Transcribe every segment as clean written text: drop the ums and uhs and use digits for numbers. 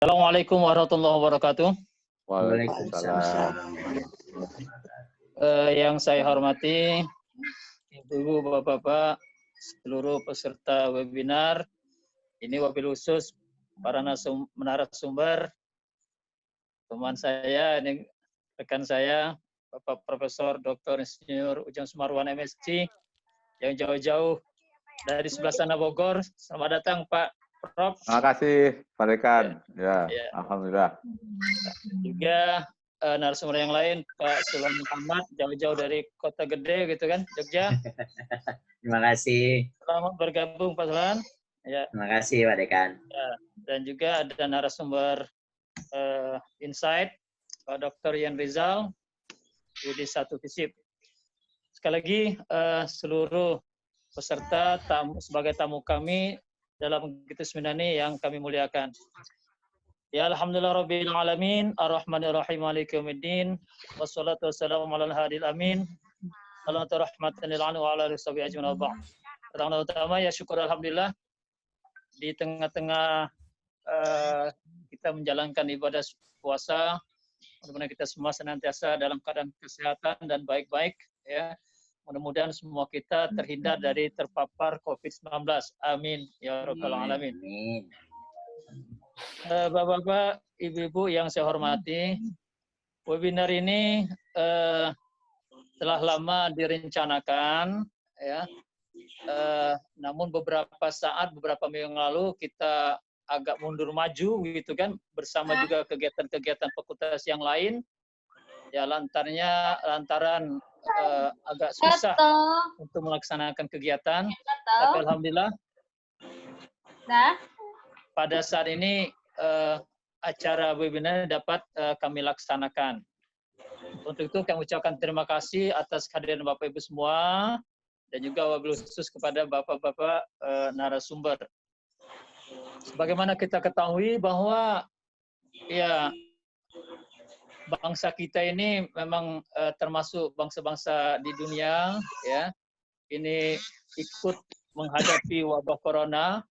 Assalamualaikum warahmatullahi wabarakatuh. Waalaikumsalam. Yang saya hormati Ibu, Bapak-bapak, seluruh peserta webinar. Ini wabil khusus para narasumber, teman saya, ini rekan saya, Bapak Profesor Dr. Insinyur Ujang Sumarwan MSc, yang jauh-jauh dari sebelah sana Bogor. Selamat datang Pak Prof. Terima kasih Pak Dekan. Ya, Alhamdulillah. Juga narasumber yang lain, Pak Sulaiman Muhammad, jauh-jauh dari kota gede gitu kan, Jogja. Terima kasih. Selamat bergabung Pak Sulaiman. Ya. Terima kasih Pak Dekan. Ya. Dan juga ada narasumber Insight, Pak Dr. Ian Rizal, di satu FISIP. Sekali lagi seluruh peserta sebagai tamu kami dalam Kitus Minani yang kami muliakan. Ya alhamdulillah rabbil alamin, arrahmanir rahim, maliki yaumiddin, wassalatu wassalamu alal hadil amin, salawatu rahmatan lil alamin wa ala alihi washabihi ajmain wa ba'd. Pertama utama ya syukur alhamdulillah di tengah-tengah kita menjalankan ibadah puasa, mudah-mudahan kita semua senantiasa dalam keadaan kesehatan dan baik-baik ya. Mudah-mudahan semua kita terhindar dari terpapar COVID-19. Amin ya rabbal alamin. Bapak-bapak, ibu-ibu yang saya hormati, webinar ini telah lama direncanakan, ya. Namun beberapa minggu yang lalu kita agak mundur maju, gitu kan, bersama juga kegiatan-kegiatan fakultas yang lain. Ya lantaran agak susah untuk melaksanakan kegiatan. Tapi alhamdulillah pada saat ini acara webinar dapat kami laksanakan. Untuk itu kami ucapkan terima kasih atas kehadiran Bapak Ibu semua dan juga wabil khusus kepada Bapak-bapak narasumber. Sebagaimana kita ketahui bahwa ya bangsa kita ini memang termasuk bangsa-bangsa di dunia ya. Ini ikut menghadapi wabah corona.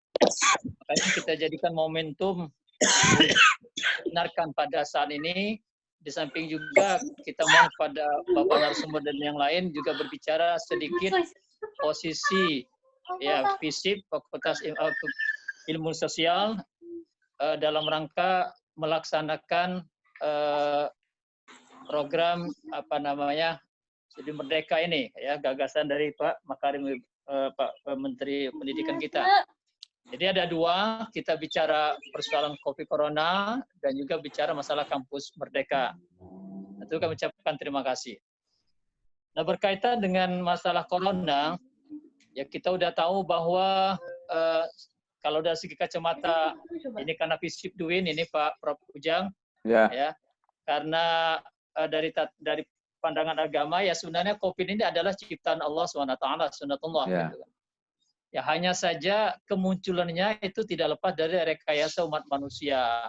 Makanya kita jadikan momentum benarkan pada saat ini. Di samping juga kita mohon pada Bapak narasumber dan yang lain juga berbicara sedikit posisi ya FISIP Fakultas Ilmu Sosial dalam rangka melaksanakan program Studi Merdeka ini ya, gagasan dari Pak Makarim, Pak Menteri Pendidikan kita. Jadi ada dua, kita bicara persoalan COVID Corona dan juga bicara masalah kampus Merdeka. Itu kami ucapkan terima kasih. Nah, berkaitan dengan masalah Corona, ya kita udah tahu bahwa kalau dari segi kacamata ini karena FISIP Duin ini Pak Prof Ujang, ya karena dari pandangan agama ya sebenarnya COVID ini adalah ciptaan Allah SWT, sunatullah. Gitu kan. Ya hanya saja kemunculannya itu tidak lepas dari rekayasa umat manusia.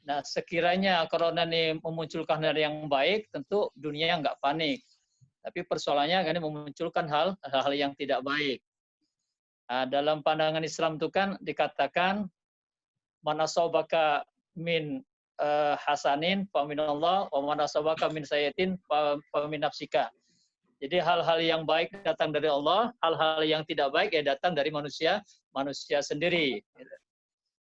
Nah sekiranya corona ini memunculkan hal yang baik, tentu dunia nggak panik. Tapi persoalannya ini memunculkan hal-hal yang tidak baik. Nah, dalam pandangan Islam itu kan dikatakan man asabaka min hasanin fa minallah wa man asabaka min sayyi'atin fa min nafsika. Jadi hal-hal yang baik datang dari Allah, hal-hal yang tidak baik ya datang dari manusia sendiri.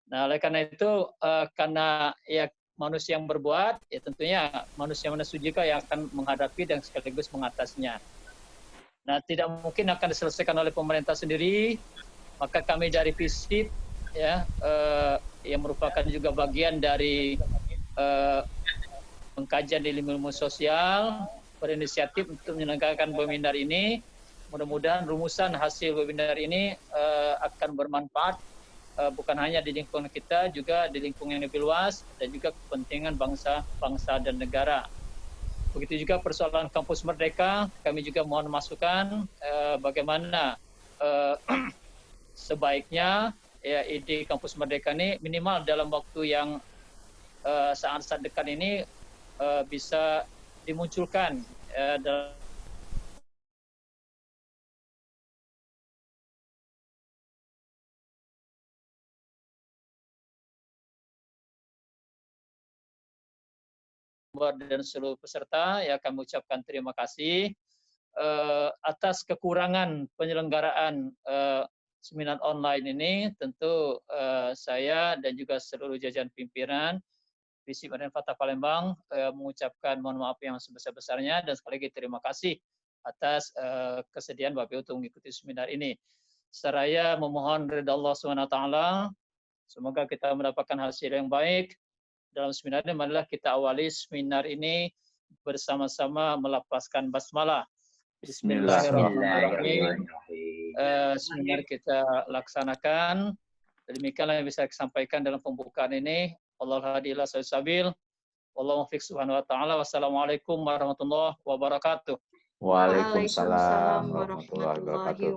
Nah, oleh karena itu karena ya manusia yang berbuat, ya tentunya manusia juga yang akan menghadapi dan sekaligus mengatasinya. Nah, tidak mungkin akan diselesaikan oleh pemerintah sendiri, maka kami dari FISIP ya yang merupakan juga bagian dari pengkajian ilmu sosial berinisiatif untuk menyelenggarakan webinar ini. Mudah-mudahan rumusan hasil webinar ini akan bermanfaat bukan hanya di lingkungan kita, juga di lingkungan yang lebih luas dan juga kepentingan bangsa dan negara. Begitu juga persoalan kampus Merdeka, kami juga mohon masukan bagaimana sebaiknya ya ide kampus Merdeka ini minimal dalam waktu yang saat dekat ini bisa dimunculkan dalam dan seluruh peserta, ya kami ucapkan terima kasih atas kekurangan penyelenggaraan seminar online ini. Tentu saya dan juga seluruh jajaran pimpinan Visip dan Fatah Palembang mengucapkan mohon maaf yang sebesar-besarnya, dan sekali lagi terima kasih atas kesediaan Bapak untuk mengikuti seminar ini. Seraya memohon ridha Allah SWT, semoga kita mendapatkan hasil yang baik dalam seminar ini. Marilah kita awali seminar ini bersama-sama melafazkan basmalah. Bismillahirrahmanirrahim. Seminar kita laksanakan. Demikianlah yang bisa saya sampaikan dalam pembukaan ini. Allahul hadi ila sabil. Wallahu muwaffiq subhanahu wa ta'ala. Wassalamualaikum warahmatullahi wabarakatuh. Waalaikumsalam warahmatullahi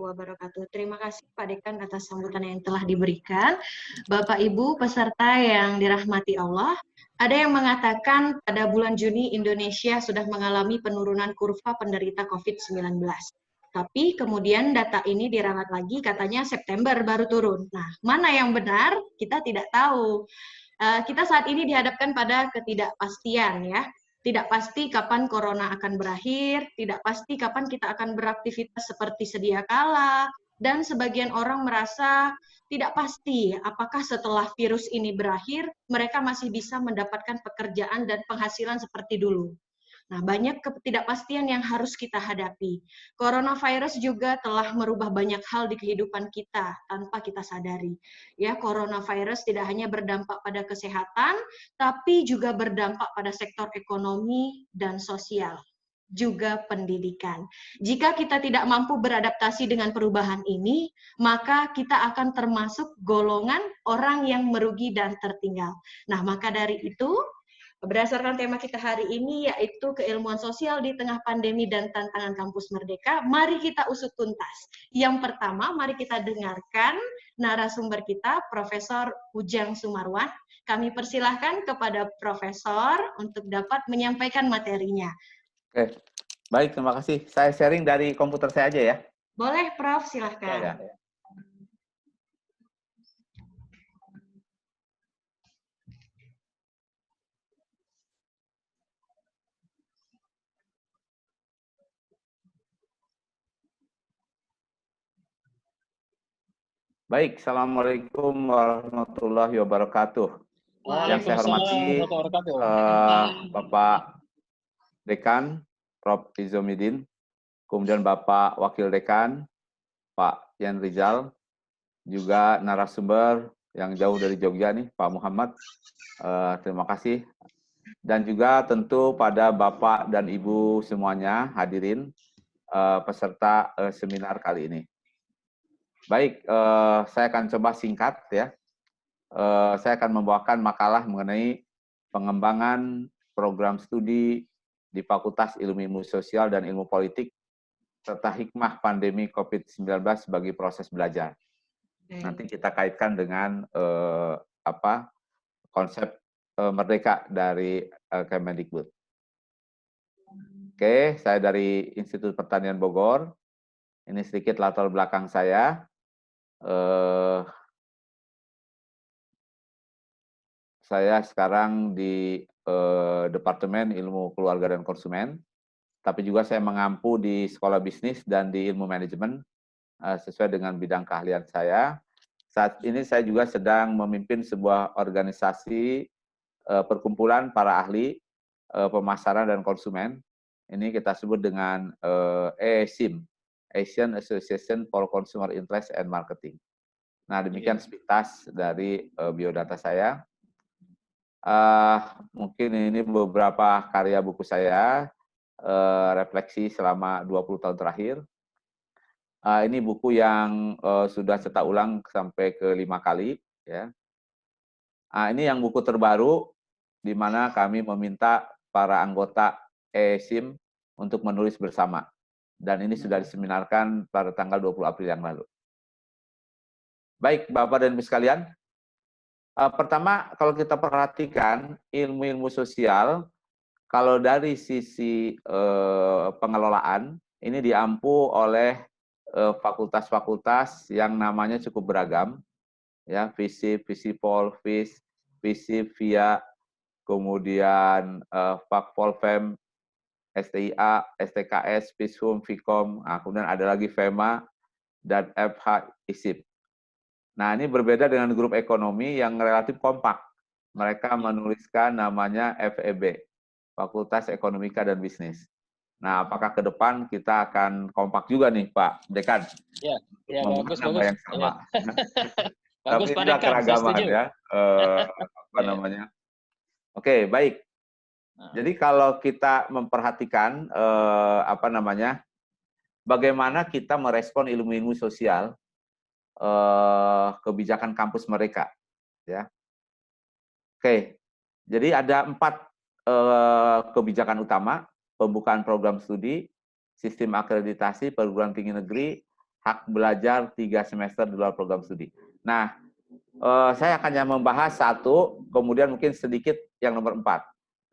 wabarakatuh. Terima kasih Pak Dekan atas sambutan yang telah diberikan. Bapak Ibu peserta yang dirahmati Allah, ada yang mengatakan pada bulan Juni Indonesia sudah mengalami penurunan kurva penderita COVID-19. Tapi kemudian data ini diralat lagi, katanya September baru turun. Nah, mana yang benar? Kita tidak tahu. Kita saat ini dihadapkan pada ketidakpastian, ya. Tidak pasti kapan corona akan berakhir, tidak pasti kapan kita akan beraktivitas seperti sedia kala, dan sebagian orang merasa tidak pasti apakah setelah virus ini berakhir, mereka masih bisa mendapatkan pekerjaan dan penghasilan seperti dulu. Nah, banyak ketidakpastian yang harus kita hadapi. Coronavirus juga telah merubah banyak hal di kehidupan kita tanpa kita sadari. Ya, coronavirus tidak hanya berdampak pada kesehatan, tapi juga berdampak pada sektor ekonomi dan sosial, juga pendidikan. Jika kita tidak mampu beradaptasi dengan perubahan ini, maka kita akan termasuk golongan orang yang merugi dan tertinggal. Nah, maka dari itu, berdasarkan tema kita hari ini, yaitu keilmuan sosial di tengah pandemi dan tantangan kampus merdeka, mari kita usut tuntas. Yang pertama, mari kita dengarkan narasumber kita, Profesor Ujang Sumarwan. Kami persilahkan kepada Profesor untuk dapat menyampaikan materinya. Oke, baik, terima kasih. Saya sharing dari komputer saya aja ya. Boleh, Prof, silahkan. Ya. Baik, Assalamualaikum warahmatullahi wabarakatuh. Yang saya hormati Bapak Dekan, Prof. Izomidin, kemudian Bapak Wakil Dekan, Pak Yan Rizal, juga narasumber yang jauh dari Jogja nih, Pak Muhammad. Terima kasih. Dan juga tentu pada Bapak dan Ibu semuanya hadirin peserta seminar kali ini. Baik, saya akan coba singkat ya. Saya akan membawakan makalah mengenai pengembangan program studi di Fakultas Ilmu Sosial dan Ilmu Politik serta hikmah pandemi COVID-19 sebagai proses belajar. Nanti kita kaitkan dengan konsep merdeka dari Kemendikbud. Oke, saya dari Institut Pertanian Bogor. Ini sedikit latar belakang saya. Saya sekarang di Departemen Ilmu Keluarga dan Konsumen, tapi juga saya mengampu di Sekolah Bisnis dan di Ilmu Manajemen sesuai dengan bidang keahlian saya. Saat ini saya juga sedang memimpin sebuah organisasi perkumpulan para ahli pemasaran dan konsumen. Ini kita sebut dengan ASIM, Asian Association for Consumer Interest and Marketing. Nah, demikian sepintas dari biodata saya. Mungkin ini beberapa karya buku saya, refleksi selama 20 tahun terakhir. Ini buku yang sudah cetak ulang sampai ke 5 kali. Ya. Ini yang buku terbaru, di mana kami meminta para anggota ESIM untuk menulis bersama. Dan ini sudah diseminarkan pada tanggal 20 April yang lalu. Baik, Bapak dan Ibu sekalian. Pertama, kalau kita perhatikan ilmu-ilmu sosial, kalau dari sisi pengelolaan, ini diampu oleh fakultas-fakultas yang namanya cukup beragam, ya, FISIP, FISIPOL, FIS, FISIP, VIA, kemudian Fakvolfem, STIA, STKS, Fishum, Fikom, kemudian ada lagi FEMA, dan FH ISIP. Nah, ini berbeda dengan grup ekonomi yang relatif kompak. Mereka menuliskan namanya FEB, Fakultas Ekonomika dan Bisnis. Nah, apakah ke depan kita akan kompak juga nih, Pak Dekan? Ya, ya bagus, nama bagus. yang sama. Ya. Tapi Bagus Pak juga Dekan, saya keragaman setuju. ya. Apa namanya? Oke, baik. Jadi kalau kita memperhatikan apa namanya, bagaimana kita merespon ilmu-ilmu sosial kebijakan kampus mereka, ya. Oke, jadi ada 4 kebijakan utama: pembukaan program studi, sistem akreditasi perguruan tinggi negeri, hak belajar 3 semester di luar program studi. Nah, saya akan membahas 1, kemudian mungkin sedikit yang nomor 4.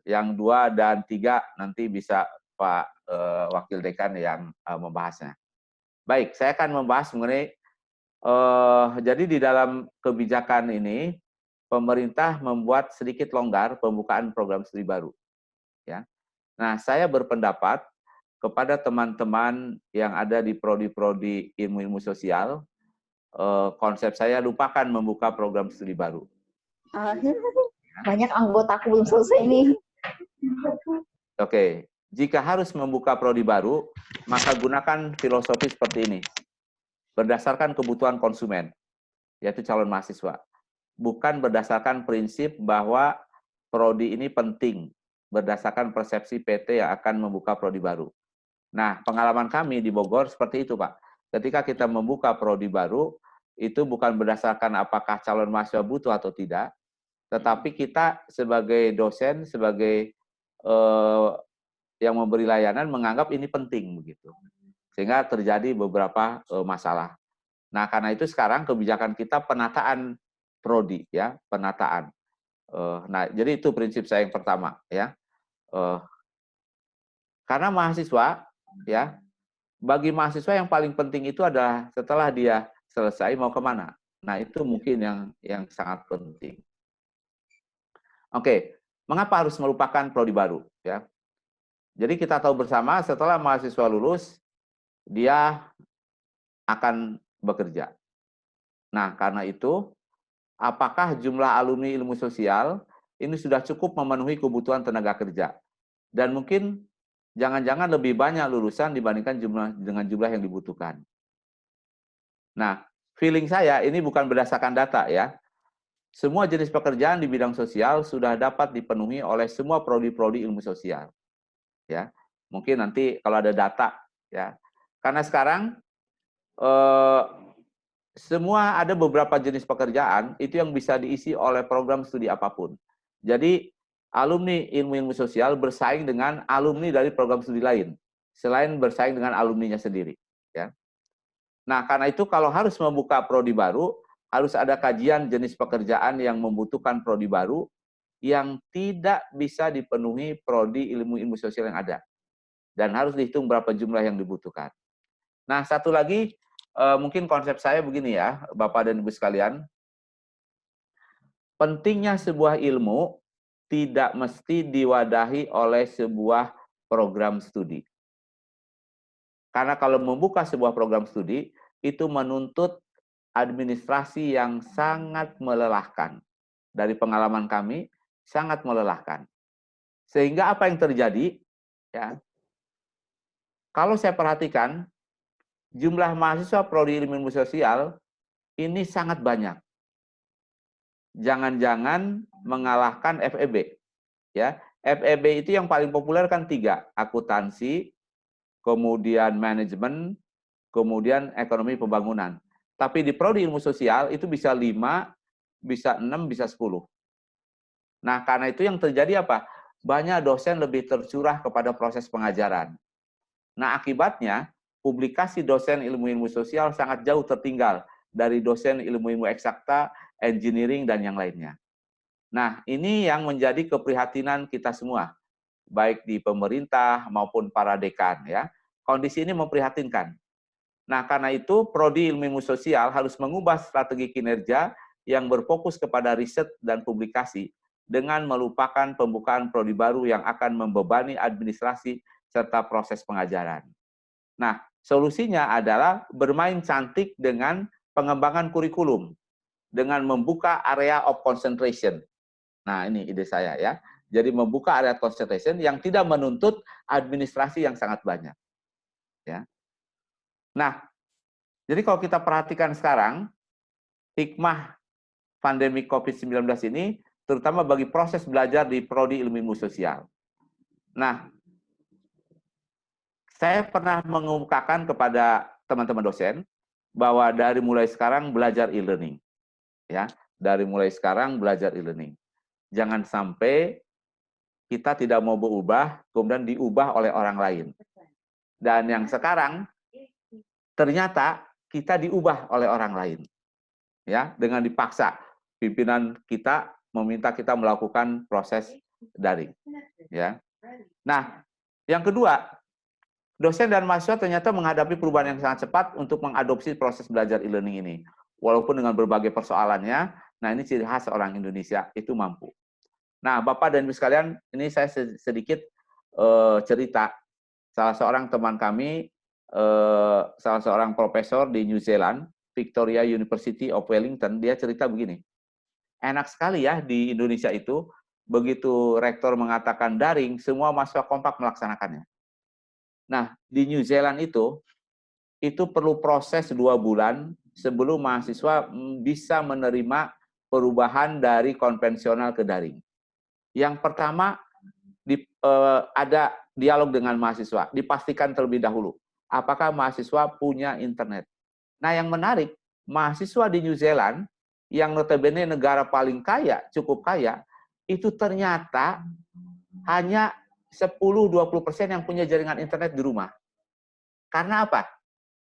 Yang 2 dan 3 nanti bisa Pak Wakil Dekan yang membahasnya. Baik, saya akan membahas mengenai jadi di dalam kebijakan ini pemerintah membuat sedikit longgar pembukaan program studi baru. Ya. Nah, saya berpendapat kepada teman-teman yang ada di prodi-prodi ilmu-ilmu sosial, konsep saya lupakan membuka program studi baru. Banyak anggotaku belum selesai nih. Oke, jika harus membuka prodi baru, maka gunakan filosofi seperti ini. Berdasarkan kebutuhan konsumen, yaitu calon mahasiswa. Bukan berdasarkan prinsip bahwa prodi ini penting, berdasarkan persepsi PT yang akan membuka prodi baru. Nah, pengalaman kami di Bogor seperti itu, Pak. Ketika kita membuka prodi baru, itu bukan berdasarkan apakah calon mahasiswa butuh atau tidak, tetapi kita sebagai dosen, sebagai yang memberi layanan menganggap ini penting begitu. Sehingga terjadi beberapa masalah. Nah, karena itu sekarang kebijakan kita penataan prodi, ya, penataan. Nah, jadi itu prinsip saya yang pertama, ya. Karena mahasiswa, ya, bagi mahasiswa yang paling penting itu adalah setelah dia selesai mau kemana. Nah, itu mungkin yang sangat penting. Oke, mengapa harus melupakan prodi baru, ya? Jadi kita tahu bersama setelah mahasiswa lulus, dia akan bekerja. Nah, karena itu, apakah jumlah alumni ilmu sosial ini sudah cukup memenuhi kebutuhan tenaga kerja? Dan mungkin jangan-jangan lebih banyak lulusan dibandingkan dengan jumlah yang dibutuhkan. Nah, feeling saya ini bukan berdasarkan data, ya. Semua jenis pekerjaan di bidang sosial sudah dapat dipenuhi oleh semua prodi-prodi ilmu sosial. Ya, mungkin nanti kalau ada data, ya. Karena sekarang semua ada beberapa jenis pekerjaan itu yang bisa diisi oleh program studi apapun. Jadi alumni ilmu-ilmu sosial bersaing dengan alumni dari program studi lain, selain bersaing dengan alumninya sendiri. Ya. Nah, karena itu kalau harus membuka prodi baru, harus ada kajian jenis pekerjaan yang membutuhkan prodi baru yang tidak bisa dipenuhi prodi ilmu-ilmu sosial yang ada. Dan harus dihitung berapa jumlah yang dibutuhkan. Nah, satu lagi, mungkin konsep saya begini ya, Bapak dan Ibu sekalian. Pentingnya sebuah ilmu tidak mesti diwadahi oleh sebuah program studi. Karena kalau membuka sebuah program studi, itu menuntut administrasi yang sangat melelahkan. Dari pengalaman kami, sangat melelahkan. Sehingga apa yang terjadi, ya, kalau saya perhatikan, jumlah mahasiswa prodi ilmu sosial ini sangat banyak. Jangan-jangan mengalahkan FEB. Ya, FEB itu yang paling populer kan 3, akuntansi, kemudian manajemen, kemudian ekonomi pembangunan. Tapi di prodi ilmu sosial itu bisa 5, bisa 6, bisa 10. Nah, karena itu yang terjadi apa? Banyak dosen lebih tercurah kepada proses pengajaran. Nah, akibatnya publikasi dosen ilmu-ilmu sosial sangat jauh tertinggal dari dosen ilmu-ilmu eksakta, engineering, dan yang lainnya. Nah, ini yang menjadi keprihatinan kita semua, baik di pemerintah maupun para dekan, ya. Kondisi ini memprihatinkan. Nah, karena itu prodi ilmu sosial harus mengubah strategi kinerja yang berfokus kepada riset dan publikasi dengan melupakan pembukaan prodi baru yang akan membebani administrasi serta proses pengajaran. Nah, solusinya adalah bermain cantik dengan pengembangan kurikulum, dengan membuka area of concentration. Nah, ini ide saya ya. Jadi membuka area concentration yang tidak menuntut administrasi yang sangat banyak. Ya. Nah, jadi kalau kita perhatikan sekarang, hikmah pandemi COVID-19 ini, terutama bagi proses belajar di Prodi Ilmu Sosial. Nah, saya pernah mengemukakan kepada teman-teman dosen bahwa dari mulai sekarang belajar e-learning. Ya, dari mulai sekarang belajar e-learning. Jangan sampai kita tidak mau berubah, kemudian diubah oleh orang lain. Dan yang sekarang, ternyata kita diubah oleh orang lain. Ya, dengan dipaksa. Pimpinan kita meminta kita melakukan proses daring. Ya. Nah, yang kedua, dosen dan mahasiswa ternyata menghadapi perubahan yang sangat cepat untuk mengadopsi proses belajar e-learning ini. Walaupun dengan berbagai persoalannya, nah ini ciri khas orang Indonesia, itu mampu. Nah, Bapak dan Ibu sekalian, ini saya sedikit cerita. Salah seorang teman kami, salah seorang profesor di New Zealand, Victoria University of Wellington, dia cerita begini. Enak sekali ya di Indonesia itu, begitu rektor mengatakan daring, semua mahasiswa kompak melaksanakannya. Nah, di New Zealand itu perlu proses 2 bulan sebelum mahasiswa bisa menerima perubahan dari konvensional ke daring. Yang pertama, ada dialog dengan mahasiswa, dipastikan terlebih dahulu, apakah mahasiswa punya internet. Nah, yang menarik, mahasiswa di New Zealand, yang notabene negara paling kaya, cukup kaya, itu ternyata hanya 10-20% yang punya jaringan internet di rumah. Karena apa?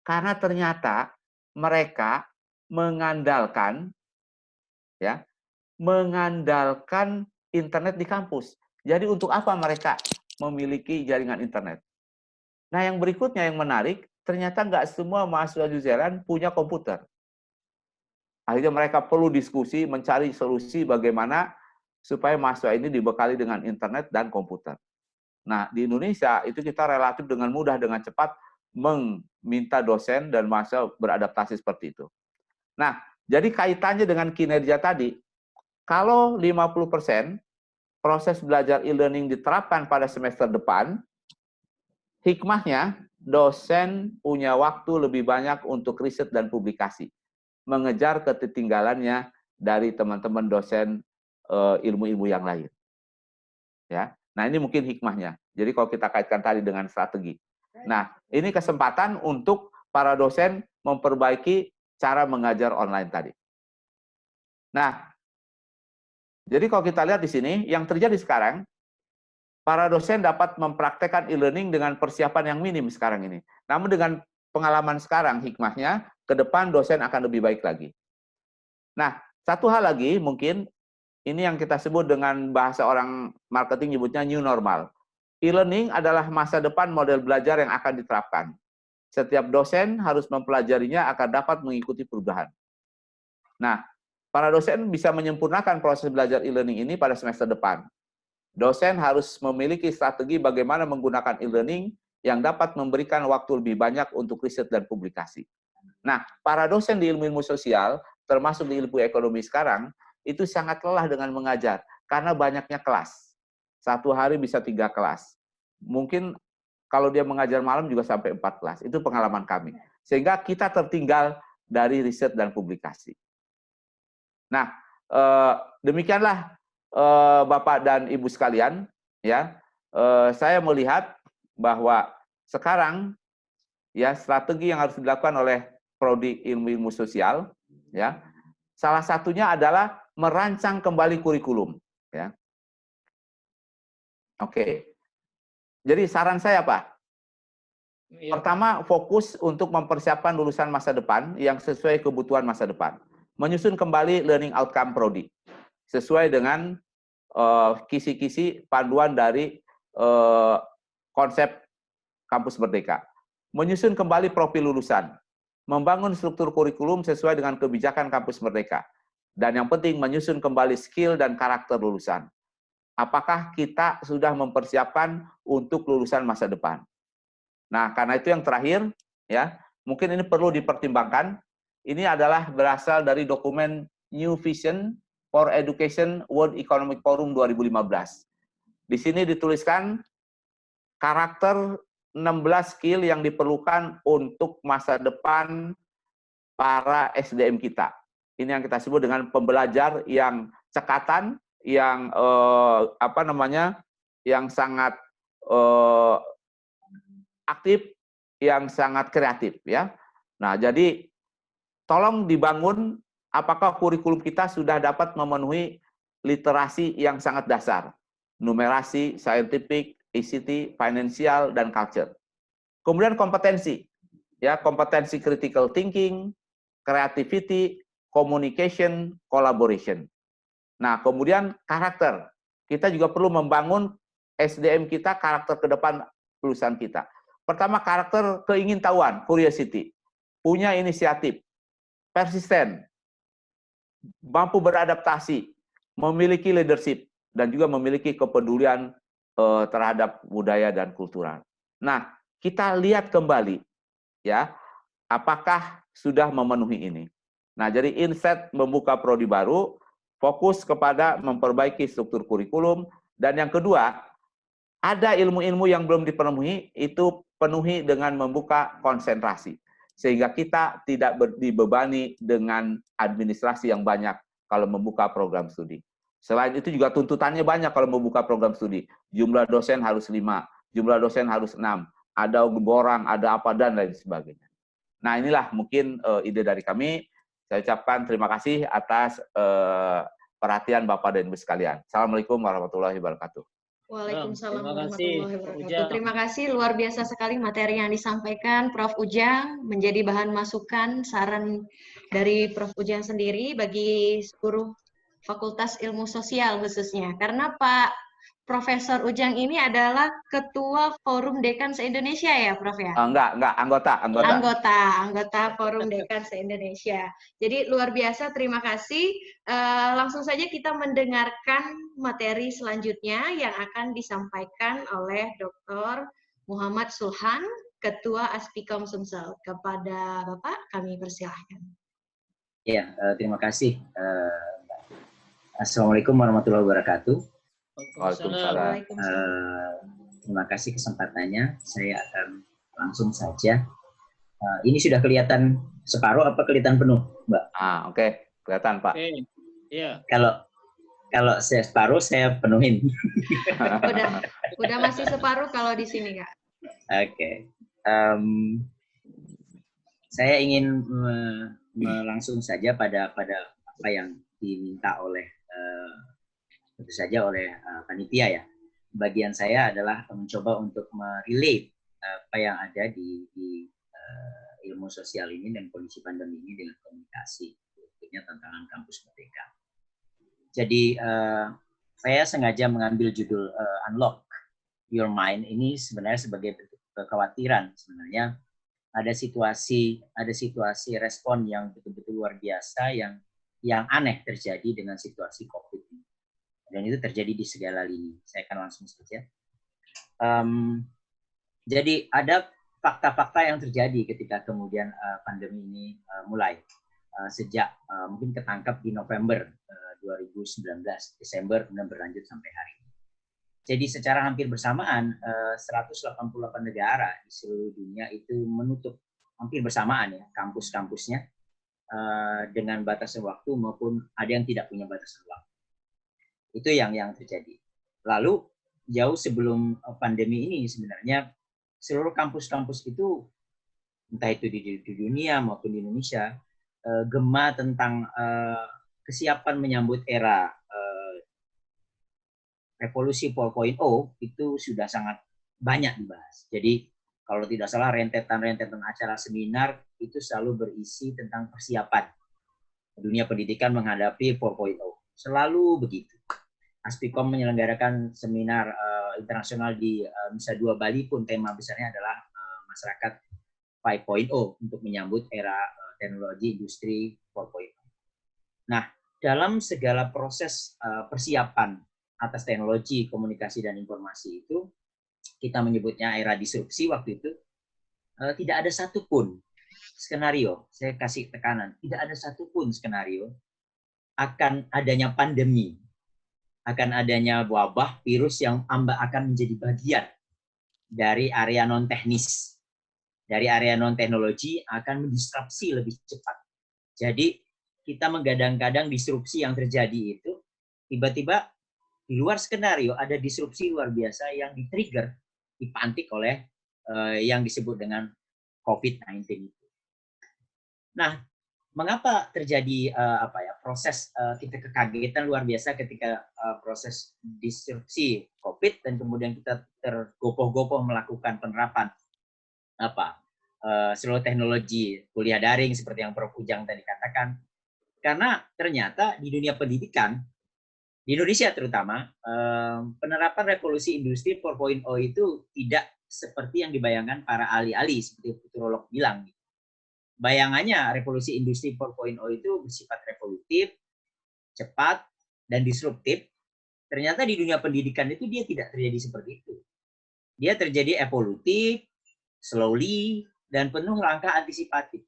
Karena ternyata mereka mengandalkan internet di kampus. Jadi untuk apa mereka memiliki jaringan internet? Nah, yang berikutnya yang menarik, ternyata nggak semua mahasiswa New Zealand punya komputer. Akhirnya mereka perlu diskusi, mencari solusi bagaimana supaya mahasiswa ini dibekali dengan internet dan komputer. Nah, di Indonesia itu kita relatif dengan mudah, dengan cepat meminta dosen dan mahasiswa beradaptasi seperti itu. Nah, jadi kaitannya dengan kinerja tadi, kalau 50% proses belajar e-learning diterapkan pada semester depan, hikmahnya dosen punya waktu lebih banyak untuk riset dan publikasi, mengejar ketertinggalannya dari teman-teman dosen ilmu-ilmu yang lain. Ya. Nah, ini mungkin hikmahnya. Jadi kalau kita kaitkan tadi dengan strategi. Nah, ini kesempatan untuk para dosen memperbaiki cara mengajar online tadi. Nah, jadi kalau kita lihat di sini, yang terjadi sekarang, para dosen dapat mempraktekkan e-learning dengan persiapan yang minim sekarang ini. Namun dengan pengalaman sekarang, hikmahnya, ke depan dosen akan lebih baik lagi. Nah, satu hal lagi mungkin, ini yang kita sebut dengan bahasa orang marketing nyebutnya new normal. E-learning adalah masa depan model belajar yang akan diterapkan. Setiap dosen harus mempelajarinya agar dapat mengikuti perubahan. Nah, para dosen bisa menyempurnakan proses belajar e-learning ini pada semester depan. Dosen harus memiliki strategi bagaimana menggunakan e-learning yang dapat memberikan waktu lebih banyak untuk riset dan publikasi. Nah, para dosen di ilmu-ilmu sosial, termasuk di ilmu ekonomi sekarang, itu sangat lelah dengan mengajar, karena banyaknya kelas. Satu hari bisa 3 kelas. Mungkin kalau dia mengajar malam juga sampai 4 kelas. Itu pengalaman kami. Sehingga kita tertinggal dari riset dan publikasi. Nah, demikianlah Bapak dan Ibu sekalian, ya. Saya melihat bahwa sekarang ya strategi yang harus dilakukan oleh prodi ilmu-ilmu sosial, ya. Salah satunya adalah merancang kembali kurikulum, ya. Oke. Jadi saran saya apa? Pertama, fokus untuk mempersiapkan lulusan masa depan yang sesuai kebutuhan masa depan. Menyusun kembali learning outcome prodi sesuai dengan kisi-kisi panduan dari konsep Kampus Merdeka. Menyusun kembali profil lulusan. Membangun struktur kurikulum sesuai dengan kebijakan Kampus Merdeka. Dan yang penting menyusun kembali skill dan karakter lulusan. Apakah kita sudah mempersiapkan untuk lulusan masa depan? Nah, karena itu yang terakhir, ya, mungkin ini perlu dipertimbangkan. Ini adalah berasal dari dokumen New Vision for Education World Economic Forum 2015. Di sini dituliskan karakter 16 skill yang diperlukan untuk masa depan para SDM kita. Ini yang kita sebut dengan pembelajar yang cekatan, yang yang sangat aktif, yang sangat kreatif, ya. Nah, jadi tolong dibangun apakah kurikulum kita sudah dapat memenuhi literasi yang sangat dasar, numerasi, scientific, ICT, financial, dan culture. Kemudian kompetensi, ya, kompetensi critical thinking, creativity, communication, collaboration. Nah, kemudian karakter. Kita juga perlu membangun SDM kita, karakter ke depan lulusan kita. Pertama, karakter keingintahuan, curiosity. Punya inisiatif, persisten, mampu beradaptasi, memiliki leadership, dan juga memiliki kepedulian terhadap budaya dan kultural. Nah, kita lihat kembali, ya, apakah sudah memenuhi ini. Nah, jadi insight membuka prodi baru, fokus kepada memperbaiki struktur kurikulum, dan yang kedua, ada ilmu-ilmu yang belum dipenuhi, itu penuhi dengan membuka konsentrasi. Sehingga kita tidak dibebani dengan administrasi yang banyak kalau membuka program studi. Selain itu juga tuntutannya banyak kalau membuka program studi. Jumlah dosen harus 5, jumlah dosen harus 6, ada borang, ada apa, dan lain sebagainya. Nah, inilah mungkin ide dari kami. Saya ucapkan terima kasih atas perhatian Bapak dan Ibu sekalian. Assalamualaikum warahmatullahi wabarakatuh. Waalaikumsalam Terima kasih, warahmatullahi Pak wabarakatuh. Ujang. Terima kasih, luar biasa sekali materi yang disampaikan Prof. Ujang, menjadi bahan masukan, saran dari Prof. Ujang sendiri bagi seluruh Fakultas Ilmu Sosial khususnya. Karena Pak Profesor Ujang ini adalah Ketua Forum Dekan se-Indonesia ya, Prof ya? Enggak, anggota. Anggota Forum Dekan se-Indonesia. Jadi luar biasa, terima kasih. Langsung saja kita mendengarkan materi selanjutnya yang akan disampaikan oleh Dr. Muhammad Sulhan, Ketua Aspikom Sumsel. Kepada Bapak, kami persilahkan. Ya, terima kasih. Assalamualaikum warahmatullahi wabarakatuh. Waalaikumsalam. Terima kasih kesempatannya. Saya akan langsung saja. Ini sudah kelihatan separuh apa kelihatan penuh, Mbak? Oke. Kelihatan, Pak. Iya. Kalau saya separuh, saya penuhin. Udah masih separuh kalau di sini, Kak. Oke. Saya ingin langsung saja pada apa yang diminta oleh tentu saja oleh panitia ya. Bagian saya adalah mencoba untuk merelate apa yang ada di ilmu sosial ini dan kondisi pandemi ini dengan komunikasi, tentunya tantangan kampus merdeka. Jadi saya sengaja mengambil judul Unlock Your Mind ini sebenarnya sebagai bentuk kekhawatiran. Sebenarnya ada situasi respon yang betul-betul luar biasa yang aneh terjadi dengan situasi COVID ini. Dan itu terjadi di segala lini. Saya akan langsung saja. Jadi ada fakta-fakta yang terjadi ketika kemudian pandemi ini mulai. Sejak mungkin ketangkap di November 2019, Desember, kemudian berlanjut sampai hari ini. Jadi secara hampir bersamaan, 188 negara di seluruh dunia itu menutup hampir bersamaan ya kampus-kampusnya dengan batasan waktu maupun ada yang tidak punya batasan waktu. Itu yang terjadi. Lalu jauh sebelum pandemi ini sebenarnya seluruh kampus-kampus itu entah itu di dunia maupun di Indonesia gema tentang kesiapan menyambut era revolusi 4.0 itu sudah sangat banyak dibahas. Jadi kalau tidak salah rentetan acara seminar itu selalu berisi tentang persiapan dunia pendidikan menghadapi 4.0. Selalu begitu. Aspikom menyelenggarakan seminar internasional di Nusa Dua Bali pun tema besarnya adalah masyarakat 5.0 untuk menyambut era teknologi industri 4.0. Nah, dalam segala proses persiapan atas teknologi, komunikasi, dan informasi itu, kita menyebutnya era disrupsi waktu itu, tidak ada satupun skenario, saya kasih tekanan, tidak ada satupun skenario akan adanya pandemi, akan adanya wabah, virus yang akan menjadi bagian dari area non-teknis, dari area non-teknologi akan mendisrupsi lebih cepat. Jadi kita menggadang-gadang disrupsi yang terjadi itu, tiba-tiba di luar skenario ada disrupsi luar biasa yang di-trigger, dipantik oleh yang disebut dengan COVID-19 itu. Nah, mengapa terjadi proses kita kekagetan luar biasa ketika proses disrupsi COVID dan kemudian kita tergopoh-gopoh melakukan penerapan seluruh teknologi kuliah daring seperti yang Prof. Ujang tadi katakan, karena ternyata di dunia pendidikan di Indonesia terutama penerapan revolusi industri 4.0 itu tidak seperti yang dibayangkan para ahli-ahli seperti futurolog bilang. Bayangannya revolusi industri 4.0 itu bersifat revolutif, cepat, dan disruptif. Ternyata di dunia pendidikan itu dia tidak terjadi seperti itu. Dia terjadi evolutif, slowly, dan penuh langkah antisipatif.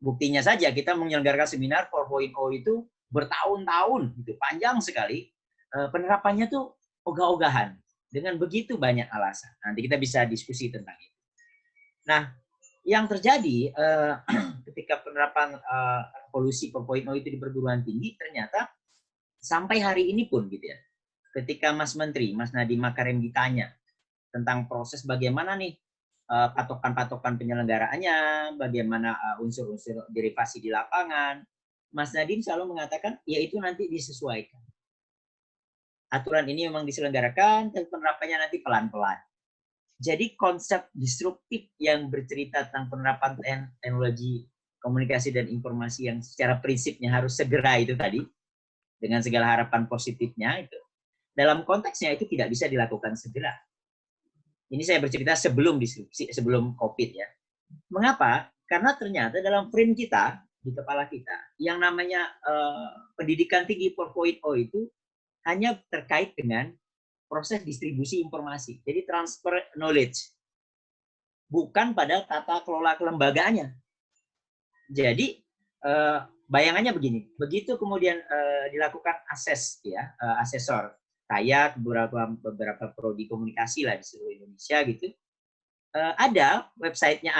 Buktinya saja kita menyelenggarakan seminar 4.0 itu bertahun-tahun, gitu, panjang sekali. Penerapannya tuh ogah-ogahan dengan begitu banyak alasan. Nanti kita bisa diskusi tentang itu. Nah, yang terjadi ketika penerapan revolusi 4.0 itu di perguruan tinggi, ternyata sampai hari ini pun gitu ya, ketika Mas Menteri, Mas Nadiem Makarim ditanya tentang proses bagaimana nih patokan-patokan penyelenggaraannya, bagaimana unsur-unsur derivasi di lapangan, Mas Nadiem selalu mengatakan, ya itu nanti disesuaikan. Aturan ini memang diselenggarakan, dan penerapannya nanti pelan-pelan. Jadi konsep disruptif yang bercerita tentang penerapan teknologi komunikasi dan informasi yang secara prinsipnya harus segera itu tadi, dengan segala harapan positifnya itu, dalam konteksnya itu tidak bisa dilakukan segera. Ini saya bercerita sebelum disrupsi, sebelum COVID ya. Mengapa? Karena ternyata dalam frame kita, di kepala kita, yang namanya pendidikan tinggi 4.0 itu hanya terkait dengan proses distribusi informasi. Jadi transfer knowledge. Bukan pada tata kelola kelembagaannya. Jadi bayangannya begini, begitu kemudian dilakukan asesor, kayak beberapa prodi komunikasi lah di seluruh Indonesia gitu, ada websitenya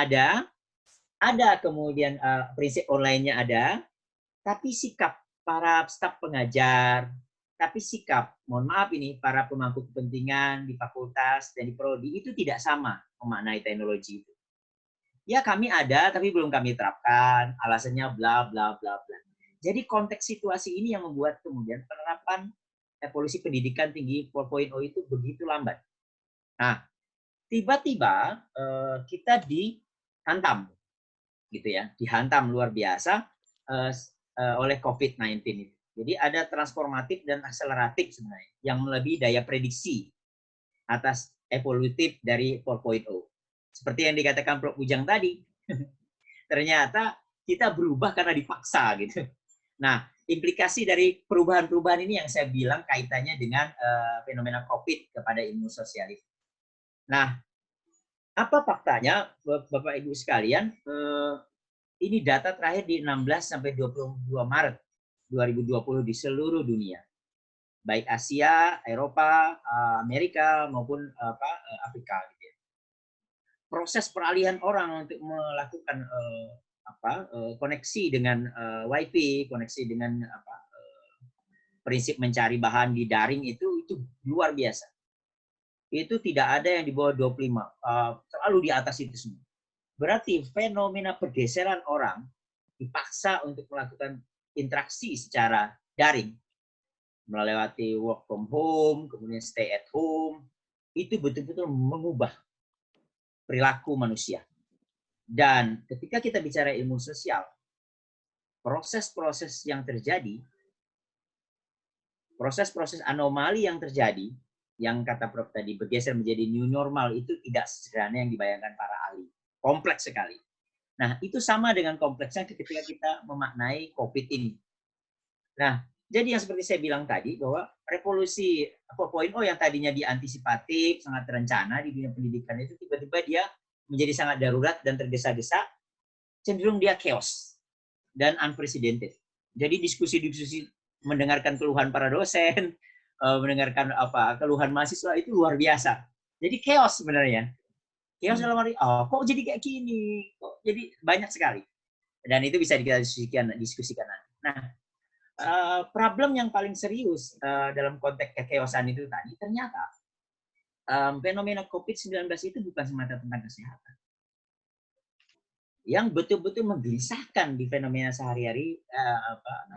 ada kemudian prinsip online-nya ada, tapi sikap para staf pengajar, tapi sikap, mohon maaf ini, para pemangku kepentingan di fakultas dan di prodi itu tidak sama memaknai teknologi itu. Ya kami ada, tapi belum kami terapkan, alasannya bla bla bla bla. Jadi konteks situasi ini yang membuat kemudian penerapan evolusi pendidikan tinggi 4.0 itu begitu lambat. Nah, tiba-tiba kita dihantam, gitu ya, dihantam luar biasa oleh COVID-19 itu. Jadi ada transformatif dan akseleratif sebenarnya yang melebihi daya prediksi atas evolutif dari 4.0. Seperti yang dikatakan Prof. Ujang tadi, ternyata kita berubah karena dipaksa gitu. Nah, implikasi dari perubahan-perubahan ini yang saya bilang kaitannya dengan fenomena COVID kepada ilmu sosialis. Nah, apa faktanya, Bapak Ibu sekalian? Ini data terakhir di 16 sampai 22 Maret 2020 di seluruh dunia, baik Asia, Eropa, Amerika maupun Afrika. Gitu ya. Proses peralihan orang untuk melakukan koneksi dengan WiFi, koneksi dengan prinsip mencari bahan di daring itu luar biasa. Itu tidak ada yang di bawah 25, selalu di atas itu semua. Berarti fenomena pergeseran orang dipaksa untuk melakukan interaksi secara daring, melewati work from home, kemudian stay at home, itu betul-betul mengubah perilaku manusia. Dan ketika kita bicara ilmu sosial, proses-proses yang terjadi, proses-proses anomali yang terjadi, yang kata Prof tadi bergeser menjadi new normal, itu tidak sederhana yang dibayangkan para ahli. Kompleks sekali. Nah, itu sama dengan kompleksnya ketika kita memaknai COVID ini. Nah, Jadi yang seperti saya bilang tadi, bahwa revolusi 4.0 yang tadinya diantisipatif, sangat terencana di dunia pendidikan itu tiba-tiba dia menjadi sangat darurat dan tergesa-gesa, cenderung dia chaos dan unprecedented. Jadi diskusi-diskusi mendengarkan keluhan para dosen, mendengarkan keluhan mahasiswa itu luar biasa. Jadi chaos sebenarnya. Chaos dalam arti, kok jadi kayak gini? Kok jadi banyak sekali. Dan itu bisa kita diskusikan nanti. Nah, problem yang paling serius dalam konteks kekeosan itu tadi, ternyata fenomena COVID-19 itu bukan semata tentang kesehatan. Yang betul-betul menggelisahkan di fenomena sehari-hari,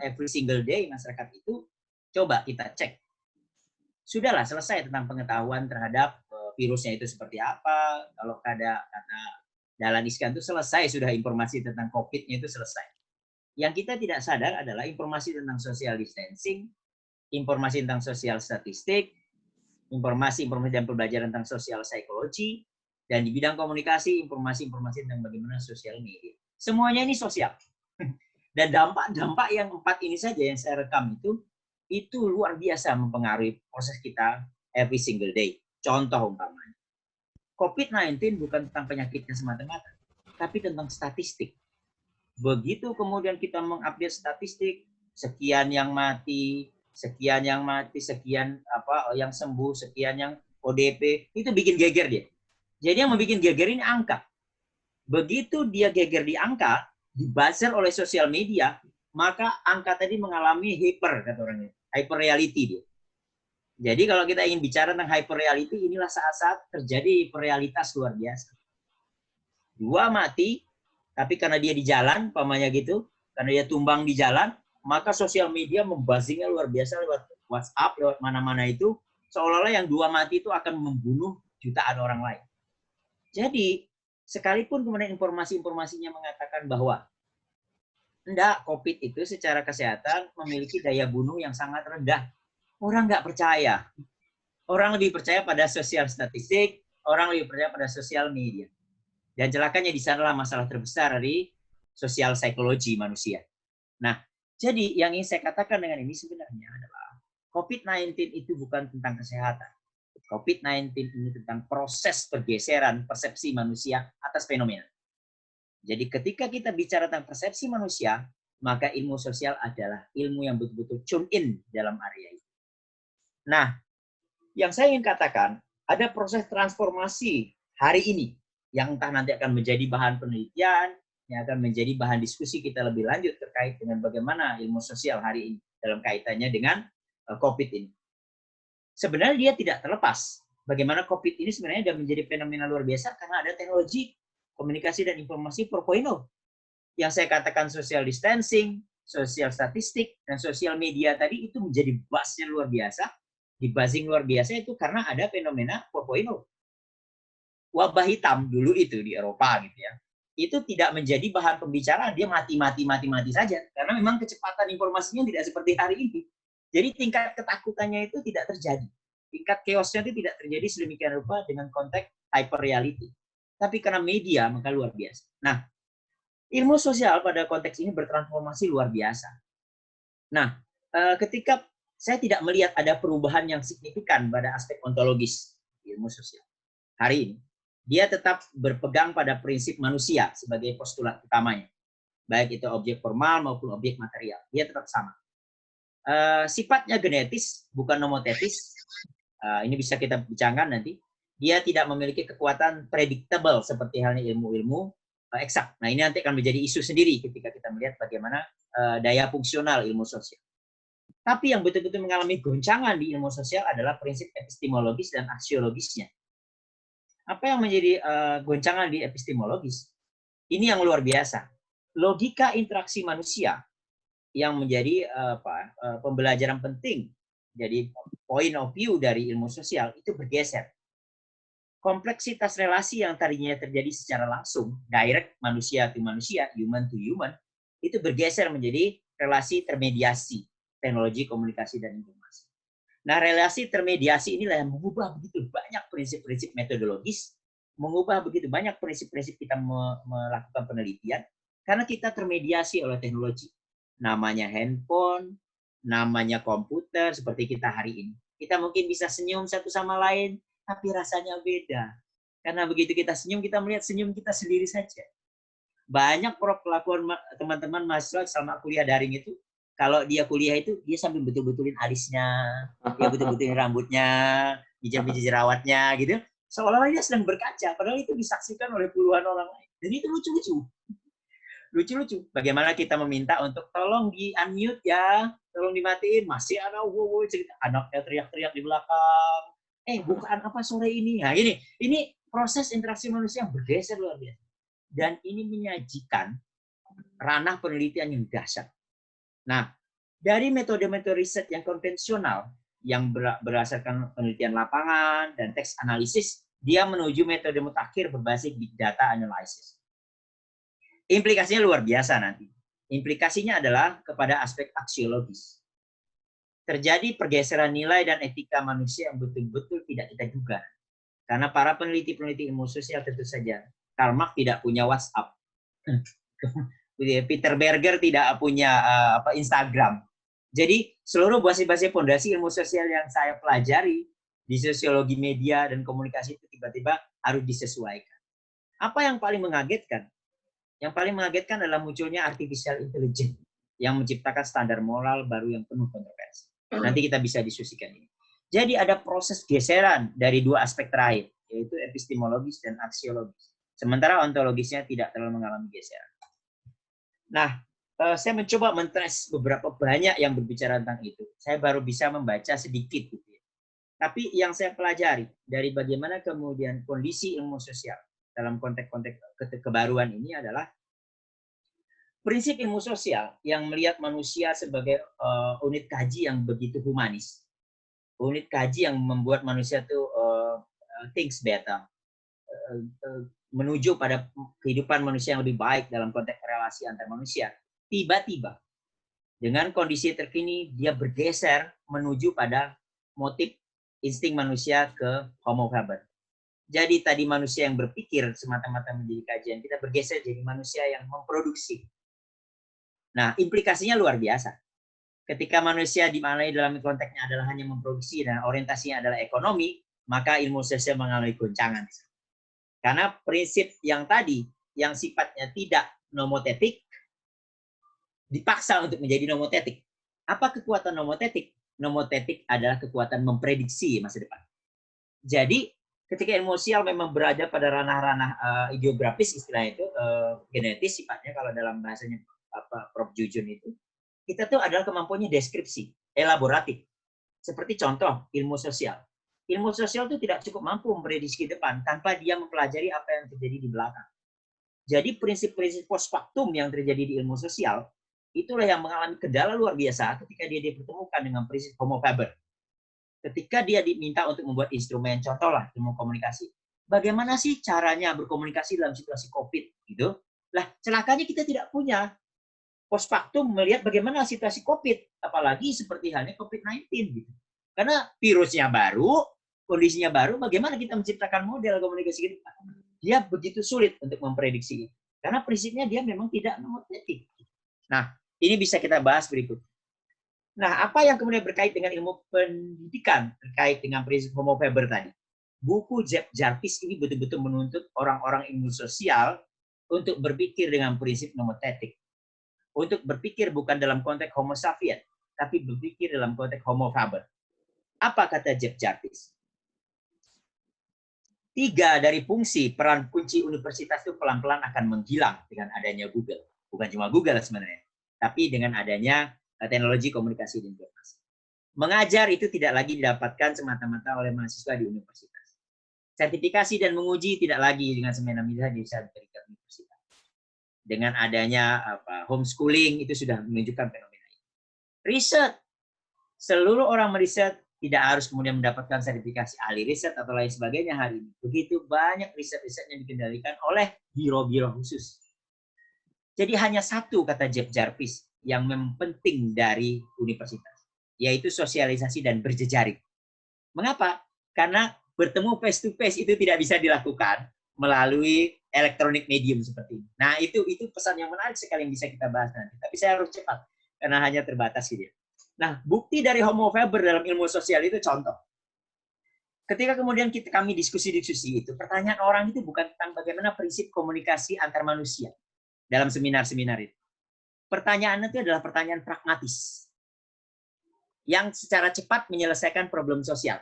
every single day masyarakat itu, coba kita cek. Sudahlah selesai tentang pengetahuan terhadap virusnya itu seperti apa. Kalau kata Dahlan Iskan itu selesai sudah informasi tentang COVID-nya itu selesai. Yang kita tidak sadar adalah informasi tentang social distancing, informasi tentang sosial statistik, informasi dan pembelajaran tentang sosial psikologi, dan di bidang komunikasi, informasi tentang bagaimana sosial media. Semuanya ini sosial. Dan dampak yang 4 ini saja yang saya rekam itu luar biasa mempengaruhi proses kita every single day. Contoh umpamanya, COVID-19 bukan tentang penyakitnya semata-mata, tapi tentang statistik. Begitu kemudian kita mengupdate statistik, sekian yang mati, sekian yang sembuh, sekian yang ODP, itu bikin geger dia. Jadi yang membuat geger ini angka. Begitu dia geger di angka, dibuzzer oleh sosial media, maka angka tadi mengalami hyper, kata orangnya. Hyper reality dia. Jadi kalau kita ingin bicara tentang hyper reality, inilah saat-saat terjadi hyperrealitas luar biasa. 2 mati, tapi karena dia di jalan, pamannya gitu, karena dia tumbang di jalan, maka sosial media membuzzingnya luar biasa lewat WhatsApp, lewat mana-mana itu, seolah-olah yang 2 mati itu akan membunuh jutaan orang lain. Jadi, sekalipun kemudian informasi-informasinya mengatakan bahwa enggak, COVID itu secara kesehatan memiliki daya bunuh yang sangat rendah. Orang nggak percaya. Orang lebih percaya pada sosial statistik, orang lebih percaya pada sosial media. Dan celakanya di sanalah masalah terbesar dari sosial psikologi manusia. Nah, jadi yang ingin saya katakan dengan ini sebenarnya adalah COVID-19 itu bukan tentang kesehatan. COVID-19 ini tentang proses pergeseran persepsi manusia atas fenomena. Jadi ketika kita bicara tentang persepsi manusia, maka ilmu sosial adalah ilmu yang betul-betul tune in dalam area itu. Nah, yang saya ingin katakan, ada proses transformasi hari ini yang entah nanti akan menjadi bahan penelitian, yang akan menjadi bahan diskusi kita lebih lanjut terkait dengan bagaimana ilmu sosial hari ini dalam kaitannya dengan COVID ini. Sebenarnya dia tidak terlepas. Bagaimana COVID ini sebenarnya sudah menjadi fenomena luar biasa karena ada teknologi komunikasi dan informasi 4.0. Yang saya katakan social distancing, social statistik, dan sosial media tadi itu menjadi buzznya luar biasa. Di buzzing luar biasa itu karena ada fenomena 4.0. Wabah hitam dulu itu di Eropa gitu ya. Itu tidak menjadi bahan pembicaraan, dia mati saja. Karena memang kecepatan informasinya tidak seperti hari ini. Jadi tingkat ketakutannya itu tidak terjadi. Tingkat chaosnya itu tidak terjadi sedemikian rupa dengan konteks hyper reality. Tapi karena media maka luar biasa. Nah, ilmu sosial pada konteks ini bertransformasi luar biasa. Nah, ketika saya tidak melihat ada perubahan yang signifikan pada aspek ontologis ilmu sosial hari ini, dia tetap berpegang pada prinsip manusia sebagai postulat utamanya. Baik itu objek formal maupun objek material. Dia tetap sama. Sifatnya genetis, bukan nomotetis. Ini bisa kita bicarakan nanti. Dia tidak memiliki kekuatan predictable seperti halnya ilmu-ilmu eksak. Nah, ini nanti akan menjadi isu sendiri ketika kita melihat bagaimana daya fungsional ilmu sosial. Tapi yang betul-betul mengalami goncangan di ilmu sosial adalah prinsip epistemologis dan aksiologisnya. Apa yang menjadi goncangan di epistemologis? Ini yang luar biasa. Logika interaksi manusia yang menjadi pembelajaran penting, jadi point of view dari ilmu sosial itu bergeser. Kompleksitas relasi yang tadinya terjadi secara langsung, direct manusia to manusia, human to human, itu bergeser menjadi relasi termediasi, teknologi, komunikasi, dan informasi. Nah, relasi termediasi inilah yang mengubah begitu banyak prinsip-prinsip metodologis, mengubah begitu banyak prinsip-prinsip kita melakukan penelitian, karena kita termediasi oleh teknologi. Namanya handphone, namanya komputer seperti kita hari ini. Kita mungkin bisa senyum satu sama lain, tapi rasanya beda. Karena begitu kita senyum, kita melihat senyum kita sendiri saja. Banyak kelakuan teman-teman mahasiswa selama kuliah daring itu, kalau dia kuliah itu, dia sambil betul-betulin alisnya, dia betul-betulin rambutnya, pijat-pijat jerawatnya, gitu. Seolah-olah dia sedang berkaca, padahal itu disaksikan oleh puluhan orang lain. Dan itu lucu-lucu. Lucu-lucu. Bagaimana kita meminta untuk tolong di-unmute ya, tolong dimatiin, masih ada cerita anaknya teriak-teriak di belakang. Bukaan apa sore ini? Nah, ini proses interaksi manusia yang bergeser luar biasa. Dan ini menyajikan ranah penelitian yang dahsyat. Nah, dari metode-metode riset yang konvensional, yang berdasarkan penelitian lapangan dan teks analisis, dia menuju metode mutakhir berbasis big data analysis. Implikasinya luar biasa nanti. Implikasinya adalah kepada aspek aksiologis. Terjadi pergeseran nilai dan etika manusia yang betul-betul tidak kita duga. Karena para peneliti-peneliti ilmu sosial tentu saja, Karl Marx tidak punya WhatsApp. Peter Berger tidak punya Instagram. Jadi seluruh basis-basis fondasi ilmu sosial yang saya pelajari di sosiologi media dan komunikasi itu tiba-tiba harus disesuaikan. Apa yang paling mengagetkan? Yang paling mengagetkan adalah munculnya artificial intelligence yang menciptakan standar moral baru yang penuh kontroversi. Nanti kita bisa diskusikan ini. Jadi ada proses geseran dari dua aspek terakhir, yaitu epistemologis dan aksiologis. Sementara ontologisnya tidak terlalu mengalami geseran. Nah, saya mencoba men-trace beberapa banyak yang berbicara tentang itu. Saya baru bisa membaca sedikit. Gitu ya. Tapi yang saya pelajari dari bagaimana kemudian kondisi ilmu sosial dalam konteks-konteks kebaruan ini adalah prinsip ilmu sosial yang melihat manusia sebagai unit kaji yang begitu humanis. Unit kaji yang membuat manusia itu thinks better. Menuju pada kehidupan manusia yang lebih baik dalam konteks relasi antar manusia. Tiba-tiba, dengan kondisi terkini, dia bergeser menuju pada motif insting manusia ke homo faber. Jadi tadi manusia yang berpikir semata-mata menjadi kajian, kita bergeser jadi manusia yang memproduksi. Nah, implikasinya luar biasa. Ketika manusia dimaknai dalam konteksnya adalah hanya memproduksi dan orientasinya adalah ekonomi, maka ilmu sosial mengalami goncangan. Karena prinsip yang tadi, yang sifatnya tidak nomotetik, dipaksa untuk menjadi nomotetik. Apa kekuatan nomotetik? Nomotetik adalah kekuatan memprediksi masa depan. Jadi, ketika ilmu sosial memang berada pada ranah-ranah ideografis, istilahnya itu, genetis sifatnya, kalau dalam bahasanya Prof. Jujun itu, kita tuh adalah kemampuannya deskripsi, elaboratif. Seperti contoh, ilmu sosial. Ilmu sosial itu tidak cukup mampu memprediksi depan tanpa dia mempelajari apa yang terjadi di belakang. Jadi prinsip-prinsip post factum yang terjadi di ilmu sosial, itulah yang mengalami kendala luar biasa ketika dia dipertemukan dengan prinsip homo faber. Ketika dia diminta untuk membuat instrumen, contohlah ilmu komunikasi. Bagaimana sih caranya berkomunikasi dalam situasi COVID? Gitu. Lah, celakanya kita tidak punya post factum melihat bagaimana situasi COVID, apalagi seperti halnya COVID-19 gitu. Karena virusnya baru, kondisinya baru, bagaimana kita menciptakan model komunikasi kita? Dia begitu sulit untuk memprediksi. Karena prinsipnya dia memang tidak nomotetik. Nah, ini bisa kita bahas berikut. Nah, apa yang kemudian berkait dengan ilmu pendidikan terkait dengan prinsip homo faber tadi? Buku Jeff Jarvis ini betul-betul menuntut orang-orang ilmu sosial untuk berpikir dengan prinsip nomotetik. Untuk berpikir bukan dalam konteks homo sapien, tapi berpikir dalam konteks homo faber. Apa kata Jeff Jarvis? 3 dari fungsi peran kunci universitas itu pelan-pelan akan menghilang dengan adanya Google. Bukan cuma Google sebenarnya, tapi dengan adanya teknologi komunikasi dan informasi. Mengajar itu tidak lagi didapatkan semata-mata oleh mahasiswa di universitas. Sertifikasi dan menguji tidak lagi dengan semena-mena bisa diberikan universitas. Dengan adanya homeschooling itu sudah menunjukkan fenomena ini. Riset, seluruh orang meriset tidak harus kemudian mendapatkan sertifikasi ahli riset atau lain sebagainya hari ini. Begitu banyak riset-riset yang dikendalikan oleh biro-biro khusus. Jadi hanya satu kata Jeff Jarvis yang memang penting dari universitas, yaitu sosialisasi dan berjejaring. Mengapa? Karena bertemu face to face itu tidak bisa dilakukan melalui electronic medium seperti ini. Nah, itu pesan yang menarik sekali yang bisa kita bahas nanti. Tapi saya harus cepat karena hanya terbatas gitu. Nah, bukti dari homo faber dalam ilmu sosial itu contoh. Ketika kemudian kami diskusi-diskusi itu, pertanyaan orang itu bukan tentang bagaimana prinsip komunikasi antar manusia dalam seminar-seminar itu. Pertanyaannya itu adalah pertanyaan pragmatis yang secara cepat menyelesaikan problem sosial.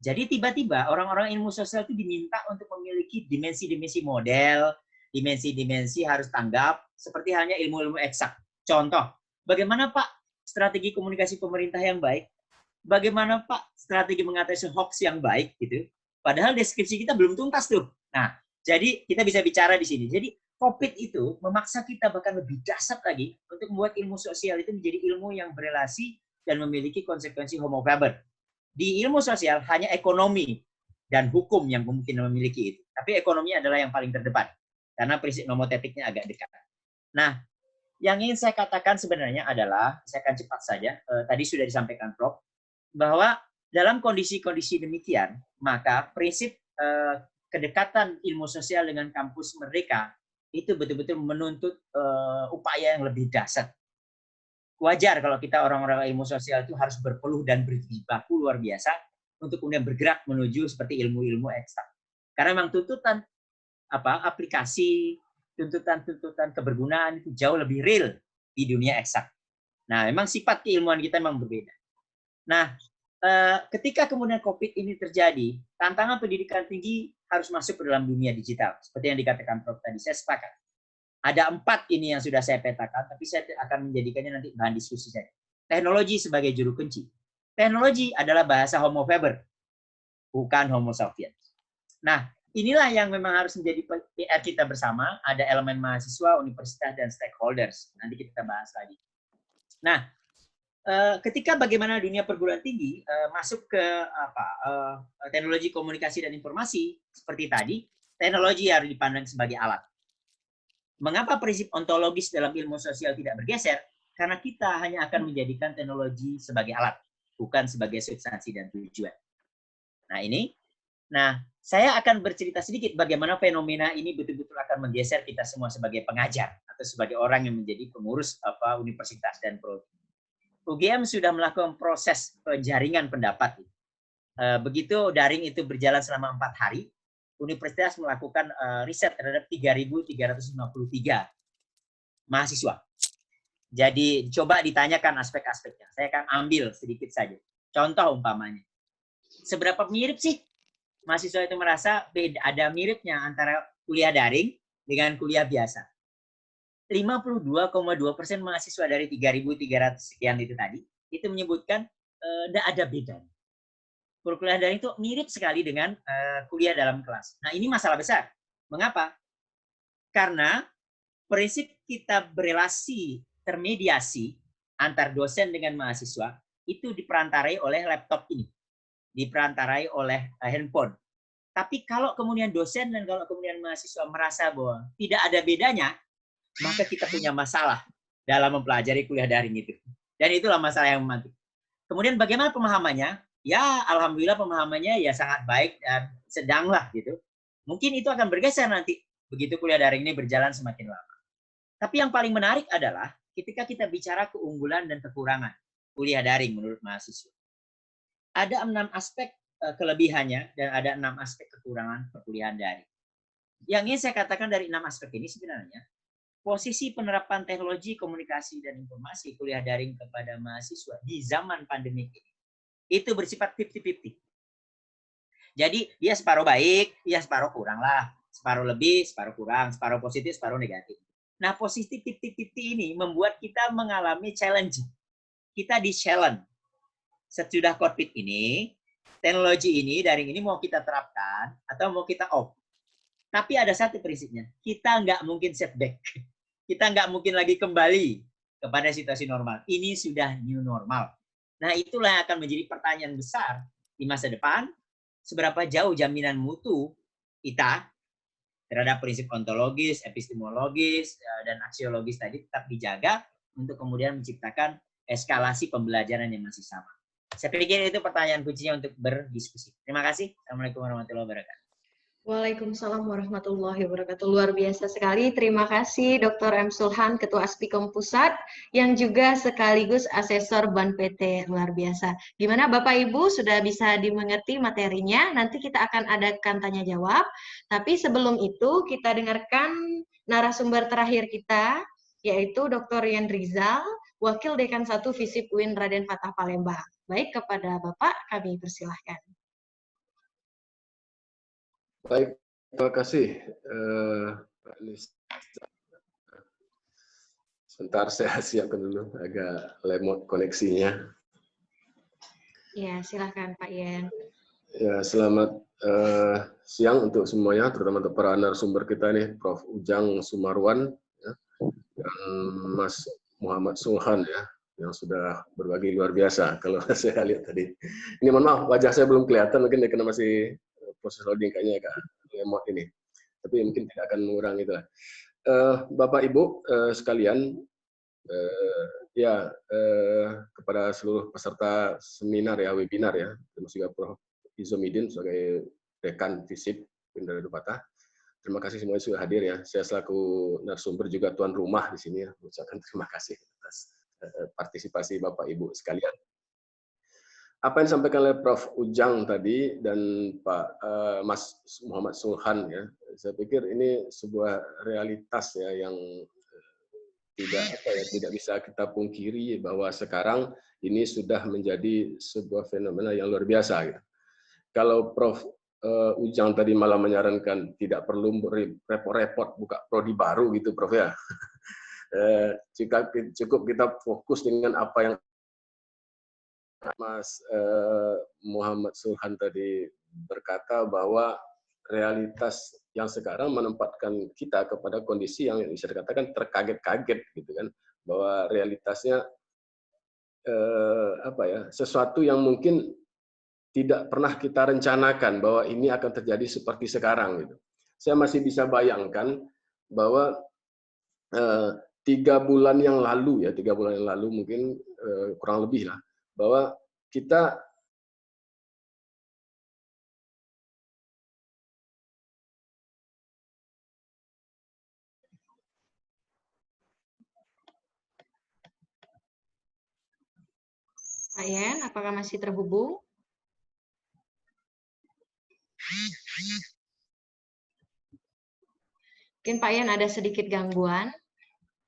Jadi tiba-tiba orang-orang ilmu sosial itu diminta untuk memiliki dimensi-dimensi model, dimensi-dimensi harus tanggap, seperti halnya ilmu-ilmu eksak. Contoh, bagaimana Pak strategi komunikasi pemerintah yang baik? Bagaimana Pak strategi mengatasi hoax yang baik gitu? Padahal deskripsi kita belum tuntas tuh. Nah, jadi kita bisa bicara di sini. Jadi COVID itu memaksa kita bahkan lebih dasar lagi untuk membuat ilmu sosial itu menjadi ilmu yang berelasi dan memiliki konsekuensi homo faber. Di ilmu sosial hanya ekonomi dan hukum yang mungkin memiliki itu. Tapi ekonomi adalah yang paling terdepan karena prinsip nomotetiknya agak dekat. Nah, yang ingin saya katakan sebenarnya adalah, saya akan cepat saja, tadi sudah disampaikan Prof, bahwa dalam kondisi-kondisi demikian, maka prinsip kedekatan ilmu sosial dengan kampus merdeka itu betul-betul menuntut upaya yang lebih dasar. Wajar kalau kita orang-orang ilmu sosial itu harus berpeluh dan berjibaku luar biasa untuk kemudian bergerak menuju seperti ilmu-ilmu eksak. Karena memang tuntutan aplikasi, tuntutan kebergunaan itu jauh lebih real di dunia eksak. Nah, memang sifat keilmuan kita memang berbeda. Nah, ketika kemudian COVID ini terjadi, tantangan pendidikan tinggi harus masuk ke dalam dunia digital. Seperti yang dikatakan Prof tadi, saya sepakat. Ada 4 ini yang sudah saya petakan, tapi saya akan menjadikannya nanti bahan diskusi saya. Teknologi sebagai juru kunci. Teknologi adalah bahasa homo faber, bukan homo sapiens. Nah, inilah yang memang harus menjadi PR kita bersama. Ada elemen mahasiswa, universitas, dan stakeholders. Nanti kita bahas lagi. Nah, ketika bagaimana dunia perguruan tinggi masuk ke teknologi komunikasi dan informasi seperti tadi, teknologi harus dipandang sebagai alat. Mengapa prinsip ontologis dalam ilmu sosial tidak bergeser? Karena kita hanya akan menjadikan teknologi sebagai alat, bukan sebagai substansi dan tujuan. Nah ini, saya akan bercerita sedikit bagaimana fenomena ini betul-betul akan menggeser kita semua sebagai pengajar atau sebagai orang yang menjadi pengurus universitas dan prodi. UGM sudah melakukan proses penjaringan pendapat. Begitu daring itu berjalan selama 4 hari, universitas melakukan riset terhadap 3.353 mahasiswa. Jadi coba ditanyakan aspek-aspeknya. Saya akan ambil sedikit saja. Contoh umpamanya. Seberapa mirip sih mahasiswa itu merasa ada miripnya antara kuliah daring dengan kuliah biasa? 52,2% mahasiswa dari 3.300 sekian itu tadi, itu menyebutkan tidak ada bedanya. Kuliah daring itu mirip sekali dengan kuliah dalam kelas. Nah, ini masalah besar. Mengapa? Karena prinsip kita berelasi, termediasi antar dosen dengan mahasiswa itu diperantarai oleh laptop ini. Diperantarai oleh handphone. Tapi kalau kemudian dosen dan kalau kemudian mahasiswa merasa bahwa tidak ada bedanya, maka kita punya masalah dalam mempelajari kuliah daring itu. Dan itulah masalah yang memantik. Kemudian bagaimana pemahamannya? Ya, alhamdulillah pemahamannya ya sangat baik dan sedanglah gitu. Mungkin itu akan bergeser nanti begitu kuliah daring ini berjalan semakin lama. Tapi yang paling menarik adalah ketika kita bicara keunggulan dan kekurangan kuliah daring menurut mahasiswa. Ada 6 aspek kelebihannya dan ada 6 aspek kekurangan perkuliahan daring. Yang ingin saya katakan dari 6 aspek ini sebenarnya, posisi penerapan teknologi komunikasi dan informasi kuliah daring kepada mahasiswa di zaman pandemi ini itu bersifat 50-50. Jadi dia separuh baik, dia separuh kurang lah. Separuh lebih, separuh kurang, separuh positif, separuh negatif. Nah, posisi 50-50 ini membuat kita mengalami challenge. Kita di-challenge. Sesudah COVID ini, teknologi ini, daring ini mau kita terapkan atau mau kita off. Tapi ada satu prinsipnya, kita nggak mungkin setback. Kita nggak mungkin lagi kembali kepada situasi normal. Ini sudah new normal. Nah, itulah yang akan menjadi pertanyaan besar di masa depan. Seberapa jauh jaminan mutu kita terhadap prinsip ontologis, epistemologis, dan aksiologis tadi tetap dijaga untuk kemudian menciptakan eskalasi pembelajaran yang masih sama. Saya pikir itu pertanyaan kuncinya untuk berdiskusi. Terima kasih. Assalamualaikum warahmatullahi wabarakatuh. Waalaikumsalam warahmatullahi wabarakatuh. Luar biasa sekali. Terima kasih Dr. M. Sulhan, Ketua Aspikom Pusat, yang juga sekaligus asesor Ban PT. Luar biasa. Gimana Bapak Ibu, sudah bisa dimengerti materinya? Nanti kita akan adakan tanya jawab. Tapi sebelum itu kita dengarkan narasumber terakhir kita, yaitu Dr. Yan Rizal, Wakil Dekan 1 FISIP UIN Raden Fatah Palembang. Baik, kepada Bapak kami persilahkan. Baik, terima kasih Pak Lis. Sebentar saya siapkan dulu, agak lemot koneksinya. Ya, silakan Pak Yan. Ya, selamat siang untuk semuanya, terutama untuk para narasumber kita nih, Prof. Ujang Sumarwan ya, dan Mas Muhammad Sulhan ya, yang sudah berbagi luar biasa. Kalau saya lihat tadi, ini mohon maaf wajah saya belum kelihatan, mungkin karena masih proses loading kayaknya agak lemot ini, tapi mungkin tidak akan mengurangi itu. Bapak Ibu sekalian, kepada seluruh peserta seminar ya, webinar ya, termasuk juga Prof. Izomidin sebagai Dekan FISIP UIN Raden Fatah. Terima kasih semuanya sudah hadir ya. Saya selaku narasumber juga tuan rumah di sini ya, mengucapkan terima kasih atas partisipasi Bapak Ibu sekalian. Apa yang disampaikan oleh Prof. Ujang tadi dan Pak Mas Muhammad Sulhan ya, saya pikir ini sebuah realitas ya yang tidak bisa kita pungkiri bahwa sekarang ini sudah menjadi sebuah fenomena yang luar biasa. Gitu. Kalau Prof. Ujang tadi malah menyarankan tidak perlu repot-repot buka prodi baru gitu, Prof ya. Cukup kita fokus dengan apa yang Mas Muhammad Sulhan tadi berkata, bahwa realitas yang sekarang menempatkan kita kepada kondisi yang bisa dikatakan terkaget-kaget gitu kan, bahwa realitasnya sesuatu yang mungkin tidak pernah kita rencanakan bahwa ini akan terjadi seperti sekarang gitu. Saya masih bisa bayangkan bahwa 3 bulan yang lalu mungkin kurang lebih lah, bahwa kita Pak Yan, apakah masih terhubung? Mungkin Pak Yan ada sedikit gangguan.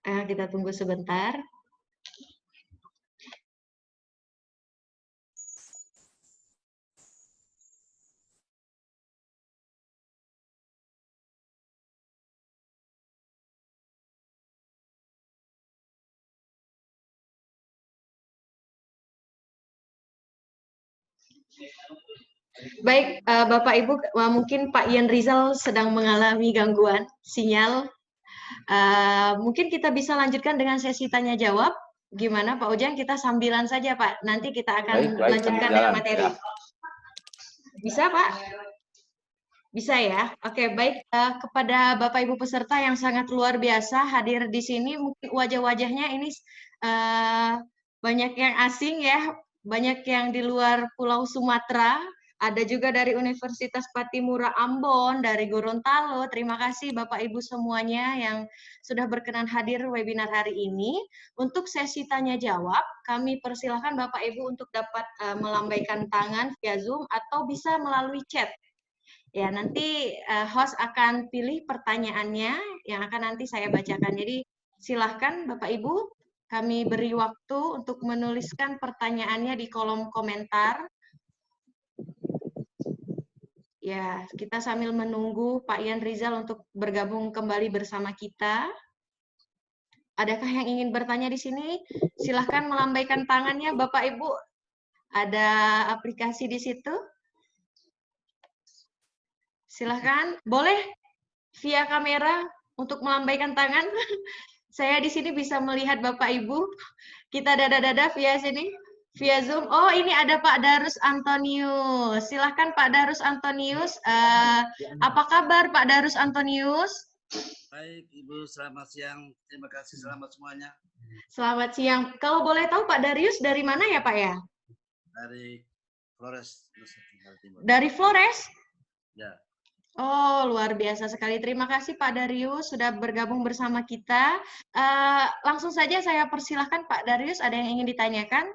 Kita tunggu sebentar. Baik, Bapak Ibu, mungkin Pak Yan Rizal sedang mengalami gangguan sinyal. Mungkin kita bisa lanjutkan dengan sesi tanya jawab. Gimana Pak Ujang? Kita sambilan saja Pak. Nanti kita akan lanjutkan dengan materi. Ya. Bisa Pak? Bisa ya? Oke, baik. Kepada Bapak Ibu peserta yang sangat luar biasa hadir di sini, mungkin wajah-wajahnya ini banyak yang asing ya, banyak yang di luar Pulau Sumatera. Ada juga dari Universitas Patimura Ambon, dari Gorontalo. Terima kasih Bapak Ibu semuanya yang sudah berkenan hadir webinar hari ini. Untuk sesi tanya jawab, kami persilahkan Bapak Ibu untuk dapat melambaikan tangan via Zoom atau bisa melalui chat. Ya, nanti host akan pilih pertanyaannya yang akan nanti saya bacakan. Jadi silahkan Bapak Ibu, kami beri waktu untuk menuliskan pertanyaannya di kolom komentar. Ya, kita sambil menunggu Pak Yan Rizal untuk bergabung kembali bersama kita. Adakah yang ingin bertanya di sini? Silahkan melambaikan tangannya, Bapak Ibu. Ada aplikasi di situ. Silahkan, boleh via kamera untuk melambaikan tangan. Saya di sini bisa melihat Bapak Ibu. Kita dada-dada via sini. Via Zoom. Oh, ini ada Pak Darus Antonius. Silahkan Pak Darus Antonius. Apa kabar Pak Darus Antonius? Baik, Ibu. Selamat siang. Terima kasih. Selamat semuanya. Selamat siang. Kalau boleh tahu Pak Darius dari mana ya Pak ya? Dari Flores. Dari Flores? Ya. Oh, luar biasa sekali. Terima kasih Pak Darius sudah bergabung bersama kita. Langsung saja saya persilahkan Pak Darius, ada yang ingin ditanyakan?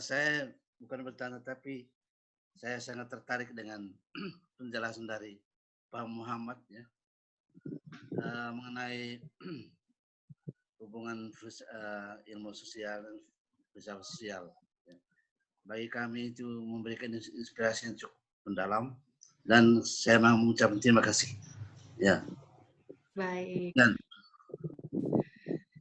Saya bukan bertanya, tapi saya sangat tertarik dengan penjelasan dari Pak Muhammad ya, mengenai hubungan ilmu sosial dan filsafat sosial. Ya. Bagi kami itu memberikan inspirasi yang cukup mendalam, dan saya mau mengucapkan terima kasih. Ya. Baik. Dan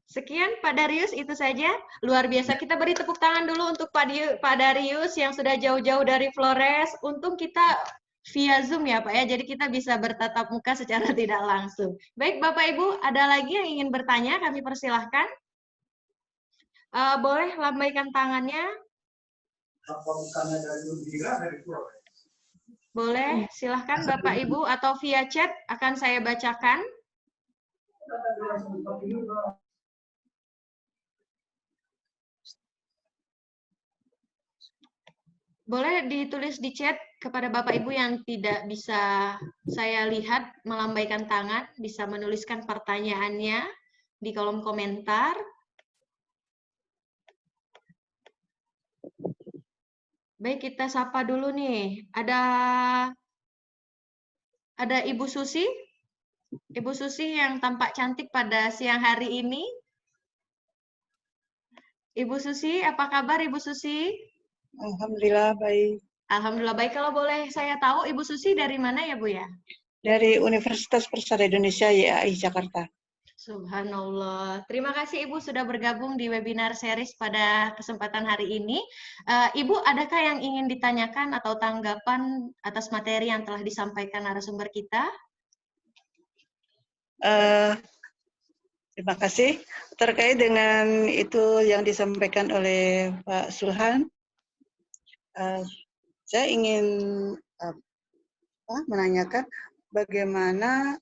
sekian Pak Darius, itu saja. Luar biasa. Kita beri tepuk tangan dulu untuk Pak Darius yang sudah jauh-jauh dari Flores. Untung kita via Zoom ya Pak ya, jadi kita bisa bertatap muka secara tidak langsung. Baik Bapak Ibu, ada lagi yang ingin bertanya? Kami persilahkan. Boleh lambaikan tangannya. Boleh, silahkan Bapak Ibu, atau via chat akan saya bacakan. Boleh ditulis di chat kepada Bapak Ibu yang tidak bisa saya lihat melambaikan tangan, bisa menuliskan pertanyaannya di kolom komentar. Baik, kita sapa dulu nih. Ada Ibu Susi. Ibu Susi yang tampak cantik pada siang hari ini. Ibu Susi, apa kabar Ibu Susi? Alhamdulillah baik. Alhamdulillah baik. Kalau boleh saya tahu, Ibu Susi dari mana ya Bu ya? Dari Universitas Persada Indonesia YAI Jakarta. Subhanallah. Terima kasih Ibu sudah bergabung di webinar series pada kesempatan hari ini. Ibu, adakah yang ingin ditanyakan atau tanggapan atas materi yang telah disampaikan narasumber kita? Terima kasih. Terkait dengan itu yang disampaikan oleh Pak Sulhan, saya ingin menanyakan bagaimana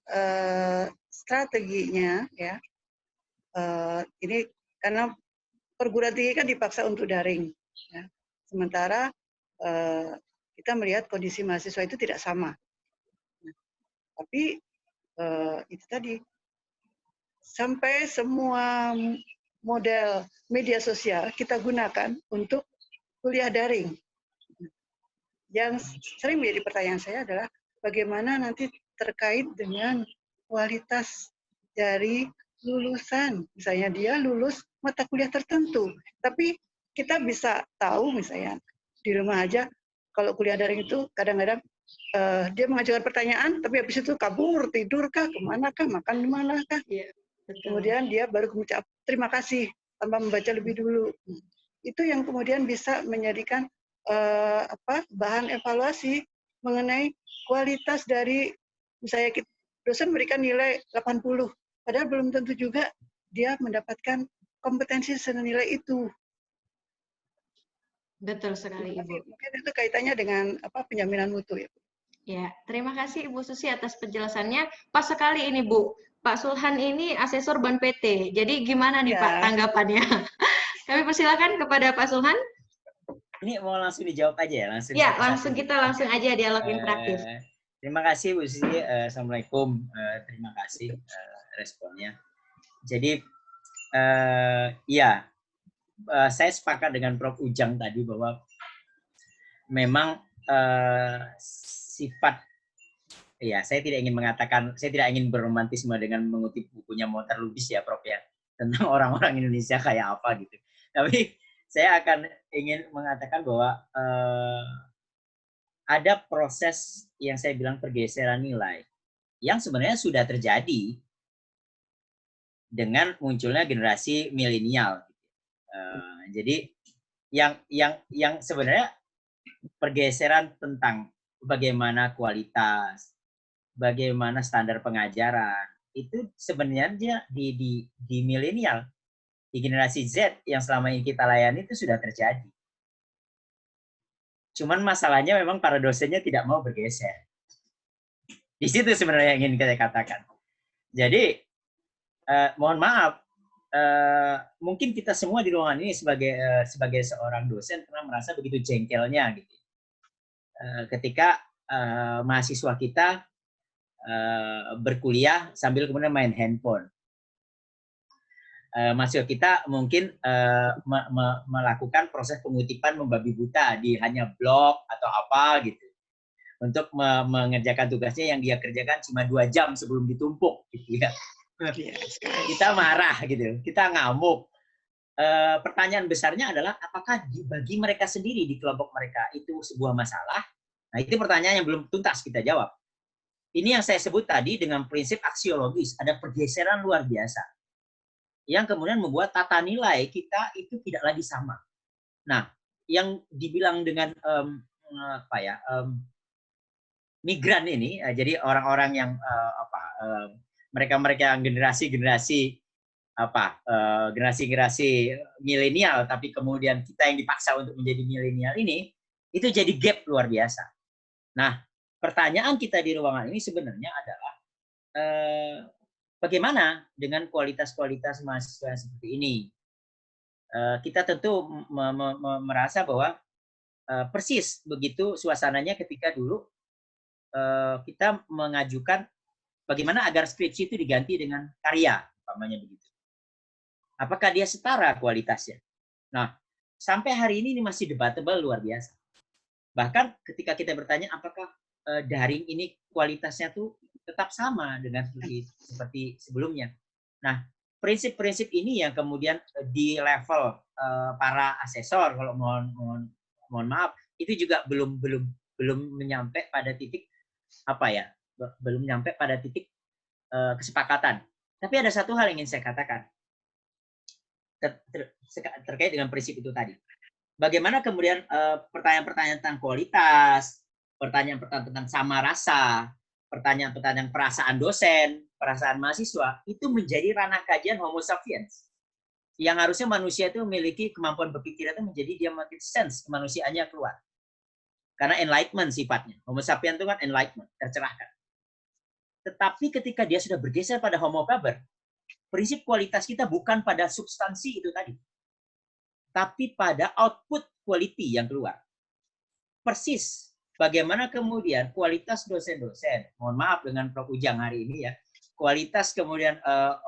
strateginya ya. Ini karena perguruan tinggi kan dipaksa untuk daring, ya. Sementara kita melihat kondisi mahasiswa itu tidak sama. Tapi itu tadi sampai semua model media sosial kita gunakan untuk kuliah daring. Yang sering menjadi pertanyaan saya adalah bagaimana nanti terkait dengan kualitas dari lulusan. Misalnya dia lulus mata kuliah tertentu, tapi kita bisa tahu misalnya di rumah aja kalau kuliah daring itu kadang-kadang dia mengajukan pertanyaan, tapi habis itu kabur, tidur kah, kemana kah, makan di mana kah. Iya, betul. Kemudian dia baru mengucap terima kasih tanpa membaca lebih dulu. Itu yang kemudian bisa menjadikan bahan evaluasi mengenai kualitas dari misalnya dosen memberikan nilai 80. Padahal belum tentu juga dia mendapatkan kompetensi senilai itu. Betul sekali, Ibu. Mungkin itu kaitannya dengan penjaminan mutu ya. Ya, terima kasih Ibu Susi atas penjelasannya. Pas sekali ini Bu, Pak Sulhan ini asesor Ban PT. Jadi gimana nih Ya. Pak tanggapannya? Kami persilakan kepada Pak Sulhan. Ini mau langsung dijawab aja ya? Langsung Kita langsung aja dialog interaktif. Terima kasih Bu Susi. Assalamualaikum. Terima kasih responnya. Jadi saya sepakat dengan Prof. Ujang tadi bahwa memang sifat saya tidak ingin berromantisme dengan mengutip bukunya Montar Lubis ya Prof ya, tentang orang-orang Indonesia kayak apa gitu. Tapi saya ingin mengatakan bahwa ada proses yang saya bilang pergeseran nilai yang sebenarnya sudah terjadi dengan munculnya generasi milenial. Jadi yang sebenarnya pergeseran tentang bagaimana kualitas, bagaimana standar pengajaran itu sebenarnya di milenial, di generasi Z yang selama ini kita layani itu sudah terjadi. Cuman masalahnya memang para dosennya tidak mau bergeser. Di situ sebenarnya yang ingin saya katakan. Jadi mohon maaf, mungkin kita semua di ruangan ini sebagai seorang dosen pernah merasa begitu jengkelnya gitu. Ketika mahasiswa kita berkuliah sambil kemudian main handphone. Mahasiswa kita mungkin melakukan proses pengutipan membabi buta di hanya blog atau apa gitu untuk mengerjakan tugasnya yang dia kerjakan cuma 2 jam sebelum ditumpuk gitu ya. Kita marah gitu, kita ngamuk. Pertanyaan besarnya adalah apakah bagi mereka sendiri di kelompok mereka itu sebuah masalah? Nah, itu pertanyaan yang belum tuntas kita jawab. Ini yang saya sebut tadi dengan prinsip aksiologis, ada pergeseran luar biasa yang kemudian membuat tata nilai kita itu tidak lagi sama. Nah, yang dibilang dengan migran ini, jadi orang-orang yang mereka-mereka yang generasi-generasi milenial, tapi kemudian kita yang dipaksa untuk menjadi milenial ini, itu jadi gap luar biasa. Nah, pertanyaan kita di ruangan ini sebenarnya adalah bagaimana dengan kualitas-kualitas mahasiswa seperti ini? Kita tentu merasa bahwa persis begitu suasananya ketika dulu kita mengajukan bagaimana agar skripsi itu diganti dengan karya, umpamanya begitu. Apakah dia setara kualitasnya? Nah, sampai hari ini masih debatable luar biasa. Bahkan ketika kita bertanya apakah daring ini kualitasnya tuh tetap sama dengan seperti sebelumnya. Nah, prinsip-prinsip ini yang kemudian di level para asesor, kalau mohon maaf, itu juga belum menyampai pada titik belum nyampe pada titik kesepakatan. Tapi ada satu hal yang ingin saya katakan terkait dengan prinsip itu tadi. Bagaimana kemudian pertanyaan-pertanyaan tentang kualitas, pertanyaan-pertanyaan tentang sama rasa, pertanyaan-pertanyaan perasaan dosen, perasaan mahasiswa, itu menjadi ranah kajian Homo sapiens. Yang harusnya manusia itu memiliki kemampuan berpikir itu menjadi dia makin sense kemanusiaannya keluar. Karena enlightenment sifatnya. Homo sapiens itu kan enlightenment, tercerahkan. Tetapi ketika dia sudah bergeser pada Homo faber, prinsip kualitas kita bukan pada substansi itu tadi, tapi pada output quality yang keluar. Persis bagaimana kemudian kualitas dosen-dosen, mohon maaf dengan Prof. Ujang hari ini ya, kualitas kemudian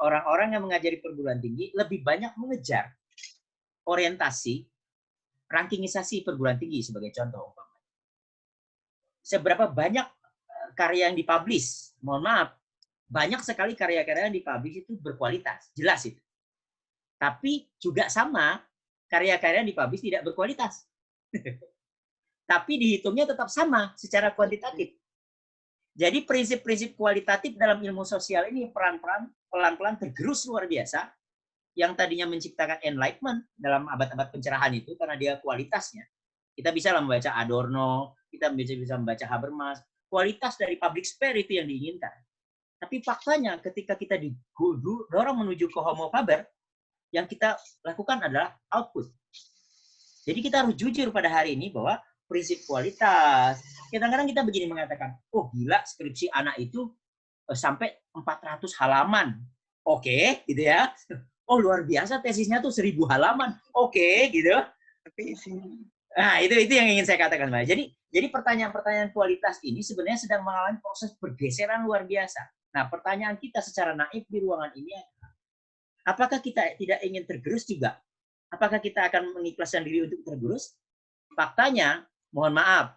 orang-orang yang mengajari perguruan tinggi lebih banyak mengejar orientasi, rankingisasi perguruan tinggi sebagai contoh. Seberapa banyak karya yang dipublish, mohon maaf, banyak sekali karya-karya yang dipublish itu berkualitas, jelas itu. Tapi juga sama, karya-karya yang dipublish tidak berkualitas. Tapi dihitungnya tetap sama secara kuantitatif. Jadi prinsip-prinsip kualitatif dalam ilmu sosial ini pelan-pelan tergerus luar biasa, yang tadinya menciptakan enlightenment dalam abad-abad pencerahan itu karena dia kualitasnya. Kita bisa membaca Adorno, kita bisa membaca Habermas, kualitas dari public sphere itu yang diinginkan. Tapi faktanya ketika kita didorong menuju ke Homo faber, yang kita lakukan adalah output. Jadi kita harus jujur pada hari ini bahwa prinsip kualitas, kadang-kadang kita begini mengatakan, oh gila skripsi anak itu sampai 400 halaman. Oke, gitu ya. Oh luar biasa tesisnya tuh 1000 halaman. Oke, gitu. Tapi isinya. Nah, itu yang ingin saya katakan, Mbak. Jadi pertanyaan-pertanyaan kualitas ini sebenarnya sedang mengalami proses pergeseran luar biasa. Nah, pertanyaan kita secara naif di ruangan ini adalah, apakah kita tidak ingin tergerus juga? Apakah kita akan mengikhlaskan diri untuk tergerus? Faktanya, mohon maaf,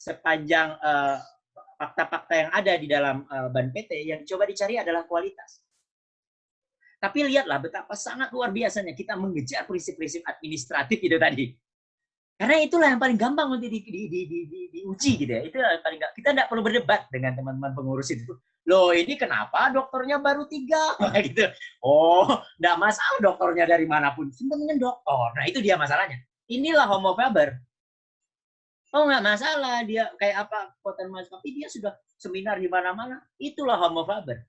sepanjang fakta-fakta yang ada di dalam Ban PT, yang coba dicari adalah kualitas. Tapi lihatlah betapa sangat luar biasanya kita mengejar prinsip-prinsip administratif itu tadi. Karena itulah yang paling gampang untuk diuji gitu ya. Itu yang paling kita tidak perlu berdebat dengan teman-teman pengurus itu. Loh ini kenapa dokternya baru 3? Gitu. Oh, tidak masalah dokternya dari manapun. Sebenarnya dokter. Nah itu dia masalahnya. Inilah Homo faber. Oh nggak masalah dia kayak apa kota mas, tapi dia sudah seminar di mana-mana. Itulah Homo faber.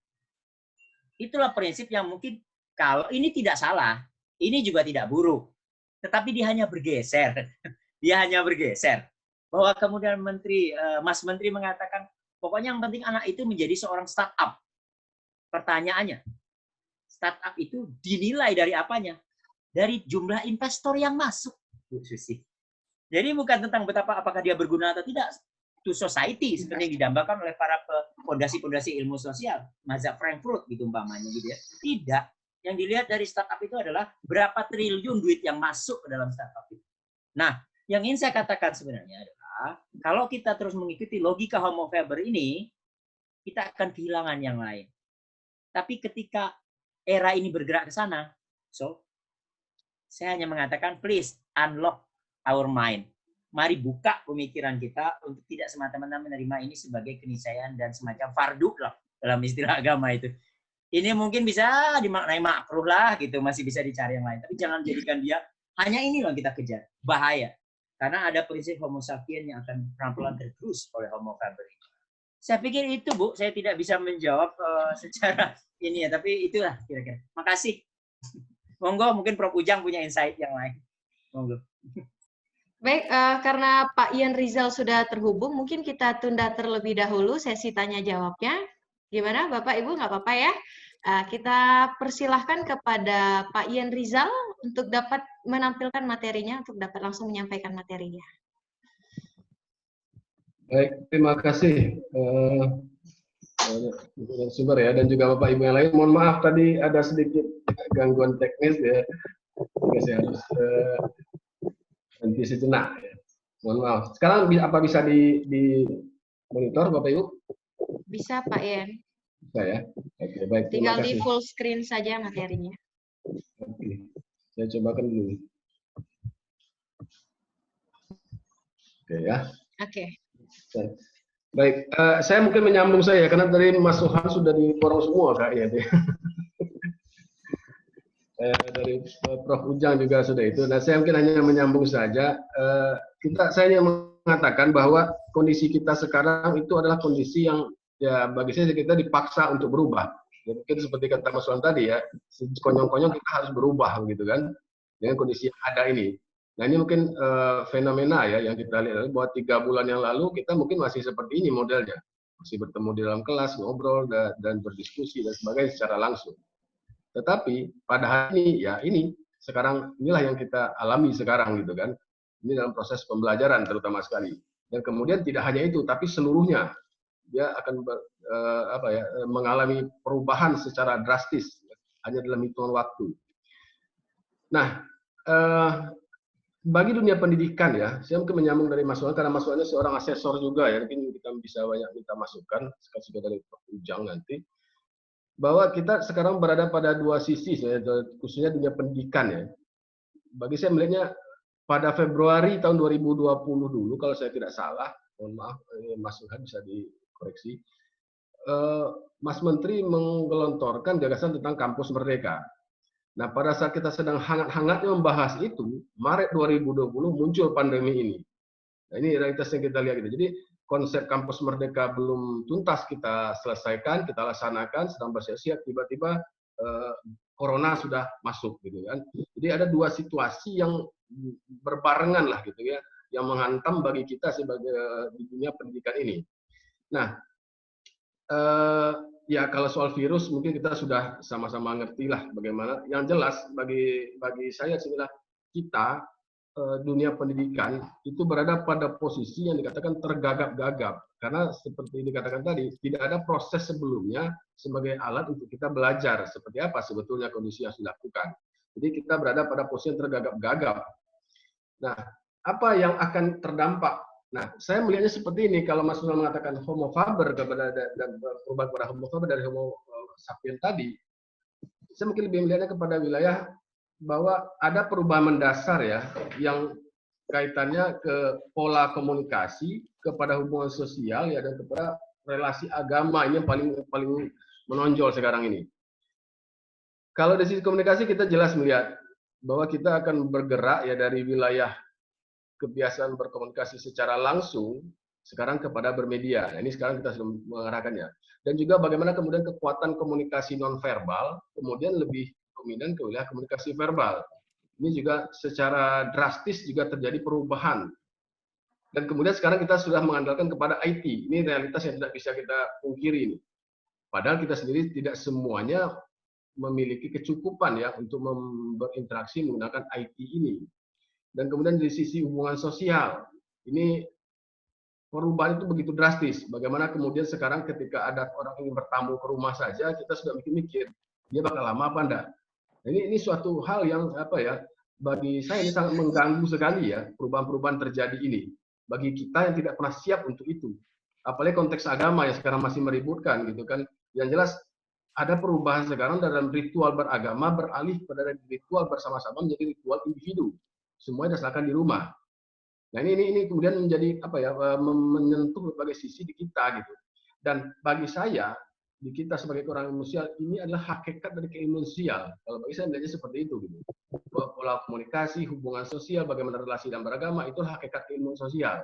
Itulah prinsip yang mungkin kalau ini tidak salah, ini juga tidak buruk. Tetapi dia hanya bergeser. Dia hanya bergeser. Bahwa kemudian Mas Menteri mengatakan, pokoknya yang penting anak itu menjadi seorang startup. Pertanyaannya, startup itu dinilai dari apanya? Dari jumlah investor yang masuk. Bu Susi. Jadi bukan tentang betapa apakah dia berguna atau tidak. to society seperti yang didambakan oleh para fondasi-fondasi ilmu sosial, mazhab Frankfurt gitu umpamanya gitu ya. Tidak. Yang dilihat dari startup itu adalah berapa triliun duit yang masuk ke dalam startup itu. Nah, yang ingin saya katakan sebenarnya adalah kalau kita terus mengikuti logika Homo Faber ini, kita akan kehilangan yang lain. Tapi ketika era ini bergerak ke sana, saya hanya mengatakan please unlock our mind. Mari buka pemikiran kita untuk tidak semata-mata menerima ini sebagai keniscayaan dan semacam fardu lah dalam istilah agama itu. Ini mungkin bisa dimaknai makruh lah gitu, masih bisa dicari yang lain. Tapi jangan jadikan dia hanya ini loh kita kejar. Bahaya. Karena ada prinsip Homo sapien yang akan pelan-pelan tergerus oleh Homo Faber. Saya pikir itu, Bu. Saya tidak bisa menjawab secara ini ya, tapi itulah kira-kira. Makasih. Monggo, mungkin Prof. Ujang punya insight yang lain. Monggo. Baik, karena Pak Ian Rizal sudah terhubung, mungkin kita tunda terlebih dahulu sesi tanya jawabnya. Gimana, Bapak Ibu? Nggak apa-apa ya? Kita persilahkan kepada Pak Ian Rizal untuk dapat menampilkan materinya, untuk dapat langsung menyampaikan materinya. Baik, terima kasih sumber ya, dan juga Bapak Ibu yang lain. Mohon maaf tadi ada sedikit gangguan teknis ya, jadi saya harus henti sejenak. Ya. Mohon maaf. Sekarang apa bisa di monitor Bapak Ibu? Bisa Pak Ian. Bisa ya. Oke, baik. Tinggal di full screen saja materinya. Oke, saya cobakan dulu. Oke ya. Oke. Baik, saya mungkin menyambung saya karena tadi Mas Suhan sudah diporong semua kayaknya. Dari Prof. Ujang juga sudah itu. Nah, saya mungkin hanya menyambung saja. Saya hanya mengatakan bahwa kondisi kita sekarang itu adalah kondisi yang ya bagi saya kita dipaksa untuk berubah. Ya, mungkin seperti kata Mas Suhan tadi ya, konyong-konyong kita harus berubah gitu kan dengan kondisi yang ada ini. Nah, ini mungkin fenomena ya yang kita lihat bahwa 3 bulan yang lalu kita mungkin masih seperti ini modelnya. Masih bertemu di dalam kelas, ngobrol dan berdiskusi dan sebagainya secara langsung. Tetapi pada hari ini ya sekarang inilah yang kita alami sekarang gitu kan. Ini dalam proses pembelajaran terutama sekali. Dan kemudian tidak hanya itu tapi seluruhnya dia akan mengalami perubahan secara drastis hanya dalam hitungan waktu. Nah, bagi dunia pendidikan ya, saya mungkin menyambung dari Mas Suhan karena Mas Suhan seorang asesor juga ya, mungkin kita bisa banyak minta masukan juga dari Prof. Ujang nanti. Bahwa kita sekarang berada pada 2 sisi, khususnya dunia pendidikan ya. Bagi saya melihatnya pada Februari tahun 2020 dulu, kalau saya tidak salah, mohon maaf, Mas Suhan bisa dikoreksi, Mas Menteri menggelontorkan gagasan tentang kampus merdeka. Nah, pada saat kita sedang hangat-hangatnya membahas itu, Maret 2020 muncul pandemi ini. Nah, ini realitas yang kita lihat gitu. Jadi konsep kampus merdeka belum tuntas kita selesaikan, kita laksanakan, sedang bersiap-siap, tiba-tiba corona sudah masuk gitu kan. Jadi ada 2 situasi yang berbarengan lah gitu ya, yang menghantam bagi kita sebagai di dunia pendidikan ini. Nah, ya kalau soal virus mungkin kita sudah sama-sama ngerti lah bagaimana. Yang jelas bagi saya adalah kita dunia pendidikan itu berada pada posisi yang dikatakan tergagap-gagap karena seperti dikatakan tadi tidak ada proses sebelumnya sebagai alat untuk kita belajar seperti apa sebetulnya kondisi yang dilakukan. Jadi kita berada pada posisi yang tergagap-gagap. Nah, apa yang akan terdampak? Nah, saya melihatnya seperti ini. Kalau Mas Nuna mengatakan Homo Faber dan perubahan pada Homo Faber dari Homo sapien tadi, saya mungkin lebih melihatnya kepada wilayah bahwa ada perubahan mendasar ya yang kaitannya ke pola komunikasi, kepada hubungan sosial ya dan kepada relasi agama. Ini yang paling menonjol sekarang ini. Kalau dari sisi komunikasi kita jelas melihat bahwa kita akan bergerak ya dari wilayah kebiasaan berkomunikasi secara langsung sekarang kepada bermedia. Nah, ini sekarang kita sudah mengarahkannya. Dan juga bagaimana kemudian kekuatan komunikasi nonverbal kemudian lebih dominan ke wilayah komunikasi verbal. Ini juga secara drastis juga terjadi perubahan. Dan kemudian sekarang kita sudah mengandalkan kepada IT. Ini realitas yang tidak bisa kita pungkiri ini. Padahal kita sendiri tidak semuanya memiliki kecukupan ya untuk berinteraksi menggunakan IT ini. Dan kemudian dari sisi hubungan sosial, ini perubahan itu begitu drastis. Bagaimana kemudian sekarang ketika ada orang ingin bertamu ke rumah saja, kita sudah mikir-mikir, dia bakal lama apa enggak. Nah, ini suatu hal yang apa ya, bagi saya ini sangat mengganggu sekali ya, perubahan-perubahan terjadi ini. Bagi kita yang tidak pernah siap untuk itu. Apalagi konteks agama yang sekarang masih meributkan gitu kan. Yang jelas ada perubahan sekarang dalam ritual beragama beralih pada ritual bersama-sama menjadi ritual individu. Semuanya dilaksanakan di rumah. Nah ini kemudian menjadi apa ya, menyentuh berbagai sisi di kita gitu. Dan bagi saya di kita sebagai orang manusia ini adalah hakikat dari keilmuan sosial. Kalau bagi saya melihatnya seperti itu gitu. Pola komunikasi, hubungan sosial, bagaimana relasi dan beragama itu hakikat keilmuan sosial.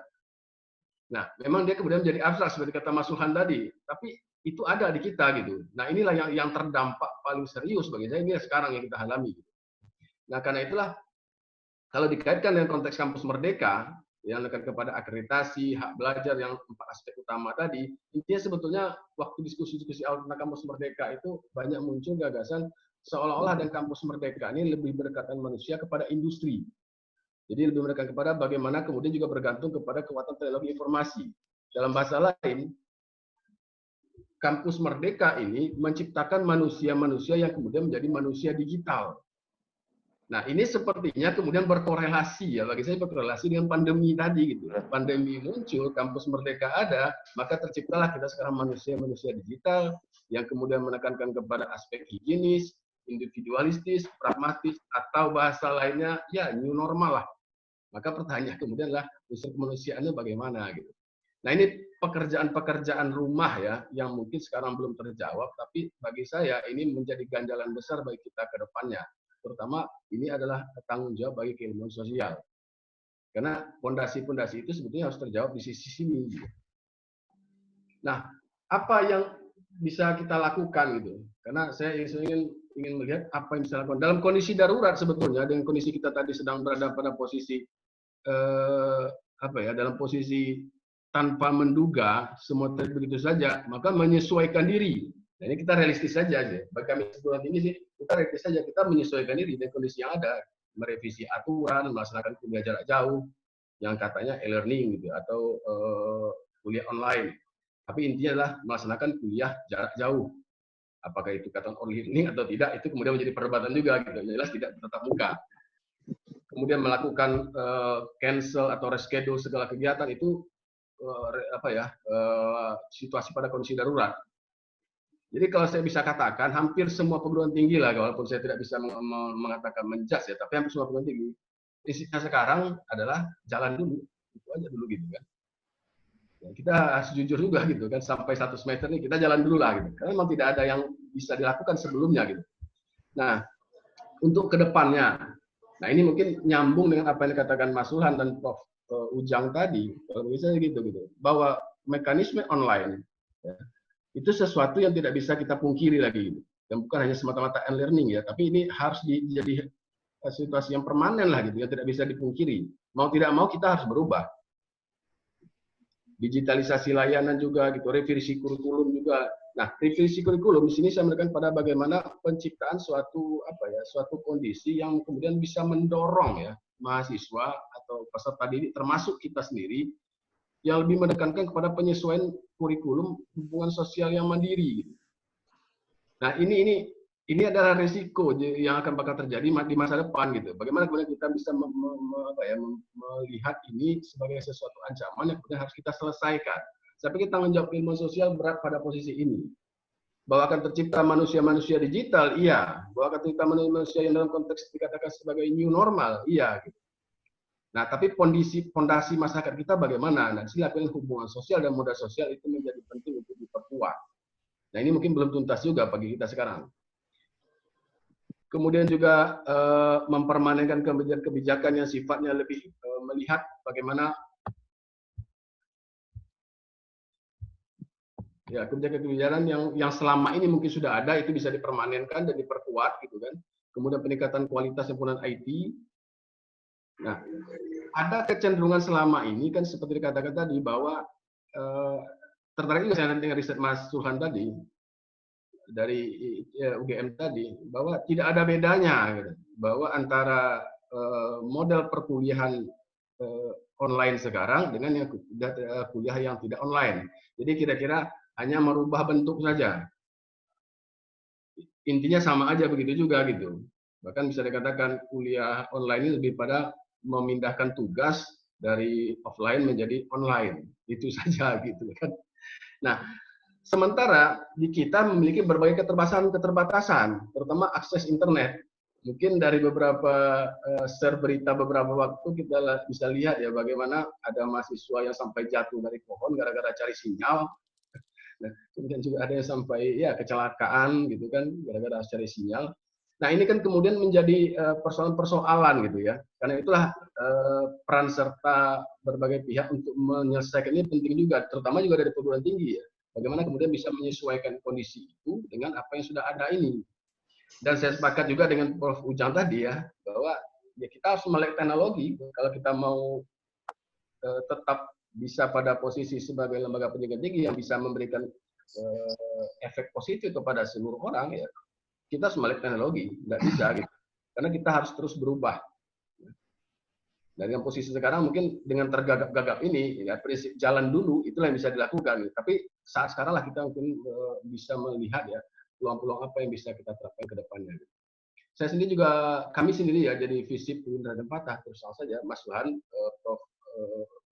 Nah, memang dia kemudian menjadi abstrak seperti kata Mas Sulhan tadi, tapi itu ada di kita gitu. Nah, inilah yang terdampak paling serius bagi saya ini sekarang yang kita alami. Nah, karena itulah kalau dikaitkan dengan konteks kampus merdeka yang dekat kepada akreditasi, hak belajar yang 4 aspek utama tadi, intinya sebetulnya waktu diskusi-diskusi awal tentang kampus merdeka itu banyak muncul gagasan seolah-olah dan kampus merdeka ini lebih berdekatan manusia kepada industri. Jadi lebih mendekatkan kepada bagaimana kemudian juga bergantung kepada kekuatan teknologi informasi. Dalam bahasa lain, kampus merdeka ini menciptakan manusia-manusia yang kemudian menjadi manusia digital. Nah, ini sepertinya kemudian berkorelasi ya, bagi saya berkorelasi dengan pandemi tadi gitu. Pandemi muncul, kampus merdeka ada, maka terciptalah kita sekarang manusia-manusia digital yang kemudian menekankan kepada aspek higienis, individualistis, pragmatis, atau bahasa lainnya ya new normal lah. Maka pertanyaan kemudian adalah unsur kemanusiaannya bagaimana gitu. Nah, ini pekerjaan-pekerjaan rumah ya yang mungkin sekarang belum terjawab, tapi bagi saya ini menjadi ganjalan besar bagi kita ke depannya. Terutama ini adalah tanggung jawab bagi keilmuan sosial. Karena fondasi-fondasi itu sebetulnya harus terjawab di sisi sini. Nah, apa yang bisa kita lakukan gitu? Karena saya ingin melihat apa yang bisa dilakukan dalam kondisi darurat sebetulnya, dengan kondisi kita tadi sedang berada pada posisi dalam posisi tanpa menduga semua terjadi begitu saja, maka menyesuaikan diri. Nah, ini kita realistis saja. Bagi kami sebulan ini sih kita realistis saja, kita menyesuaikan diri dengan kondisi yang ada, merevisi aturan, melaksanakan kuliah jarak jauh yang katanya e-learning gitu atau kuliah online. Tapi intinya adalah melaksanakan kuliah jarak jauh. Apakah itu kata e-learning atau tidak, itu kemudian menjadi perdebatan juga gitu. Jelas tidak tetap muka. Kemudian melakukan cancel atau reschedule segala kegiatan itu situasi pada kondisi darurat. Jadi kalau saya bisa katakan hampir semua perguruan tinggi lah, walaupun saya tidak bisa mengatakan menjudge ya, tapi hampir semua perguruan tinggi prinsipnya sekarang adalah jalan dulu, itu aja dulu gitu kan. Ya, kita harus jujur juga gitu kan, sampai 1 semester ini kita jalan dulu lah gitu, karena memang tidak ada yang bisa dilakukan sebelumnya gitu. Nah, untuk kedepannya. Nah, ini mungkin nyambung dengan apa yang dikatakan Mas Sulhan dan Prof. Ujang tadi, kalau bisa gitu, bahwa mekanisme online ya, itu sesuatu yang tidak bisa kita pungkiri lagi, gitu. Dan bukan hanya semata-mata e-learning ya, tapi ini harus jadi situasi yang permanen lah gitu, yang tidak bisa dipungkiri. Mau tidak mau kita harus berubah. Digitalisasi layanan juga gitu, revisi kurikulum juga. Nah, revisi kurikulum di sini saya menekan pada bagaimana penciptaan suatu kondisi yang kemudian bisa mendorong ya mahasiswa atau peserta didik termasuk kita sendiri yang lebih menekankan kepada penyesuaian kurikulum hubungan sosial yang mandiri. Nah, ini adalah risiko yang akan bakal terjadi di masa depan gitu. Bagaimana kemudian kita bisa melihat ini sebagai sesuatu ancaman yang kemudian harus kita selesaikan. Saya pikir tanggung jawab ilmu sosial berat pada posisi ini. Bahwa akan tercipta manusia-manusia digital, iya. Bahwa akan tercipta manusia yang dalam konteks dikatakan sebagai new normal, iya. Gitu. Nah, tapi fondasi masyarakat kita bagaimana? Nah, silakan hubungan sosial dan modal sosial itu menjadi penting untuk diperkuat. Nah, ini mungkin belum tuntas juga bagi kita sekarang. Kemudian juga mempermanenkan kebijakan yang sifatnya lebih melihat bagaimana ya kebijakan-kebijakan yang selama ini mungkin sudah ada itu bisa dipermanenkan dan diperkuat gitu kan. Kemudian peningkatan kualitas penggunaan IT. Nah, ada kecenderungan selama ini kan seperti dikatakan tadi bahwa tertarik juga saya dengan riset Mas Sulhan tadi dari UGM tadi bahwa tidak ada bedanya gitu, bahwa antara model perkuliahan online sekarang dengan yang kuliah yang tidak online. Jadi kira-kira hanya merubah bentuk saja. Intinya sama aja begitu juga gitu. Bahkan bisa dikatakan kuliah online ini lebih pada memindahkan tugas dari offline menjadi online. Itu saja gitu kan. Nah, sementara di kita memiliki berbagai keterbatasan, terutama akses internet. Mungkin dari beberapa share berita beberapa waktu kita bisa lihat ya bagaimana ada mahasiswa yang sampai jatuh dari pohon gara-gara cari sinyal. Nah, kemudian juga ada yang sampai ya kecelakaan gitu kan gara-gara cari sinyal. Nah, ini kan kemudian menjadi persoalan-persoalan gitu ya. Karena itulah peran serta berbagai pihak untuk menyelesaikan ini penting juga, terutama juga dari perguruan tinggi ya. Bagaimana kemudian bisa menyesuaikan kondisi itu dengan apa yang sudah ada ini. Dan saya sepakat juga dengan Prof. Ujang tadi ya, bahwa ya kita harus melek teknologi kalau kita mau tetap bisa pada posisi sebagai lembaga pendidikan tinggi yang bisa memberikan efek positif kepada seluruh orang ya. Kita harus melek teknologi, nggak bisa gitu. Karena kita harus terus berubah. Dan dengan posisi sekarang mungkin dengan tergagap-gagap ini, ya prinsip jalan dulu itulah yang bisa dilakukan. Tapi saat sekarang lah kita mungkin bisa melihat ya peluang-peluang apa yang bisa kita terapkan ke depannya. Saya sendiri juga, kami sendiri ya jadi FISIP UIN Raden Patah, terus saja Mas Johan, Prof.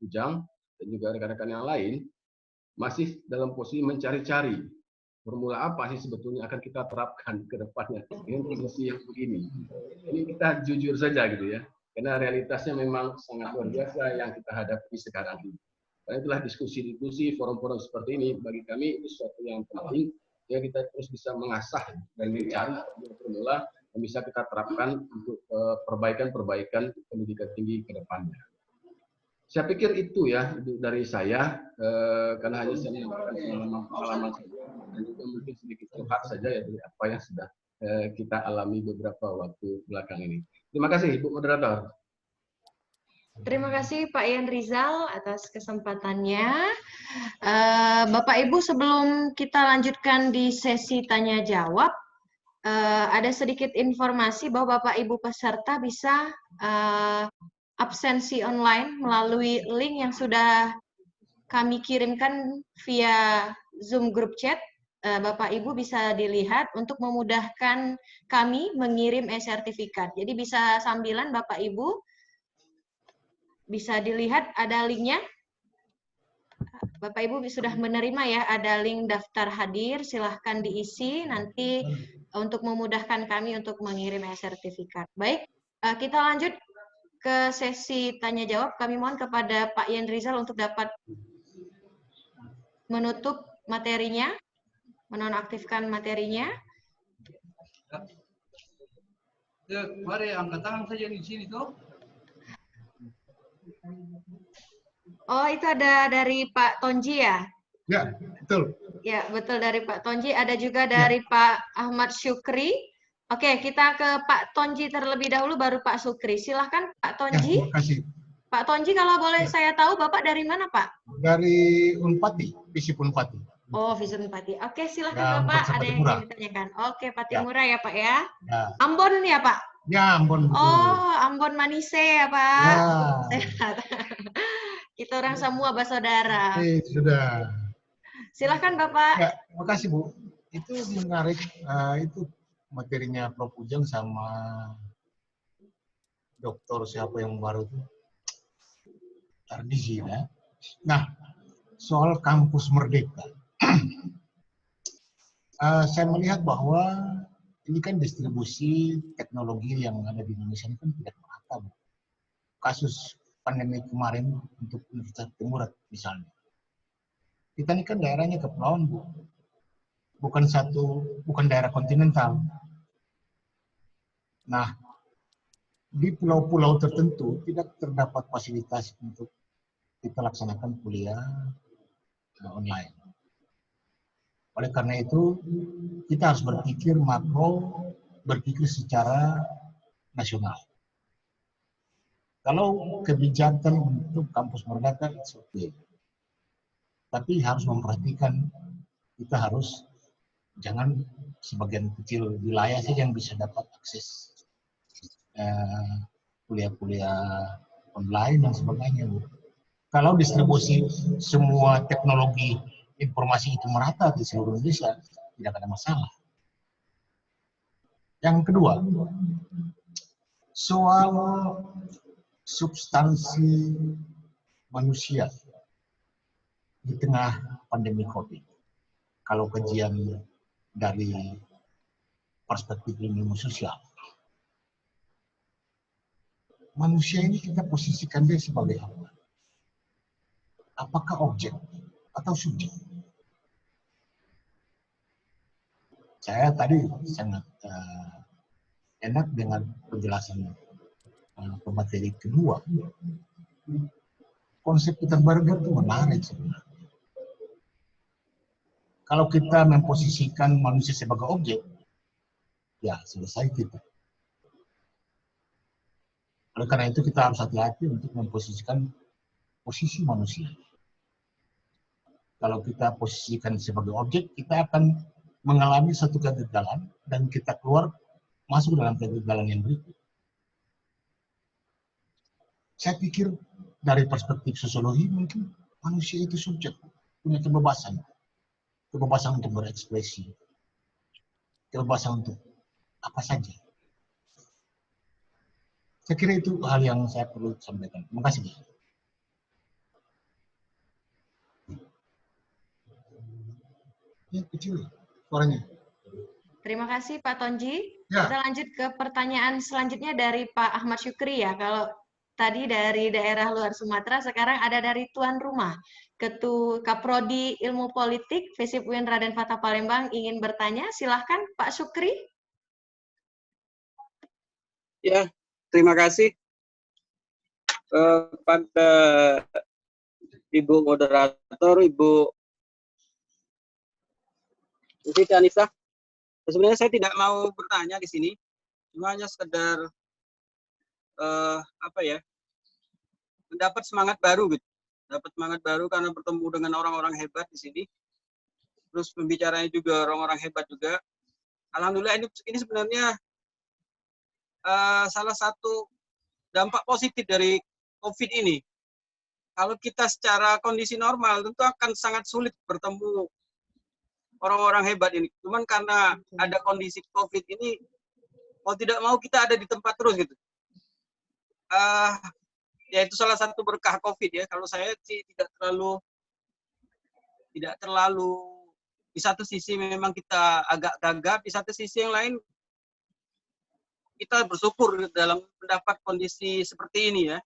Ujang, dan juga rekan-rekan yang lain masih dalam posisi mencari-cari formula apa sih sebetulnya akan kita terapkan ke depannya dengan kondisi yang begini. Ini kita jujur saja gitu ya, karena realitasnya memang sangat luar biasa yang kita hadapi sekarang ini. Karena itulah diskusi-diskusi, forum-forum seperti ini bagi kami itu sesuatu yang penting, ya kita terus bisa mengasah dan mencari formula yang bisa kita terapkan untuk perbaikan-perbaikan pendidikan tinggi ke depannya. Saya pikir itu ya dari saya, karena hanya saya menyampaikan pengalaman dan juga mungkin sedikit curhat saja ya dari apa yang sudah kita alami beberapa waktu belakang ini. Terima kasih, Ibu Moderator. Terima kasih Pak Ian Rizal atas kesempatannya. Bapak Ibu, sebelum kita lanjutkan di sesi tanya jawab, ada sedikit informasi bahwa Bapak Ibu peserta bisa absensi online melalui link yang sudah kami kirimkan via Zoom Group Chat. Bapak Ibu bisa dilihat untuk memudahkan kami mengirim e-sertifikat. Jadi bisa sambilan Bapak Ibu bisa dilihat ada linknya. Bapak Ibu sudah menerima ya, ada link daftar hadir, silahkan diisi nanti untuk memudahkan kami untuk mengirim e-sertifikat. Baik, kita lanjut ke sesi tanya jawab. Kami mohon kepada Pak Ian Rizal untuk dapat menutup materinya, menonaktifkan materinya. Ya, mari angkat tangan saja di sini tuh. Oh, itu ada dari Pak Tonji ya? Ya, betul. Ya, betul dari Pak Tonji. Ada juga dari Pak Ahmad Syukri. Oke, kita ke Pak Tonji terlebih dahulu, baru Pak Syukri. Silahkan Pak Tonji. Ya, terima kasih. Pak Tonji, kalau boleh saya tahu, Bapak dari mana, Pak? Dari Unpati, FISIP Unpati. Oh, FISIP Unpati. Oke, silahkan Bapak. Ada yang ingin ditanyakan. Oke, Pak Timura ya, Pak ya? Ya. Ambon ya, Pak? Ya, Ambon. Betul. Oh, Ambon Manise ya, Pak? Ya. Sehat. Kita orang semua bersaudara. Sudah. Silahkan, Bapak. Ya, terima kasih, Bu. Itu menarik, itu materinya Prof. Ujang sama dokter siapa yang baru itu, Tardizi ya. Nah, soal kampus merdeka. Saya melihat bahwa ini kan distribusi teknologi yang ada di Indonesia ini kan tidak merata, Bu. Kasus pandemi kemarin untuk Universitas Timur misalnya. Kita ini kan daerahnya kepulauan, Bu. Bukan daerah kontinental. Nah, di pulau-pulau tertentu tidak terdapat fasilitas untuk kita laksanakan kuliah online. Oleh karena itu, kita harus berpikir makro, berpikir secara nasional. Kalau kebijakan untuk kampus merdeka, it's okay. Tapi harus memperhatikan, kita harus jangan sebagian kecil wilayah saja yang bisa dapat akses kuliah-kuliah online dan sebagainya. Kalau distribusi semua teknologi informasi itu merata di seluruh Indonesia, tidak ada masalah. Yang kedua, soal substansi manusia di tengah pandemi COVID. Kalau kajian dari perspektif ilmu sosial, manusia ini kita posisikan dia sebagai apa? Apakah objek atau subjek? Saya tadi sangat enak dengan penjelasan pemateri kedua. Konsep Peter Berger itu menarik sebenarnya. Kalau kita memposisikan manusia sebagai objek, ya selesai kita. Oleh karena itu kita harus hati-hati untuk memposisikan posisi manusia. Kalau kita posisikan sebagai objek, kita akan mengalami satu kegagalan dan kita keluar masuk dalam kegagalan yang berikut. Saya pikir dari perspektif sosiologi mungkin manusia itu subjek, punya kebebasan untuk berekspresi, kebebasan untuk apa saja. Saya kira itu hal yang saya perlu sampaikan. Terima kasih. Ya, kecil suaranya. Terima kasih Pak Tonji. Ya. Kita lanjut ke pertanyaan selanjutnya dari Pak Ahmad Syukri ya. Kalau tadi dari daerah luar Sumatera, sekarang ada dari tuan rumah. Ketua Kaprodi Ilmu Politik, FESIP UIN Raden Fatah Palembang ingin bertanya. Silahkan Pak Syukri. Ya, terima kasih kepada Ibu Moderator, Ibu Siti Anissa. Sebenarnya saya tidak mau bertanya di sini, cuma hanya sekedar mendapat semangat baru gitu. Dapat semangat baru karena bertemu dengan orang-orang hebat di sini. Terus pembicaranya juga orang-orang hebat juga. Alhamdulillah ini sebenarnya salah satu dampak positif dari COVID ini. Kalau kita secara kondisi normal tentu akan sangat sulit bertemu orang-orang hebat ini. Cuman karena ada kondisi COVID ini, mau tidak mau kita ada di tempat terus gitu. Ya itu salah satu berkah COVID ya. Kalau saya sih tidak terlalu di satu sisi memang kita agak gagap, di satu sisi yang lain kita bersyukur dalam mendapat kondisi seperti ini ya.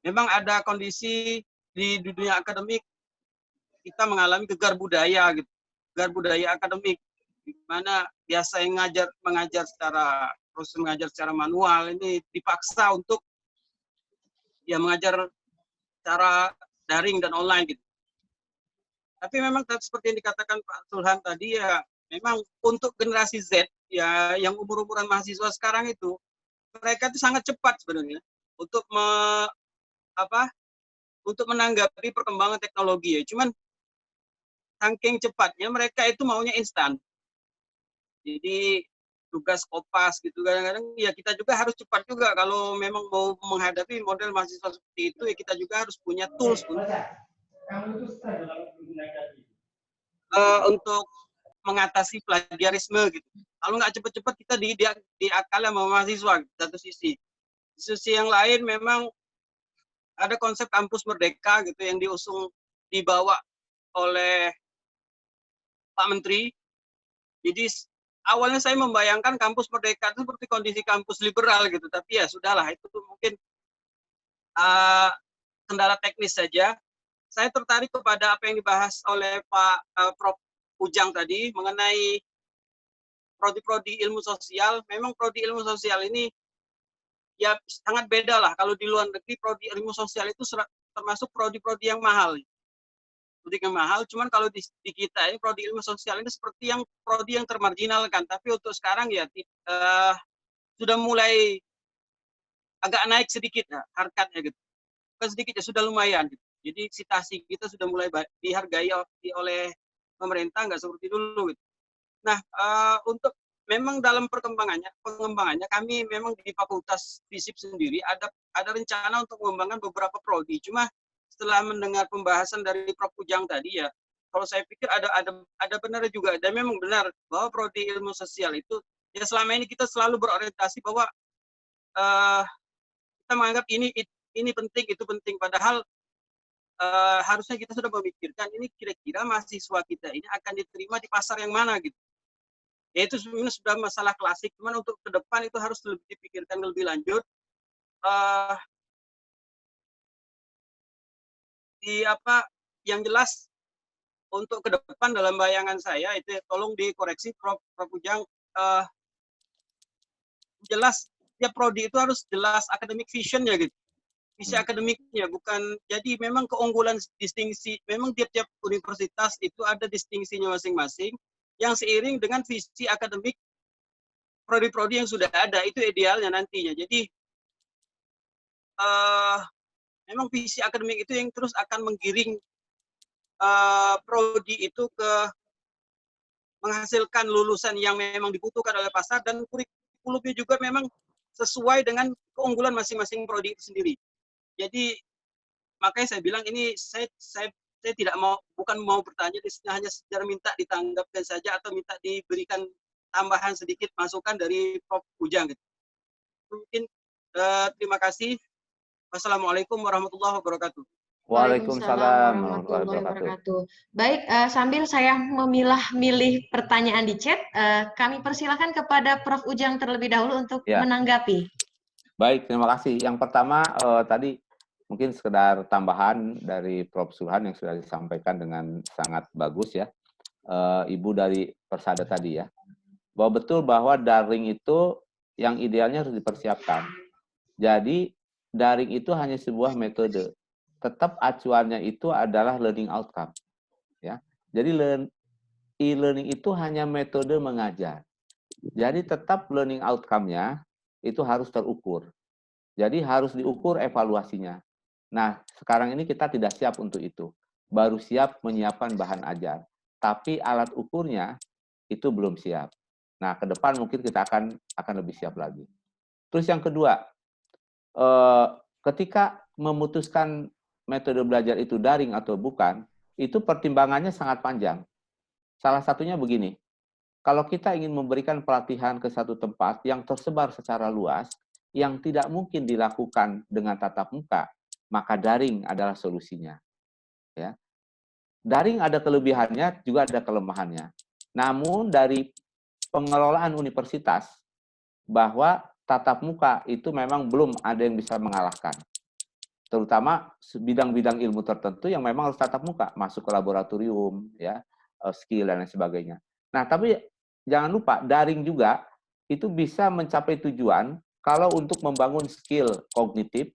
Memang ada kondisi di dunia akademik kita mengalami gegar budaya gitu, gegar budaya akademik, di mana biasa yang mengajar secara manual ini dipaksa untuk ya mengajar secara daring dan online gitu. Tapi memang seperti yang dikatakan Pak Sulhan tadi ya, memang untuk generasi Z ya yang umur-umuran mahasiswa sekarang itu mereka itu sangat cepat sebenarnya untuk untuk menanggapi perkembangan teknologi ya. Cuman saking cepatnya mereka itu maunya instan. Jadi tugas kopas gitu kadang-kadang ya kita juga harus cepat juga kalau memang mau menghadapi model mahasiswa seperti itu ya kita juga harus punya tools untuk mengatasi plagiarisme gitu. Kalau nggak cepat-cepat kita diakali sama mahasiswa gitu, satu sisi. Di sisi yang lain memang ada konsep kampus merdeka gitu yang dibawa oleh Pak Menteri. Jadi awalnya saya membayangkan kampus merdeka itu seperti kondisi kampus liberal gitu, tapi ya sudahlah itu mungkin kendala teknis saja. Saya tertarik kepada apa yang dibahas oleh Pak Prof. Ujang tadi mengenai prodi-prodi ilmu sosial. Memang prodi ilmu sosial ini ya sangat beda lah. Kalau di luar negeri prodi ilmu sosial itu termasuk prodi-prodi yang mahal. Prodi yang mahal, cuman kalau di kita ini prodi ilmu sosial ini seperti yang prodi yang termarginalkan. Tapi untuk sekarang ya sudah mulai agak naik sedikit ya, harkatnya gitu. Bukan sedikit ya, sudah lumayan gitu. Jadi citasi kita sudah mulai dihargai oleh pemerintah, nggak seperti dulu gitu. Nah, untuk memang dalam pengembangannya kami memang di Fakultas FISIP sendiri ada rencana untuk mengembangkan beberapa prodi. Cuma setelah mendengar pembahasan dari Prof. Ujang tadi ya, kalau saya pikir ada benar juga, dan memang benar bahwa prodi ilmu sosial itu ya selama ini kita selalu berorientasi bahwa kita menganggap ini penting, itu penting, padahal harusnya kita sudah memikirkan ini kira-kira mahasiswa kita ini akan diterima di pasar yang mana gitu. Ya itu sebenarnya sudah masalah klasik, cuman untuk ke depan itu harus lebih dipikirkan lebih lanjut. Yang jelas untuk ke depan dalam bayangan saya itu tolong dikoreksi Prof. Ujang, jelas ya prodi itu harus jelas academic vision-nya gitu. Visi akademiknya, bukan jadi memang keunggulan distingsi, memang tiap-tiap universitas itu ada distingsinya masing-masing yang seiring dengan visi akademik prodi-prodi yang sudah ada, itu idealnya nantinya. Jadi memang visi akademik itu yang terus akan menggiring prodi itu ke menghasilkan lulusan yang memang dibutuhkan oleh pasar, dan kurikulumnya juga memang sesuai dengan keunggulan masing-masing prodi itu sendiri. Jadi makanya saya bilang ini saya tidak bukan mau bertanya, hanya sekedar minta ditanggapkan saja atau minta diberikan tambahan sedikit masukan dari Prof. Ujang. Gitu. Mungkin terima kasih. Wassalamualaikum warahmatullahi wabarakatuh. Waalaikumsalam warahmatullahi wabarakatuh. Baik, sambil saya milih pertanyaan di chat, kami persilahkan kepada Prof. Ujang terlebih dahulu untuk menanggapi. Baik, terima kasih. Yang pertama tadi mungkin sekedar tambahan dari Prof. Suhan yang sudah disampaikan dengan sangat bagus ya. Ibu dari Persada tadi ya. Bahwa betul bahwa daring itu yang idealnya harus dipersiapkan. Jadi daring itu hanya sebuah metode. Tetap acuannya itu adalah learning outcome. Ya. Jadi e-learning itu hanya metode mengajar. Jadi tetap learning outcome-nya itu harus terukur. Jadi harus diukur evaluasinya. Nah, sekarang ini kita tidak siap untuk itu. Baru siap menyiapkan bahan ajar. Tapi alat ukurnya itu belum siap. Nah, ke depan mungkin kita akan lebih siap lagi. Terus yang kedua, ketika memutuskan metode belajar itu daring atau bukan, itu pertimbangannya sangat panjang. Salah satunya begini, kalau kita ingin memberikan pelatihan ke satu tempat yang tersebar secara luas, yang tidak mungkin dilakukan dengan tatap muka, maka daring adalah solusinya. Ya. Daring ada kelebihannya, juga ada kelemahannya. Namun dari pengelolaan universitas, bahwa tatap muka itu memang belum ada yang bisa mengalahkan. Terutama bidang-bidang ilmu tertentu yang memang harus tatap muka, masuk ke laboratorium, ya, skill dan lain sebagainya. Nah, tapi jangan lupa daring juga itu bisa mencapai tujuan kalau untuk membangun skill kognitif,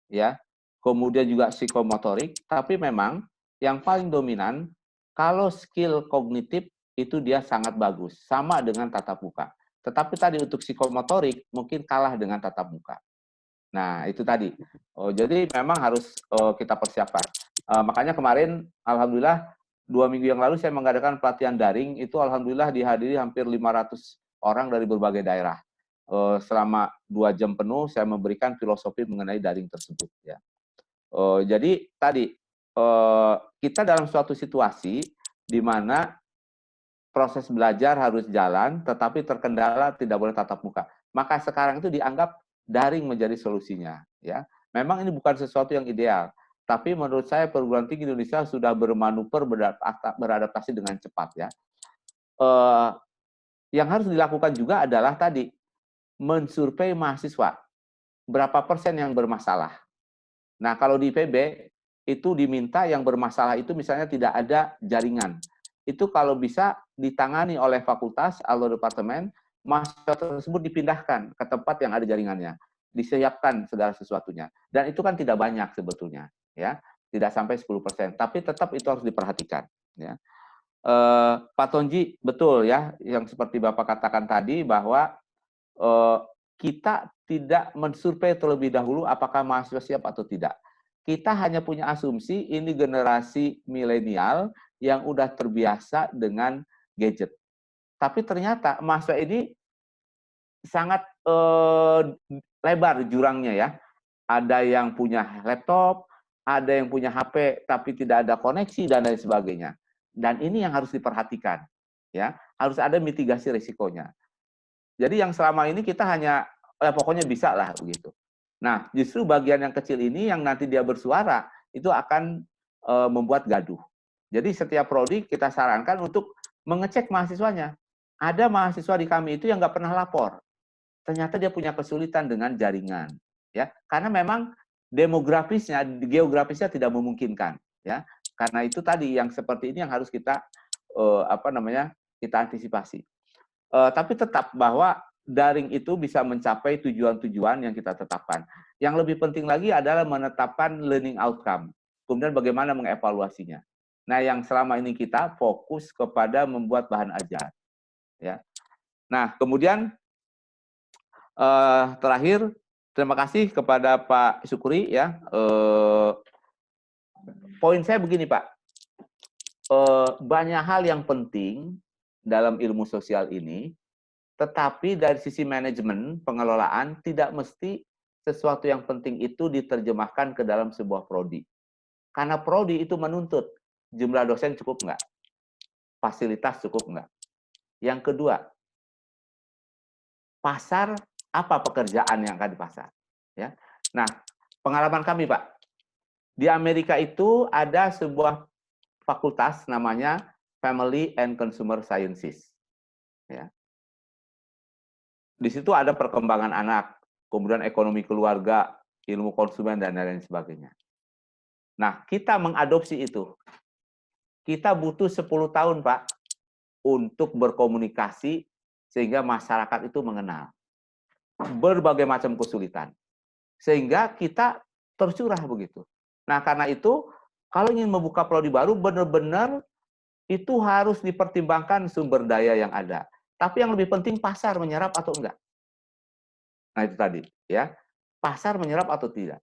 ya, kemudian juga psikomotorik, tapi memang yang paling dominan kalau skill kognitif itu dia sangat bagus, sama dengan tatap muka. Tetapi tadi untuk psikomotorik mungkin kalah dengan tatap muka. Nah, itu tadi. Jadi memang harus kita persiapkan. Makanya kemarin, alhamdulillah, 2 minggu yang lalu saya mengadakan pelatihan daring, itu alhamdulillah dihadiri hampir 500 orang dari berbagai daerah. Selama 2 jam penuh, saya memberikan filosofi mengenai daring tersebut. Ya. Jadi tadi, kita dalam suatu situasi di mana proses belajar harus jalan, tetapi terkendala tidak boleh tatap muka. Maka sekarang itu dianggap daring menjadi solusinya. Ya, memang ini bukan sesuatu yang ideal, tapi menurut saya perguruan tinggi Indonesia sudah bermanuver beradaptasi dengan cepat. Ya, yang harus dilakukan juga adalah tadi mensurvei mahasiswa berapa persen yang bermasalah. Nah, kalau di IPB itu diminta yang bermasalah itu misalnya tidak ada jaringan. Itu kalau bisa ditangani oleh fakultas atau departemen, mahasiswa tersebut dipindahkan ke tempat yang ada jaringannya, disiapkan segala sesuatunya. Dan itu kan tidak banyak sebetulnya, ya, tidak sampai 10%. Tapi tetap itu harus diperhatikan. Ya. Pak Tonji, betul ya, yang seperti Bapak katakan tadi bahwa kita tidak mensurvei terlebih dahulu apakah mahasiswa siap atau tidak. Kita hanya punya asumsi ini generasi milenial yang udah terbiasa dengan gadget. Tapi ternyata mahasiswa ini sangat lebar jurangnya ya. Ada yang punya laptop, ada yang punya HP tapi tidak ada koneksi dan lain sebagainya. Dan ini yang harus diperhatikan, ya. Harus ada mitigasi risikonya. Jadi yang selama ini kita hanya pokoknya bisa lah begitu. Nah, justru bagian yang kecil ini yang nanti dia bersuara itu akan membuat gaduh. Jadi setiap prodi kita sarankan untuk mengecek mahasiswanya. Ada mahasiswa di kami itu yang nggak pernah lapor. Ternyata dia punya kesulitan dengan jaringan, ya. Karena memang demografisnya, geografisnya tidak memungkinkan, ya. Karena itu tadi yang seperti ini yang harus kita kita antisipasi. Tapi tetap bahwa daring itu bisa mencapai tujuan-tujuan yang kita tetapkan. Yang lebih penting lagi adalah menetapkan learning outcome. Kemudian bagaimana mengevaluasinya. Nah, yang selama ini kita fokus kepada membuat bahan ajar. Ya. Nah, kemudian terakhir, terima kasih kepada Pak Syukri ya. Poin saya begini Pak, banyak hal yang penting dalam ilmu sosial ini, tetapi dari sisi manajemen pengelolaan tidak mesti sesuatu yang penting itu diterjemahkan ke dalam sebuah prodi. Karena prodi itu menuntut jumlah dosen cukup nggak, fasilitas cukup nggak. Yang kedua, pasar apa pekerjaan yang akan di pasar, ya. Nah, pengalaman kami Pak, di Amerika itu ada sebuah fakultas namanya Family and Consumer Sciences, ya. Di situ ada perkembangan anak, kemudian ekonomi keluarga, ilmu konsumen dan lain sebagainya. Nah, kita mengadopsi itu. Kita butuh 10 tahun Pak untuk berkomunikasi sehingga masyarakat itu mengenal berbagai macam kesulitan. Sehingga kita tercurah begitu. Nah, karena itu, kalau ingin membuka prodi baru, benar-benar itu harus dipertimbangkan sumber daya yang ada. Tapi yang lebih penting, pasar menyerap atau enggak. Nah, itu tadi. Ya, pasar menyerap atau tidak.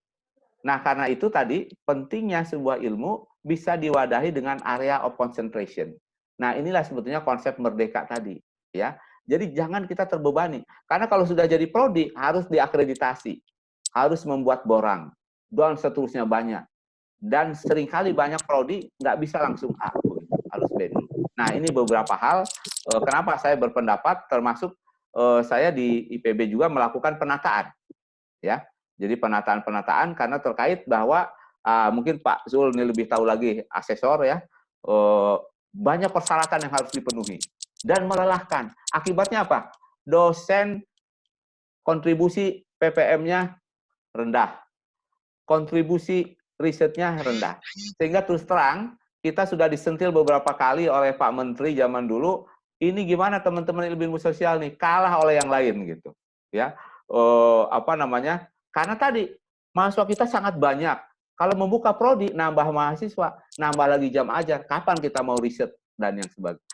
Nah, karena itu tadi, pentingnya sebuah ilmu bisa diwadahi dengan area of concentration. Nah, inilah sebetulnya konsep merdeka tadi. Ya. Jadi jangan kita terbebani. Karena kalau sudah jadi prodi, harus diakreditasi. Harus membuat borang. Dan seterusnya banyak. Dan seringkali banyak prodi nggak bisa langsung A. Harus B dulu. Nah, ini beberapa hal. Kenapa saya berpendapat, termasuk saya di IPB juga melakukan penataan. Ya. Jadi penataan-penataan karena terkait bahwa mungkin Pak Zul ini lebih tahu lagi, asesor ya. Banyak persyaratan yang harus dipenuhi. Dan melelahkan. Akibatnya apa? Dosen kontribusi PPM-nya rendah. Kontribusi risetnya rendah. Sehingga terus terang, kita sudah disentil beberapa kali oleh Pak Menteri zaman dulu, ini gimana teman-teman ilmu sosial nih, kalah oleh yang lain gitu. Ya, karena tadi, mahasiswa kita sangat banyak. Kalau membuka prodi, nambah mahasiswa, nambah lagi jam ajar, kapan kita mau riset dan yang sebagainya.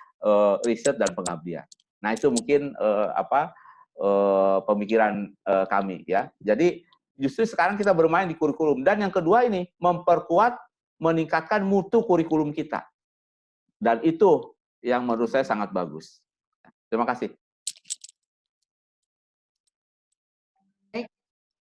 Riset dan pengabdian. Nah, itu mungkin pemikiran kami ya. Jadi justru sekarang kita bermain di kurikulum. Dan yang kedua ini memperkuat, meningkatkan mutu kurikulum kita. Dan itu yang menurut saya sangat bagus. Terima kasih. Baik,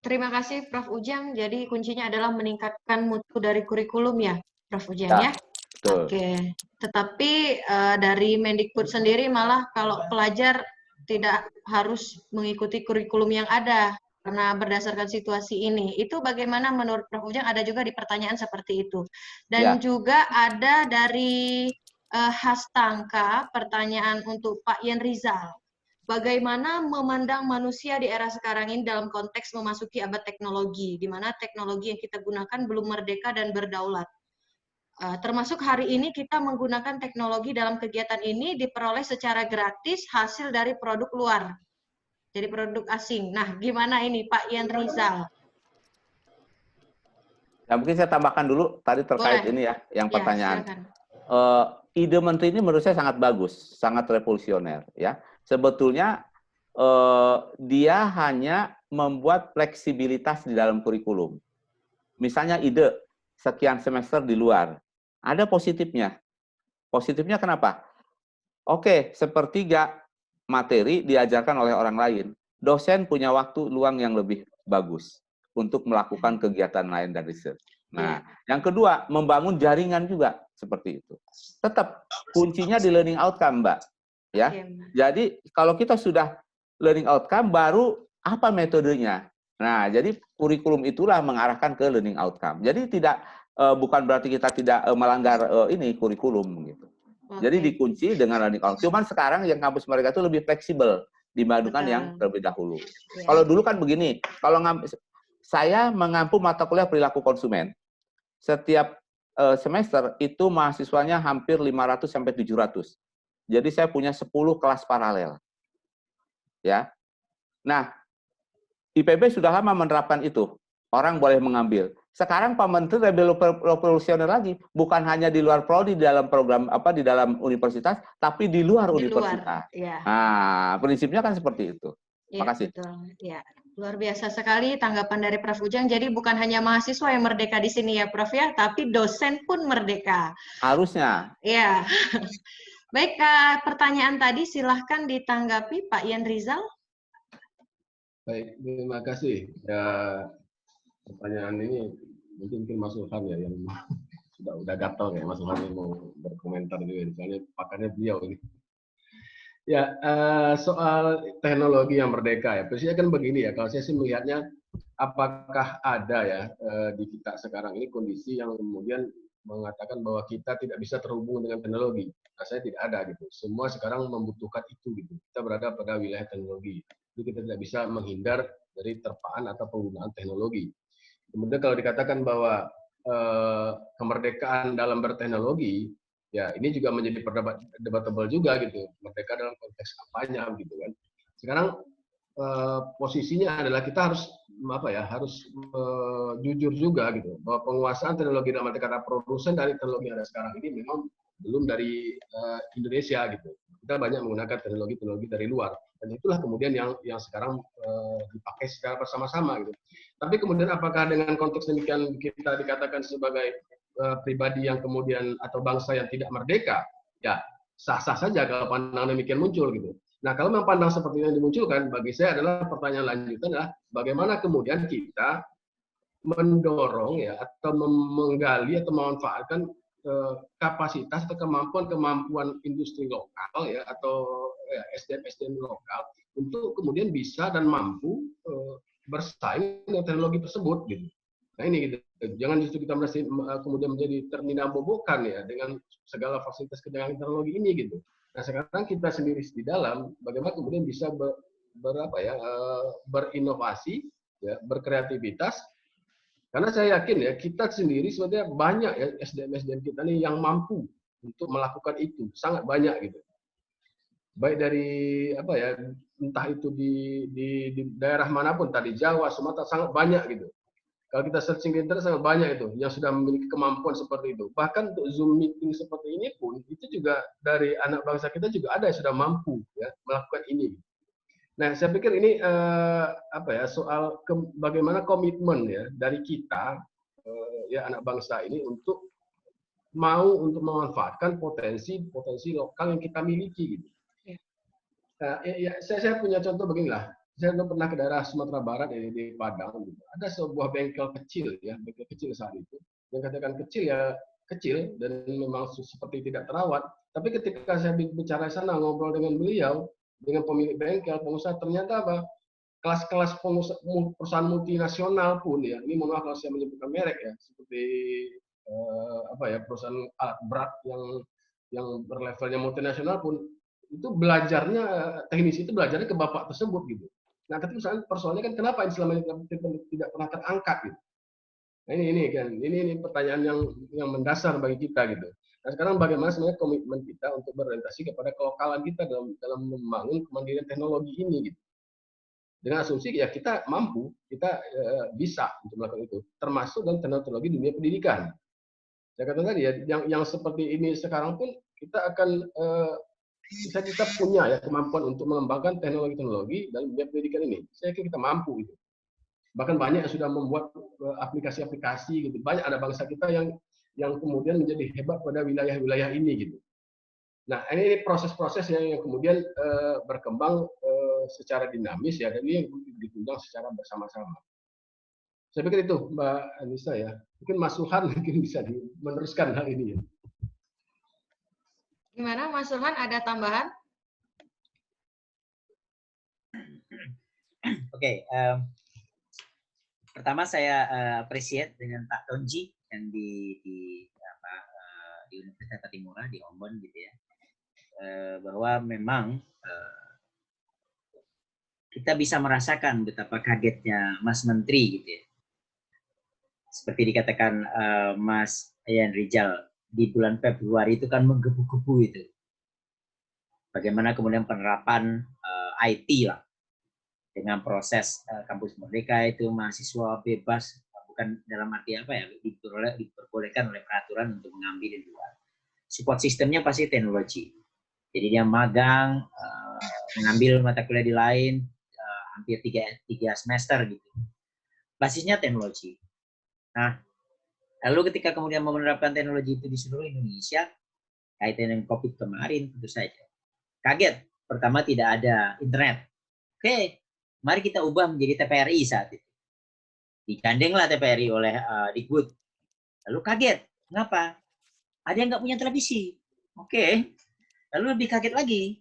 terima kasih Prof. Ujang. Jadi kuncinya adalah meningkatkan mutu dari kurikulum ya, Prof. Ujang ya. Betul. Oke, tetapi dari Mendikbud sendiri malah kalau pelajar tidak harus mengikuti kurikulum yang ada karena berdasarkan situasi ini. Itu bagaimana menurut Prof. Ujang? Ada juga di pertanyaan seperti itu. Dan juga ada dari Hastangka pertanyaan untuk Pak Yen Rizal. Bagaimana memandang manusia di era sekarang ini dalam konteks memasuki abad teknologi, di mana teknologi yang kita gunakan belum merdeka dan berdaulat. Termasuk hari ini kita menggunakan teknologi dalam kegiatan ini diperoleh secara gratis hasil dari produk luar, jadi produk asing. Nah, gimana ini Pak Yen Rizal? Ya, mungkin saya tambahkan dulu tadi terkait ini ya, yang pertanyaan. Ide Menteri ini menurut saya sangat bagus, sangat revolusioner. Ya, sebetulnya dia hanya membuat fleksibilitas di dalam kurikulum. Misalnya ide sekian semester di luar. Ada positifnya. Positifnya kenapa? Oke, sepertiga materi diajarkan oleh orang lain. Dosen punya waktu luang yang lebih bagus untuk melakukan kegiatan lain dan riset. Nah, yang kedua, membangun jaringan juga seperti itu. Tetap kuncinya di learning outcome, Mbak. Ya. Jadi kalau kita sudah learning outcome, baru apa metodenya? Nah, jadi kurikulum itulah mengarahkan ke learning outcome. Jadi tidak bukan berarti kita tidak melanggar ini kurikulum gitu. Jadi dikunci dengan learning outcome. Cuman sekarang yang kampus mereka itu lebih fleksibel dibandingkan yang terlebih dahulu. Kalau dulu kan begini, kalau saya mengampu mata kuliah perilaku konsumen. Setiap semester itu mahasiswanya hampir 500 sampai 700. Jadi saya punya 10 kelas paralel. Ya. Nah, IPB sudah lama menerapkan itu. Orang boleh mengambil. Sekarang Pak Menteri lebih revolusioner lagi, bukan hanya di luar prodi di dalam program di dalam universitas, tapi di luar universitas. Ya. Nah, prinsipnya kan seperti itu. Ya, makasih. Betul. Ya, luar biasa sekali tanggapan dari Prof. Ujang. Jadi bukan hanya mahasiswa yang merdeka di sini ya, Prof ya, tapi dosen pun merdeka. Harusnya. Ya. Baik, pertanyaan tadi silahkan ditanggapi Pak Yan Rizal. Baik, terima kasih. Ya, pertanyaan ini mungkin Mas Ilham ya yang sudah gatal ya Mas Ilham yang mau berkomentar juga, misalnya pakarnya beliau ini. Ya, soal teknologi yang merdeka ya, biasanya kan begini ya, kalau saya sih melihatnya apakah ada ya di kita sekarang ini kondisi yang kemudian mengatakan bahwa kita tidak bisa terhubung dengan teknologi. Rasanya tidak ada gitu. Semua sekarang membutuhkan itu gitu. Kita berada pada wilayah teknologi. Jadi kita tidak bisa menghindar dari terpaan atau penggunaan teknologi. Kemudian kalau dikatakan bahwa kemerdekaan dalam berteknologi, ya ini juga menjadi debatable juga gitu. Merdeka dalam konteks apanya gitu kan. Sekarang posisinya adalah kita harus jujur juga gitu bahwa penguasaan teknologi dalam arti kata produsen dari teknologi yang ada sekarang ini memang belum dari Indonesia gitu. Kita banyak menggunakan teknologi dari luar dan itulah kemudian yang sekarang dipakai secara bersama-sama gitu. Tapi kemudian apakah dengan konteks demikian kita dikatakan sebagai pribadi yang kemudian atau bangsa yang tidak merdeka? Ya sah-sah saja kalau pandangan demikian muncul gitu. Nah, kalau memang pandang seperti yang dimunculkan, bagi saya adalah pertanyaan lanjutan adalah bagaimana kemudian kita mendorong ya atau menggali atau memanfaatkan kapasitas atau kemampuan industri lokal ya atau SDM lokal untuk kemudian bisa dan mampu bersaing dengan teknologi tersebut gitu. Nah ini gitu. Jangan justru kita kemudian menjadi terninambobokan ya dengan segala fasilitas kejanggalan teknologi ini gitu. Nah sekarang kita sendiri di dalam bagaimana kemudian bisa berinovasi, ya, berkreativitas, karena saya yakin ya kita sendiri sebenarnya banyak ya SDM kita nih yang mampu untuk melakukan itu, sangat banyak gitu. Baik dari entah itu di daerah manapun, tadi Jawa, Sumatera sangat banyak gitu. Kalau kita searching di internet sangat banyak itu yang sudah memiliki kemampuan seperti itu. Bahkan untuk Zoom meeting seperti ini pun itu juga dari anak bangsa kita juga ada yang sudah mampu ya melakukan ini. Nah, saya pikir ini soal bagaimana komitmen ya dari kita ya anak bangsa ini untuk memanfaatkan potensi lokal yang kita miliki gitu. Saya punya contoh beginilah. Saya pernah ke daerah Sumatera Barat di Padang. Gitu. Ada sebuah bengkel kecil ya, bengkel kecil saat itu. Yang katakan kecil ya kecil dan memang seperti tidak terawat. Tapi ketika saya bicara di sana ngobrol dengan beliau, dengan pemilik bengkel, pengusaha, ternyata kelas-kelas perusahaan multinasional pun ya. Ini mohon maaf kalau saya menyebutkan merek ya, seperti perusahaan alat berat yang berlevelnya multinasional pun itu belajarnya teknisi itu belajarnya ke bapak tersebut gitu. Nah, tapi persoalannya kan kenapa ini selama ini tidak pernah terangkat gitu. Nah, ini pertanyaan yang mendasar bagi kita gitu. Nah, sekarang bagaimana sebenarnya komitmen kita untuk berorientasi kepada kelokalan kita dalam membangun kemandirian teknologi ini gitu. Dengan asumsi ya kita mampu, kita bisa untuk melakukan itu, termasuk dalam teknologi dunia pendidikan. Saya katakan tadi ya, yang seperti ini sekarang pun kita akan kita punya ya kemampuan untuk mengembangkan teknologi dalam dunia pendidikan ini. Saya kira kita mampu gitu. Bahkan banyak yang sudah membuat aplikasi-aplikasi gitu. Banyak ada bangsa kita yang kemudian menjadi hebat pada wilayah-wilayah ini gitu. Nah, ini proses-proses yang kemudian berkembang secara dinamis ya, dan ini ditunjang secara bersama-sama. Saya pikir itu Mbak Anissa ya. Mungkin Mas Suhan mungkin bisa meneruskan hal ini ya. Gimana Mas Surhan, ada tambahan? Oke, pertama saya appreciate dengan Pak Tonji yang di Universitas Patimura di Ombon gitu ya, bahwa memang kita bisa merasakan betapa kagetnya Mas Menteri gitu ya. Seperti dikatakan Mas Yan Rijal, di bulan Februari itu kan menggebu-gebu itu. Bagaimana kemudian penerapan IT lah, dengan proses kampus merdeka itu mahasiswa bebas, bukan dalam arti apa ya, diperbolehkan oleh peraturan untuk mengambil di luar. Support sistemnya pasti teknologi. Jadi dia magang, mengambil mata kuliah di lain, hampir 3 semester gitu. Basisnya teknologi. Nah, lalu ketika kemudian menerapkan teknologi itu di seluruh Indonesia, kaitan dengan COVID kemarin tentu saja. Kaget, pertama tidak ada internet. Oke, mari kita ubah menjadi TPRI saat itu. Digandenglah TPRI oleh Dikbud. Lalu kaget, kenapa? Ada yang nggak punya televisi. Oke, lalu lebih kaget lagi.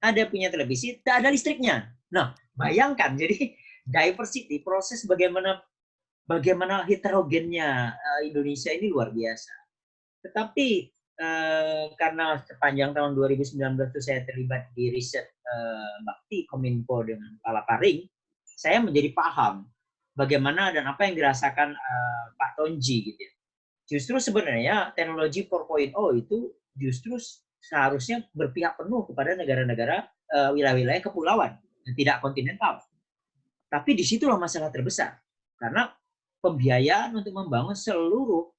Ada punya televisi, tak ada listriknya. Nah, bayangkan, jadi diversity, proses bagaimana heterogennya Indonesia ini luar biasa. Tetapi karena sepanjang tahun 2019 itu saya terlibat di riset bakti Kominfo dengan Palaparing, saya menjadi paham bagaimana dan apa yang dirasakan Pak Tonji gitu ya. Justru sebenarnya teknologi 4.0 itu justru seharusnya berpihak penuh kepada negara-negara wilayah-wilayah kepulauan yang tidak kontinental. Tapi disitulah masalah terbesar, karena pembiayaan untuk membangun seluruh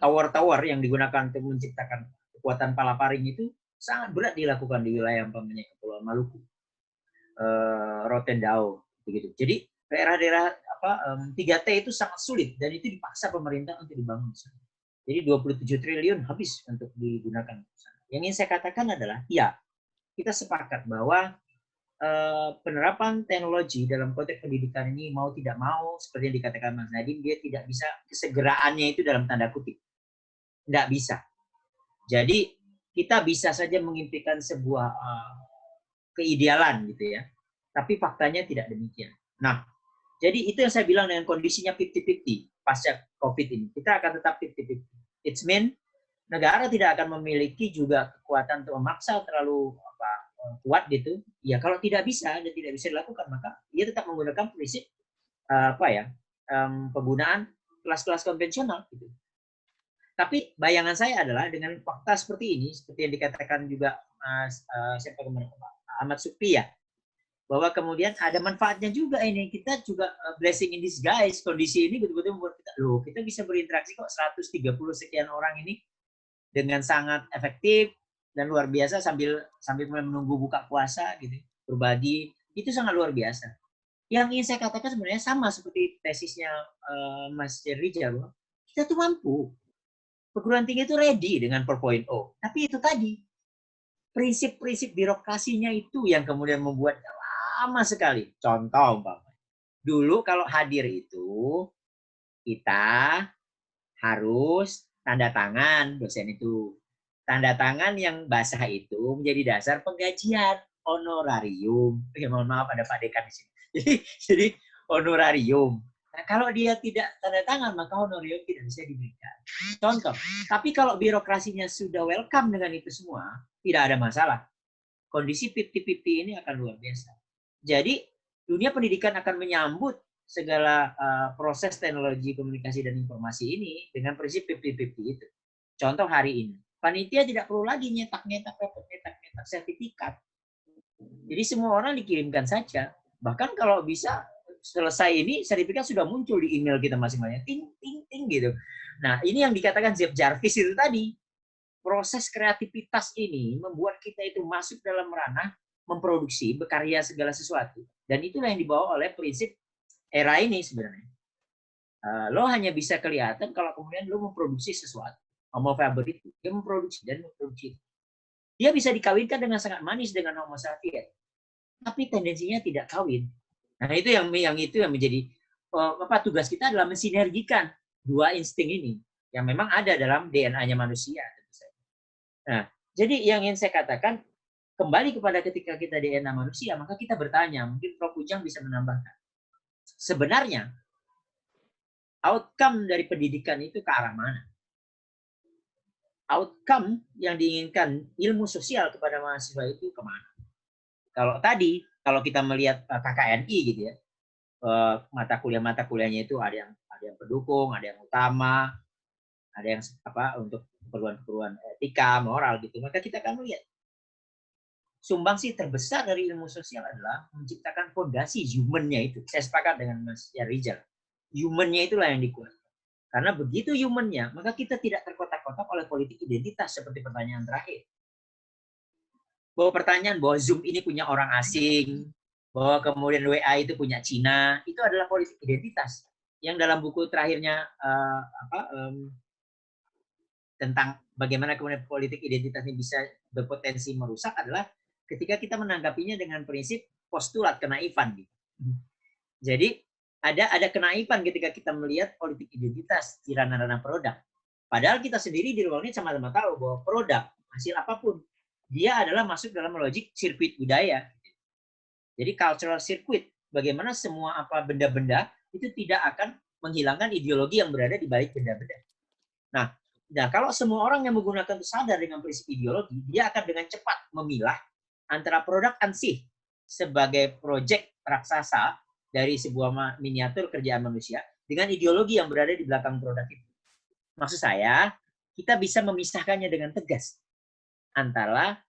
tower-tower yang digunakan untuk menciptakan kekuatan Palaparing itu sangat berat dilakukan di wilayah Kepulauan Maluku, Rotendao, begitu. Jadi daerah-daerah 3T itu sangat sulit dan itu dipaksa pemerintah untuk dibangun. Jadi 27 triliun habis untuk digunakan. Yang ingin saya katakan adalah, ya, kita sepakat bahwa penerapan teknologi dalam konteks pendidikan ini mau tidak mau, seperti yang dikatakan Mas Nadiem, dia tidak bisa kesegeraannya itu dalam tanda kutip. Tidak bisa. Jadi kita bisa saja mengimpikan sebuah keidealan gitu ya. Tapi faktanya tidak demikian. Nah, jadi itu yang saya bilang dengan kondisinya 50-50 pasca COVID ini. Kita akan tetap 50-50. It's mean negara tidak akan memiliki juga kekuatan untuk memaksa terlalu kuat gitu. Ya kalau tidak bisa dan tidak bisa dilakukan, maka dia tetap menggunakan prinsip penggunaan kelas-kelas konvensional gitu. Tapi bayangan saya adalah dengan fakta seperti ini, seperti yang dikatakan juga Mas Ahmad Supri ya, bahwa kemudian ada manfaatnya juga ini. Kita juga blessing in disguise, kondisi ini betul-betul membuat kita bisa berinteraksi kok 130 sekian orang ini dengan sangat efektif dan luar biasa sambil menunggu buka puasa gitu, berbagi, itu sangat luar biasa. Yang ingin saya katakan sebenarnya sama seperti tesisnya Mas Rijal, kita tuh mampu. Perguruan tinggi itu ready dengan 4.0. Tapi itu tadi, prinsip-prinsip birokrasinya itu yang kemudian membuat lama sekali. Contoh, dulu kalau hadir itu, kita harus tanda tangan dosen itu. Tanda tangan yang basah itu menjadi dasar penggajian, honorarium. Mohon maaf ada Pak Dekan di sini. Jadi honorarium. Nah, kalau dia tidak tanda tangan, maka honorarium tidak bisa diberikan. Contoh, tapi kalau birokrasinya sudah welcome dengan itu semua, tidak ada masalah. Kondisi 50-50 ini akan luar biasa. Jadi, dunia pendidikan akan menyambut segala proses teknologi komunikasi dan informasi ini dengan prinsip 50-50 itu. Contoh hari ini. Panitia tidak perlu lagi nyetak-nyetak sertifikat. Jadi semua orang dikirimkan saja. Bahkan kalau bisa selesai ini sertifikat sudah muncul di email kita masing-masing. Ting, ting, ting gitu. Nah ini yang dikatakan Jeff Jarvis itu tadi. Proses kreativitas ini membuat kita itu masuk dalam ranah memproduksi, berkarya segala sesuatu. Dan itulah yang dibawa oleh prinsip era ini sebenarnya. Lo hanya bisa kelihatan kalau kemudian lo memproduksi sesuatu. Homo faber itu, dia memproduksi dan memproduksi. Dia bisa dikawinkan dengan sangat manis dengan Homo sapiens, tapi tendensinya tidak kawin. Nah, itu yang menjadi tugas kita adalah mensinergikan dua insting ini yang memang ada dalam DNA-nya manusia. Nah, jadi yang ingin saya katakan, kembali kepada ketika kita DNA manusia, maka kita bertanya, mungkin Prof. Ujang bisa menambahkan. Sebenarnya, outcome dari pendidikan itu ke arah mana? Outcome yang diinginkan ilmu sosial kepada mahasiswa itu kemana? Kalau kita melihat KKNI gitu ya, mata kuliahnya itu ada yang pendukung, ada yang utama, ada yang untuk keperluan etika, moral gitu. Maka kita akan melihat sumbangsi terbesar dari ilmu sosial adalah menciptakan fondasi human-nya itu. Saya sepakat dengan Mas Rizal. Human-nya itulah yang dikuatkan. Karena begitu human-nya, maka kita tidak terkotak-kotak oleh politik identitas seperti pertanyaan terakhir. Bahwa Zoom ini punya orang asing, bahwa kemudian WA itu punya Cina, itu adalah politik identitas. Yang dalam buku terakhirnya tentang bagaimana kemudian politik identitas ini bisa berpotensi merusak adalah ketika kita menanggapinya dengan prinsip postulat kenaifan. Gitu. Jadi ada kenaifan ketika kita melihat politik identitas di ranah-ranah produk. Padahal kita sendiri di ruang ini sama-sama tahu bahwa produk, hasil apapun, dia adalah masuk dalam logik sirkuit budaya. Jadi cultural circuit, bagaimana semua benda-benda itu tidak akan menghilangkan ideologi yang berada di balik benda-benda. Nah, kalau semua orang yang menggunakan itu sadar dengan prinsip ideologi, dia akan dengan cepat memilah antara produk ansih sebagai proyek raksasa dari sebuah miniatur kerjaan manusia dengan ideologi yang berada di belakang produk itu. Maksud saya, kita bisa memisahkannya dengan tegas antara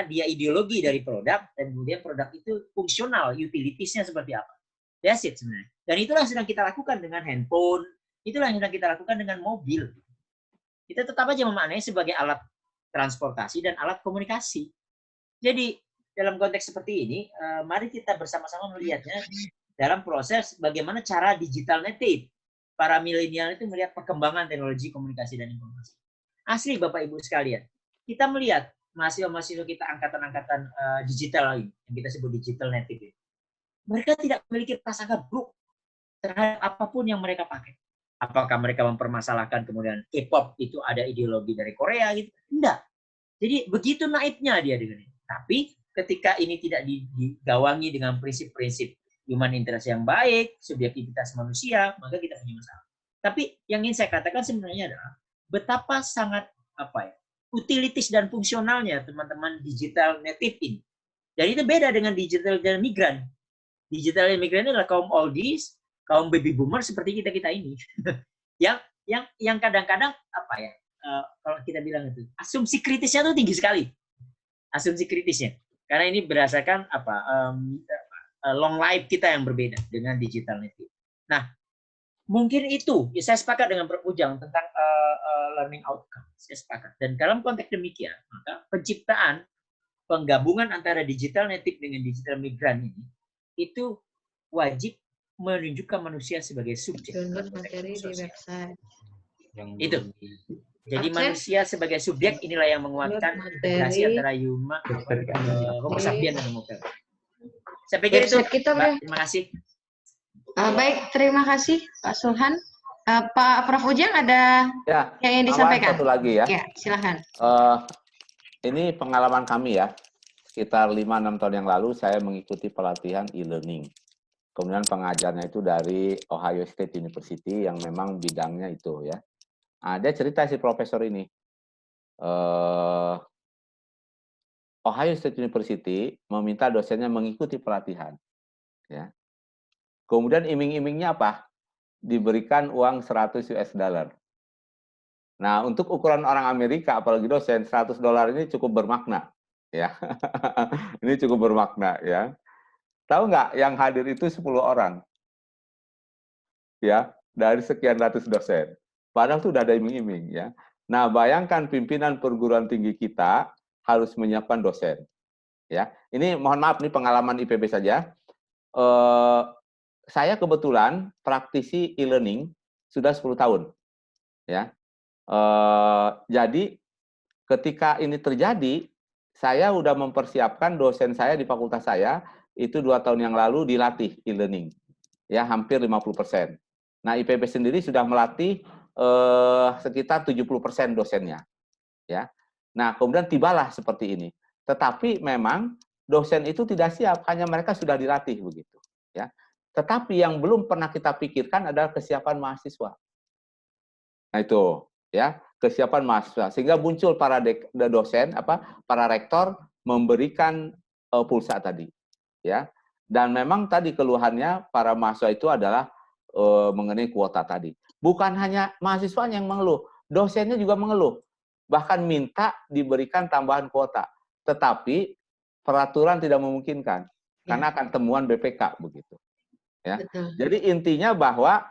dia ideologi dari produk dan kemudian produk itu fungsional, utilitiesnya seperti apa. That's it sebenarnya. Dan itulah yang sedang kita lakukan dengan handphone, itulah yang sedang kita lakukan dengan mobil. Kita tetap aja memaknai sebagai alat transportasi dan alat komunikasi. Jadi dalam konteks seperti ini, mari kita bersama-sama melihatnya dalam proses bagaimana cara digital native. Para milenial itu melihat perkembangan teknologi komunikasi dan informasi. Asli Bapak Ibu sekalian, kita melihat mahasiswa-mahasiswa kita angkatan-angkatan digital lagi, yang kita sebut digital native. Mereka tidak memiliki prasangka buruk terhadap apapun yang mereka pakai. Apakah mereka mempermasalahkan kemudian K-pop itu ada ideologi dari Korea gitu? Enggak. Jadi begitu naifnya dia dengan ini. Tapi ketika ini tidak digawangi dengan prinsip-prinsip human interest yang baik, subjektivitas manusia, maka kita punya masalah. Tapi yang ingin saya katakan sebenarnya adalah betapa sangat utilitis dan fungsionalnya teman-teman digital native ini. Dan itu beda dengan digital dan migran. Digital migran adalah kaum oldies, kaum baby boomer seperti kita ini. yang kadang-kadang kalau kita bilang itu asumsi kritisnya itu tinggi sekali. Asumsi kritisnya. Karena ini berdasarkan long life kita yang berbeda dengan digital native. Nah, mungkin itu, saya sepakat dengan Prof. Ujang tentang learning outcome. Saya sepakat. Dan dalam konteks demikian, maka penciptaan penggabungan antara digital native dengan digital migran ini, itu wajib menunjukkan manusia sebagai subjek. Materi di website. Itu. Jadi manusia sebagai subjek inilah yang menguatkan integrasi antara Homo sapiens dan Homo sapiens. Saya pikir itu, kita, Mbak. Terima kasih. Baik, terima kasih Pak Sulhan. Pak Prof. Ujang ada yang ingin disampaikan? Satu lagi ya. Ya, silakan. Ini pengalaman kami ya. Sekitar 5-6 tahun yang lalu saya mengikuti pelatihan e-learning. Kemudian pengajarnya itu dari Ohio State University yang memang bidangnya itu ya. Dia cerita si profesor ini. Ohio State University meminta dosennya mengikuti pelatihan. Ya. Kemudian iming-imingnya apa? Diberikan uang $100. Nah, untuk ukuran orang Amerika, apalagi dosen, $100 ini cukup bermakna. Ya. Ini cukup bermakna. Ya. Tahu nggak, yang hadir itu 10 orang. Ya, dari sekian ratus dosen. Padahal itu udah ada iming-iming. Ya. Nah, bayangkan pimpinan perguruan tinggi kita harus menyiapkan dosen. Ya, ini mohon maaf nih pengalaman IPB saja. Saya kebetulan praktisi e-learning sudah 10 tahun. Ya. Jadi ketika ini terjadi, saya udah mempersiapkan dosen saya di fakultas saya, itu 2 tahun yang lalu dilatih e-learning. Ya, hampir 50%. Nah, IPB sendiri sudah melatih sekitar 70% dosennya. Ya. Nah, kemudian tibalah seperti ini. Tetapi memang dosen itu tidak siap, hanya mereka sudah dilatih begitu. Ya. Tetapi yang belum pernah kita pikirkan adalah kesiapan mahasiswa. Nah itu, ya, kesiapan mahasiswa. Sehingga muncul para dosen, para rektor memberikan pulsa tadi, ya. Dan memang tadi keluhannya para mahasiswa itu adalah mengenai kuota tadi. Bukan hanya mahasiswanya yang mengeluh, dosennya juga mengeluh. Bahkan minta diberikan tambahan kuota. Tetapi peraturan tidak memungkinkan karena akan temuan BPK begitu. Ya. Betul. Jadi intinya bahwa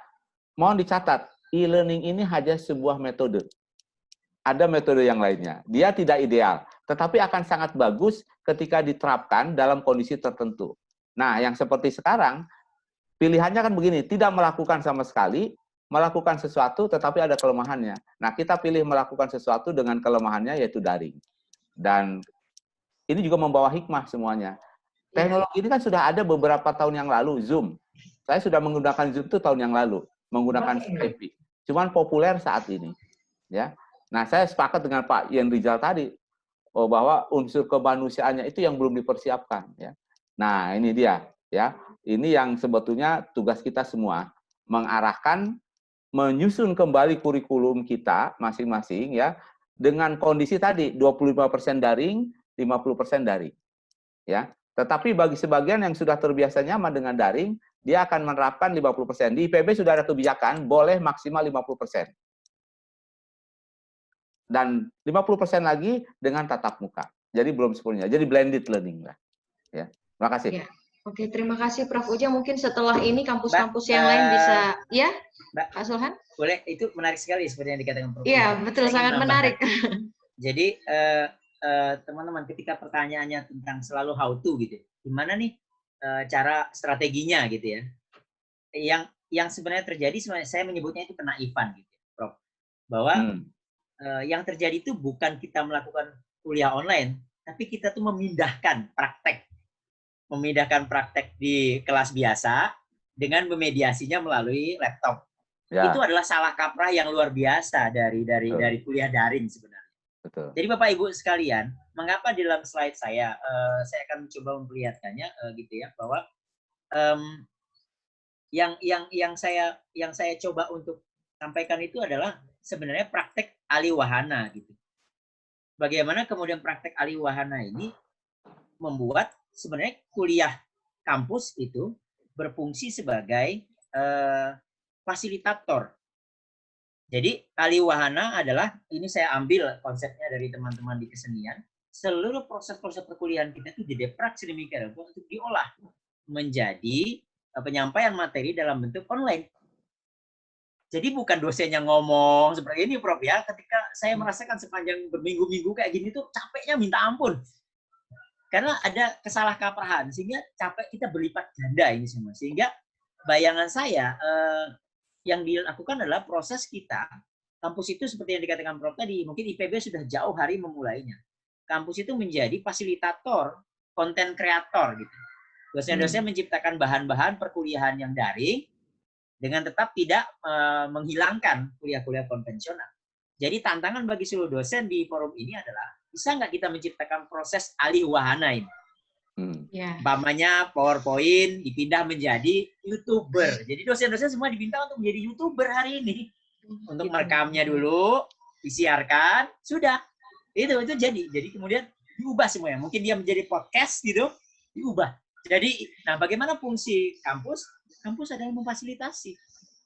mohon dicatat, e-learning ini hanya sebuah metode. Ada metode yang lainnya. Dia tidak ideal, tetapi akan sangat bagus ketika diterapkan dalam kondisi tertentu. Nah, yang seperti sekarang, pilihannya kan begini, tidak melakukan sama sekali, melakukan sesuatu tetapi ada kelemahannya. Nah, kita pilih melakukan sesuatu dengan kelemahannya yaitu daring. Dan ini juga membawa hikmah semuanya. Teknologi ini kan sudah ada beberapa tahun yang lalu, Zoom. Saya sudah menggunakan Zoom itu tahun yang lalu, menggunakan Skype. Cuman populer saat ini. Ya. Nah, saya sepakat dengan Pak Yen Rizal tadi, bahwa unsur kemanusiaannya itu yang belum dipersiapkan. Ya. Nah, ini dia. Ya. Ini yang sebetulnya tugas kita semua, mengarahkan, menyusun kembali kurikulum kita masing-masing, ya, dengan kondisi tadi, 25% daring, 50% daring. Ya. Tetapi bagi sebagian yang sudah terbiasa nyaman dengan daring, dia akan menerapkan 50%. Di IPB sudah ada kebijakan, boleh maksimal 50%. Dan 50% lagi dengan tatap muka. Jadi belum sepenuhnya. Jadi blended learning lah. Ya. Terima kasih. Ya. Oke, terima kasih Prof. Ujang. Mungkin setelah ini kampus-kampus yang lain bisa, ya, Pak Sulhan? Boleh, itu menarik sekali seperti yang dikatakan Prof. Iya, betul, sangat menarik. Jadi, teman-teman, ketika pertanyaannya tentang selalu how to gitu, gimana nih cara strateginya gitu ya? Yang sebenarnya terjadi, saya menyebutnya itu kenaifan gitu, Prof. Bahwa yang terjadi itu bukan kita melakukan kuliah online, tapi kita tuh memindahkan praktek di kelas biasa dengan memediasinya melalui laptop. Ya. Itu adalah salah kaprah yang luar biasa dari kuliah daring sebenarnya. Betul. Jadi Bapak Ibu sekalian, mengapa di dalam slide saya akan mencoba memperlihatkannya gitu ya, bahwa yang saya coba untuk sampaikan itu adalah sebenarnya praktek aliwahana gitu. Bagaimana kemudian praktek aliwahana ini membuat sebenarnya kuliah kampus itu berfungsi sebagai fasilitator. Jadi aliwahana adalah, ini saya ambil konsepnya dari teman-teman di kesenian, seluruh proses-proses perkuliahan kita itu dideprak sedemikian rupa untuk diolah menjadi penyampaian materi dalam bentuk online. Jadi bukan dosen yang ngomong seperti ini, Prof, ya. Ketika saya merasakan sepanjang berminggu-minggu kayak gini tuh capeknya minta ampun. Karena ada kesalahkaprahan, sehingga capek kita berlipat ganda ini semua. Sehingga bayangan saya, yang dilakukan adalah proses kita, kampus itu seperti yang dikatakan Prof tadi, mungkin IPB sudah jauh hari memulainya. Kampus itu menjadi fasilitator, konten kreator gitu. Dosen-dosen menciptakan bahan-bahan perkuliahan yang daring dengan tetap tidak menghilangkan kuliah-kuliah konvensional. Jadi tantangan bagi seluruh dosen di forum ini adalah, bisa nggak kita menciptakan proses aliwahana ini? Umpamanya PowerPoint dipindah menjadi YouTuber. Jadi dosen-dosen semua diminta untuk menjadi YouTuber hari ini. Untuk merekamnya dulu, disiarkan, sudah. Itu jadi. Jadi kemudian diubah semuanya. Mungkin dia menjadi podcast gitu, diubah. Jadi, nah bagaimana fungsi kampus? Kampus adalah memfasilitasi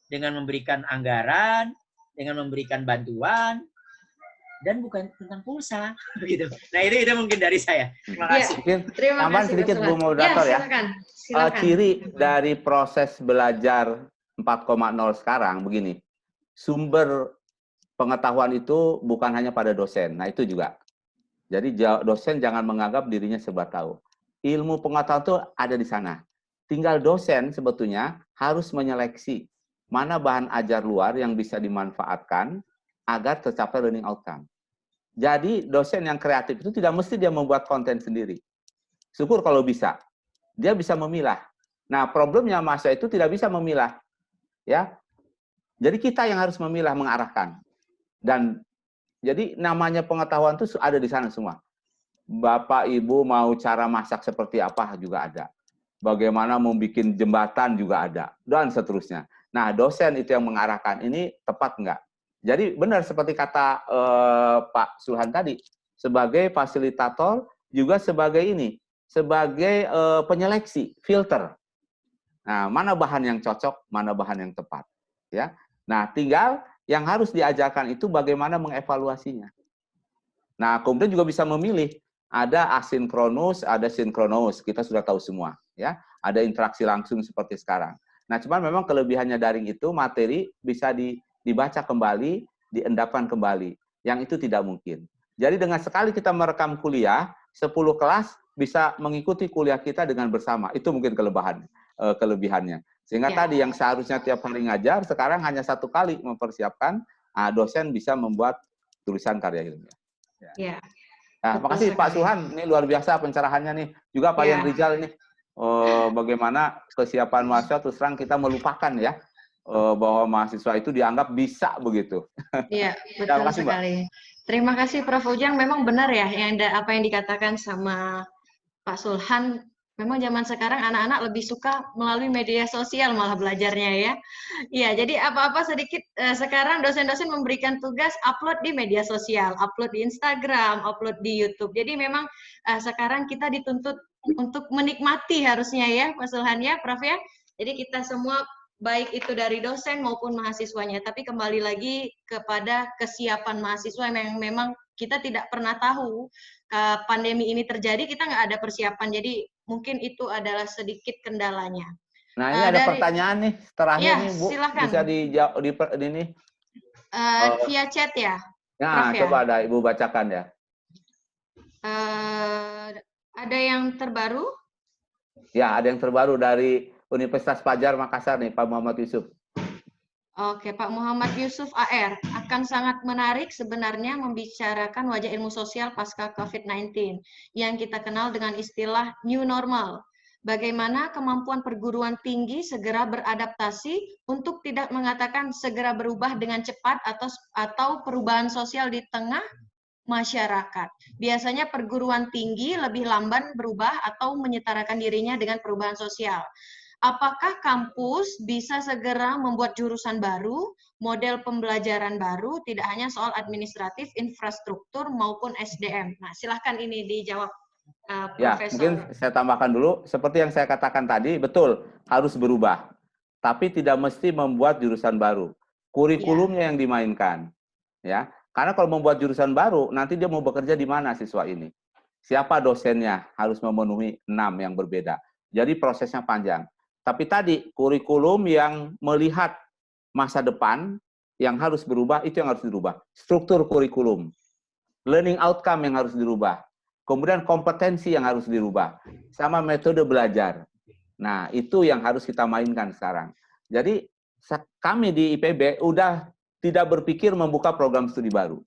dengan memberikan anggaran, dengan memberikan bantuan, dan bukan tentang pulsa gitu. Nah itu mungkin dari saya. Terima kasih. Mungkin tambahan sedikit Bu Moderator ya. Silakan. Ciri dari proses belajar 4.0 sekarang begini. Sumber pengetahuan itu bukan hanya pada dosen. Nah itu juga. Jadi dosen jangan menganggap dirinya serba tahu. Ilmu pengetahuan itu ada di sana. Tinggal dosen sebetulnya harus menyeleksi mana bahan ajar luar yang bisa dimanfaatkan agar tercapai learning outcome. Jadi dosen yang kreatif itu tidak mesti dia membuat konten sendiri. Syukur kalau bisa. Dia bisa memilah. Nah, problemnya mahasiswa itu tidak bisa memilah. Ya. Jadi kita yang harus memilah, mengarahkan. Dan jadi namanya pengetahuan itu ada di sana semua. Bapak, Ibu mau cara masak seperti apa juga ada. Bagaimana membuat jembatan juga ada. Dan seterusnya. Nah, dosen itu yang mengarahkan. Ini tepat enggak? Jadi benar seperti kata Pak Sulhan tadi. Sebagai fasilitator, juga sebagai ini. Sebagai penyeleksi, filter. Nah, mana bahan yang cocok, mana bahan yang tepat. Ya. Nah, tinggal yang harus diajarkan itu bagaimana mengevaluasinya. Nah, kemudian juga bisa memilih. Ada asinkronus, ada sinkronus. Kita sudah tahu semua. Ya. Ada interaksi langsung seperti sekarang. Nah, cuman memang kelebihannya daring itu materi bisa dibaca kembali, diendapkan kembali. Yang itu tidak mungkin. Jadi dengan sekali kita merekam kuliah, 10 kelas bisa mengikuti kuliah kita dengan bersama. Itu mungkin kelebihannya. Sehingga tadi yang seharusnya tiap hari ngajar, sekarang hanya 1 kali mempersiapkan, dosen bisa membuat tulisan karya ilmiah. Ya. Nah, makasih Pak Suhan, ini luar biasa pencerahannya nih. Juga Pak Yan Rizal ini, bagaimana kesiapan mahasiswa, terus terang kita melupakan ya, bahwa mahasiswa itu dianggap bisa begitu. Iya, betul makasih, sekali. Mbak. Terima kasih Prof. Ujang, memang benar ya apa yang dikatakan sama Pak Sulhan. Memang zaman sekarang anak-anak lebih suka melalui media sosial malah belajarnya ya. Iya, jadi apa-apa sedikit sekarang dosen-dosen memberikan tugas upload di media sosial, upload di Instagram, upload di YouTube. Jadi memang sekarang kita dituntut untuk menikmati harusnya ya, Pak Sulhan ya, Prof ya. Jadi kita semua baik itu dari dosen maupun mahasiswanya, tapi kembali lagi kepada kesiapan mahasiswa yang memang kita tidak pernah tahu pandemi ini terjadi, kita nggak ada persiapan, jadi mungkin itu adalah sedikit kendalanya. Nah, ini ada pertanyaan nih, terakhir ya, nih Bu, silakan. bisa dijawab di ini? Via chat ya? Nah, coba ada Ibu bacakan ya. Ada yang terbaru? Ya, ada yang terbaru dari Universitas Padjar Makassar nih, Pak Muhammad Yusuf. Oke, Pak Muhammad Yusuf AR, akan sangat menarik sebenarnya membicarakan wajah ilmu sosial pasca COVID-19 yang kita kenal dengan istilah new normal. Bagaimana kemampuan perguruan tinggi segera beradaptasi untuk tidak mengatakan segera berubah dengan cepat atau perubahan sosial di tengah masyarakat. Biasanya perguruan tinggi lebih lamban berubah atau menyetarakan dirinya dengan perubahan sosial. Apakah kampus bisa segera membuat jurusan baru, model pembelajaran baru, tidak hanya soal administratif, infrastruktur, maupun SDM? Nah, silahkan ini dijawab, Profesor. Ya, mungkin saya tambahkan dulu, seperti yang saya katakan tadi, betul, harus berubah. Tapi tidak mesti membuat jurusan baru. Kurikulumnya yang dimainkan. Ya, karena kalau membuat jurusan baru, nanti dia mau bekerja di mana siswa ini? Siapa dosennya? Harus memenuhi 6 yang berbeda. Jadi prosesnya panjang. Tapi tadi kurikulum yang melihat masa depan yang harus berubah, itu yang harus dirubah. Struktur kurikulum, learning outcome yang harus dirubah, kemudian kompetensi yang harus dirubah, sama metode belajar. Nah, itu yang harus kita mainkan sekarang. Jadi kami di IPB udah tidak berpikir membuka program studi baru.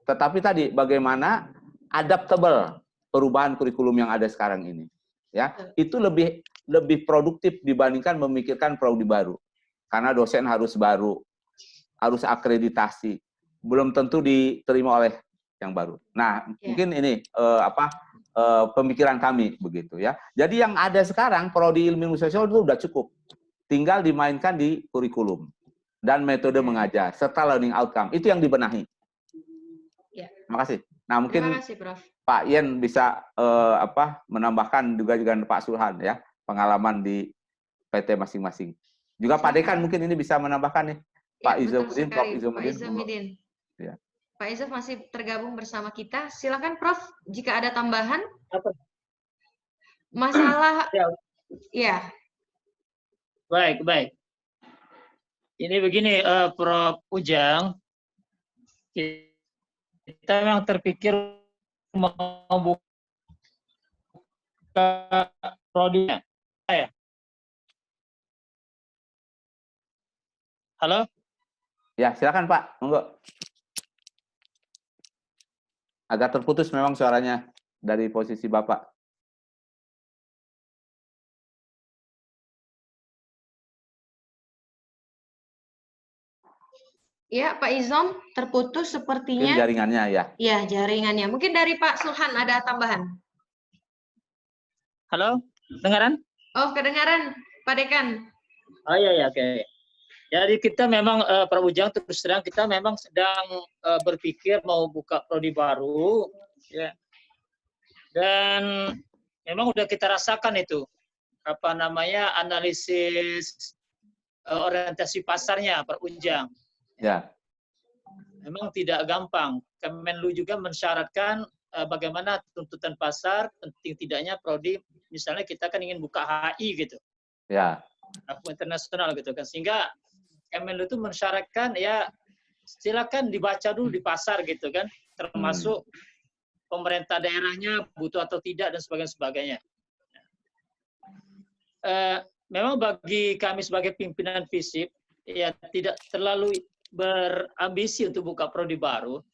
Tetapi tadi bagaimana adaptable perubahan kurikulum yang ada sekarang ini. Ya, itu lebih produktif dibandingkan memikirkan prodi baru. Karena dosen harus baru, harus akreditasi, belum tentu diterima oleh yang baru. Nah, mungkin ini pemikiran kami begitu ya. Jadi yang ada sekarang prodi ilmu sosial itu sudah cukup. Tinggal dimainkan di kurikulum dan metode mengajar serta learning outcome. Itu yang dibenahi. Terima kasih. Nah, mungkin terima kasih, Prof. Pak Yen bisa menambahkan juga Pak Sulhan ya, pengalaman di PT masing-masing. Juga Pak Dekan mungkin ini bisa menambahkan nih. Pak Izomudin, Prof. Izomudin. Ya. Pak Izov masih tergabung bersama kita. Silakan Prof, jika ada tambahan. Masalah ya. Baik. Ini begini Prof. Ujang, kita memang terpikir membuka prodinya. Halo? Ya, silakan Pak. Monggo. Agak terputus memang suaranya dari posisi Bapak. Ya, Pak Izom, terputus Mungkin sepertinya. jaringannya ya. Ya, jaringannya. Mungkin dari Pak Sulhan ada tambahan. Halo, dengaran? Oh, kedengaran, Pak Dekan. Oh iya, oke. Jadi kita memang Pak Ujang, terus terang kita memang sedang berpikir mau buka prodi baru, ya. Dan memang udah kita rasakan itu apa namanya analisis orientasi pasarnya, Pak Ujang. Ya. Memang tidak gampang. Kemenlu juga mensyaratkan bagaimana tuntutan pasar, penting tidaknya prodi, misalnya kita kan ingin buka HI gitu. Ya. Aku internasional gitu kan. Sehingga Kemenlu itu mensyaratkan ya silakan dibaca dulu di pasar gitu kan, termasuk pemerintah daerahnya butuh atau tidak dan sebagainya. Memang bagi kami sebagai pimpinan FISIP ya tidak terlalu berambisi untuk buka prodi baru.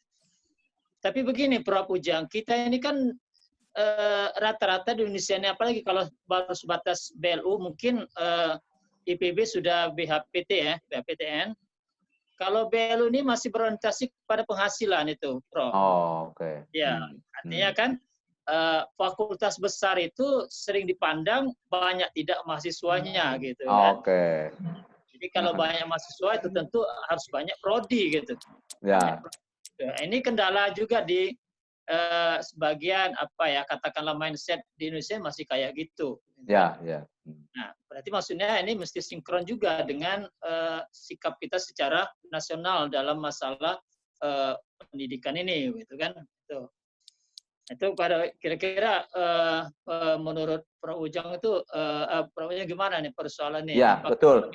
Tapi begini Prof. Ujang, kita ini kan rata-rata di Indonesia ini, apalagi kalau baru sebatas BLU, mungkin IPB sudah BHPT ya, BHPTN. Kalau BLU ini masih berorientasi pada penghasilan itu, Prof. Oh, oke. Ya, artinya kan fakultas besar itu sering dipandang banyak tidak mahasiswanya gitu kan. Oke. Jadi kalau banyak mahasiswa itu tentu harus banyak prodi gitu. Ya. Ini kendala juga di sebagian apa ya katakanlah mindset di Indonesia masih kayak gitu. Ya. Nah, berarti maksudnya ini mesti sinkron juga dengan sikap kita secara nasional dalam masalah pendidikan ini, gitu kan? Itu pada kira-kira menurut Prof. Ujang itu Prof. Ujang gimana nih persoalannya? Ya, betul.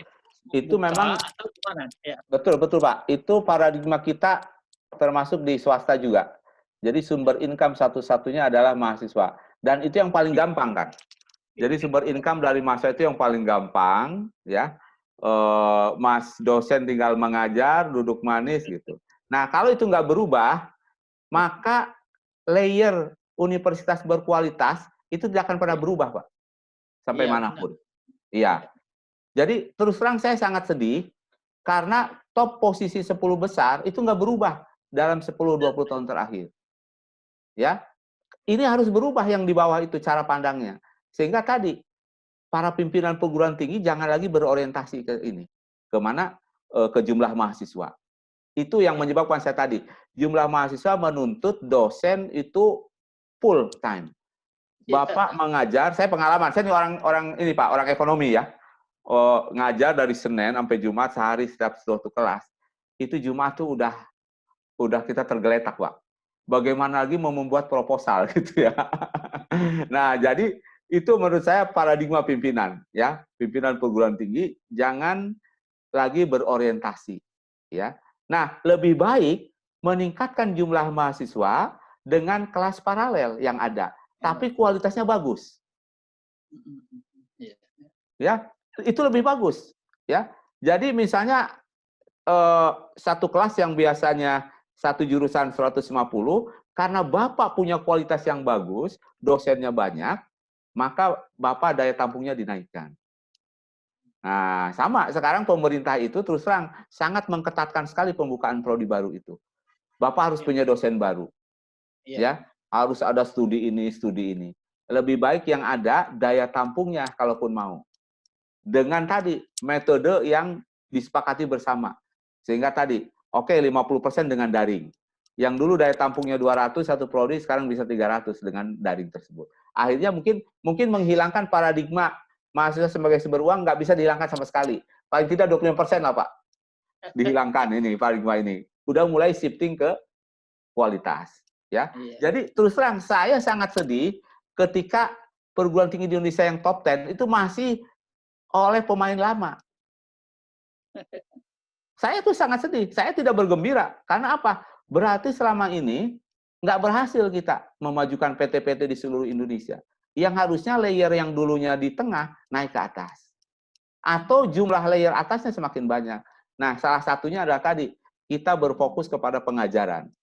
Itu memang atau gimana? Ya. Betul Pak. Itu paradigma kita termasuk di swasta juga. Jadi sumber income satu-satunya adalah mahasiswa. Dan itu yang paling gampang kan. Jadi sumber income dari mahasiswa itu yang paling gampang, ya. Mas dosen tinggal mengajar, duduk manis gitu. Nah kalau itu nggak berubah, maka layer universitas berkualitas itu tidak akan pernah berubah Pak. Sampai manapun. Iya. Jadi terus terang saya sangat sedih karena top posisi 10 besar itu nggak berubah dalam 10-20 tahun terakhir. Ya, ini harus berubah yang di bawah itu cara pandangnya. Sehingga tadi para pimpinan perguruan tinggi jangan lagi berorientasi ke ini, kemana ke jumlah mahasiswa. Itu yang menyebabkan saya tadi jumlah mahasiswa menuntut dosen itu full time. Bapak mengajar, saya pengalaman, saya ini orang ini Pak, orang ekonomi ya. Ngajar dari Senin sampai Jumat sehari setiap suatu kelas. Itu Jumat tuh udah kita tergeletak, Pak. Bagaimana lagi mau membuat proposal gitu ya. Nah, jadi itu menurut saya paradigma pimpinan ya. Pimpinan perguruan tinggi jangan lagi berorientasi ya. Nah, lebih baik meningkatkan jumlah mahasiswa dengan kelas paralel yang ada, tapi kualitasnya bagus. Ya, itu lebih bagus ya. Jadi misalnya satu kelas yang biasanya satu jurusan 150, karena Bapak punya kualitas yang bagus, dosennya banyak, maka Bapak daya tampungnya dinaikkan. Nah, sama sekarang pemerintah itu terus terang sangat mengketatkan sekali pembukaan prodi baru itu. Bapak harus punya dosen baru. Ya, harus ada studi ini, studi ini. Lebih baik yang ada daya tampungnya kalaupun mau. Dengan tadi metode yang disepakati bersama. Sehingga tadi, oke 50% dengan daring. Yang dulu daya tampungnya 200 satu prodi sekarang bisa 300 dengan daring tersebut. Akhirnya mungkin menghilangkan paradigma mahasiswa sebagai sumber uang nggak bisa dihilangkan sama sekali. Paling tidak 25% lah Pak. Dihilangkan ini paradigma ini. Udah mulai shifting ke kualitas. Ya. Jadi terus terang saya sangat sedih ketika perguruan tinggi di Indonesia yang top 10 itu masih oleh pemain lama. Saya tuh sangat sedih. Saya tidak bergembira. Karena apa? Berarti selama ini nggak berhasil kita memajukan PT-PT di seluruh Indonesia. Yang harusnya layer yang dulunya di tengah naik ke atas. Atau jumlah layer atasnya semakin banyak. Nah, salah satunya adalah tadi, kita berfokus kepada pengajaran.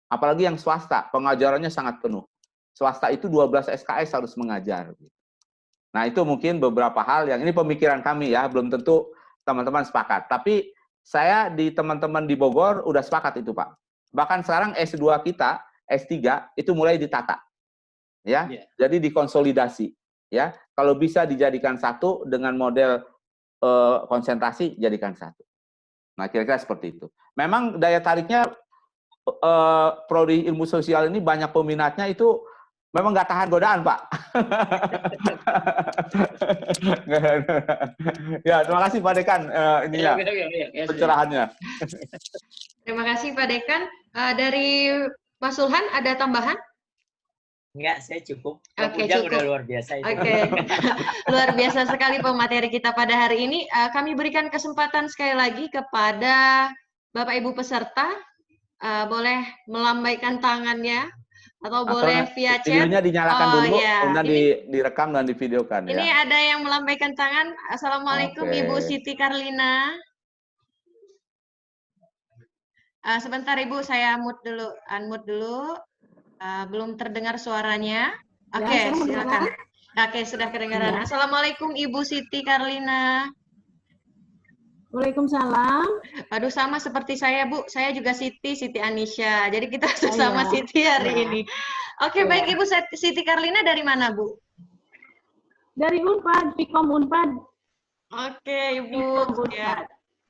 Apalagi yang swasta, pengajarannya sangat penuh. Swasta itu 12 SKS harus mengajar. Nah, itu mungkin beberapa hal yang ini pemikiran kami ya, belum tentu teman-teman sepakat. Tapi saya di teman-teman di Bogor udah sepakat itu, Pak. Bahkan sekarang S2 kita, S3 itu mulai ditata. Ya. Jadi dikonsolidasi, ya. Kalau bisa dijadikan satu dengan model konsentrasi, jadikan satu. Nah, kira-kira seperti itu. Memang daya tariknya prodi ilmu sosial ini banyak peminatnya itu memang nggak tahan godaan, Pak. Ya, terima kasih Pak Dekan ininya pencerahannya. Terima kasih Pak Dekan. Dari Mas Sulhan ada tambahan? Enggak, saya cukup. Oke, cukup. cukup. Udah luar biasa itu. Oke. Luar biasa sekali pemateri kita pada hari ini. Kami berikan kesempatan sekali lagi kepada Bapak Ibu peserta. Boleh melambaikan tangannya atau boleh via chat. Videonya dinyalakan dulu, ya. kemudian direkam dan divideokan. Ini ya. ada yang melambaikan tangan. Assalamualaikum Ibu Siti Karlina. Sebentar Ibu, saya unmute dulu. Belum terdengar suaranya. Oke, silakan. Oke, sudah kedengaran. Assalamualaikum Ibu Siti Karlina. Waalaikumsalam. Aduh, sama seperti saya, Bu. Saya juga Siti Anisha. Jadi kita sesama Siti hari ini. Oke, baik Ibu Siti Karlina dari mana, Bu? Dari Unpad, Fikom Unpad. Oke, Ibu.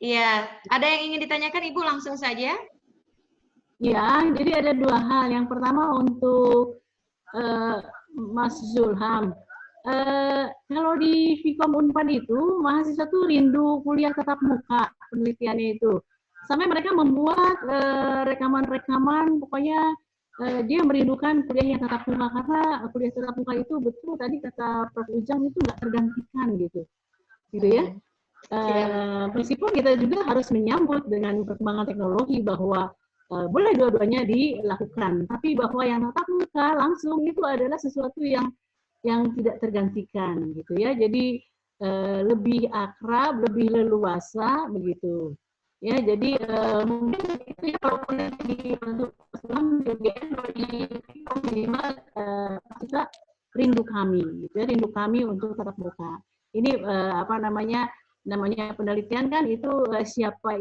Iya. Ada yang ingin ditanyakan, Ibu? Langsung saja. Ya, jadi ada dua hal. Yang pertama untuk Mas Zulham. Kalau di Fikom Unpad itu mahasiswa tuh rindu kuliah tatap muka penelitiannya itu. Sampai mereka membuat rekaman-rekaman, pokoknya dia merindukan kuliah yang tatap muka karena kuliah tatap muka itu betul tadi kata Prof. Ujang itu nggak tergantikan gitu ya. Meskipun kita juga harus menyambut dengan perkembangan teknologi bahwa boleh dua-duanya dilakukan, tapi bahwa yang tatap muka langsung itu adalah sesuatu yang tidak tergantikan gitu ya. Jadi lebih akrab, lebih leluasa begitu. Ya, jadi mungkin itu ya kalau untuk minimal kita rindu kami gitu ya, rindu kami untuk tatap muka. Ini apa namanya penelitian kan itu siapa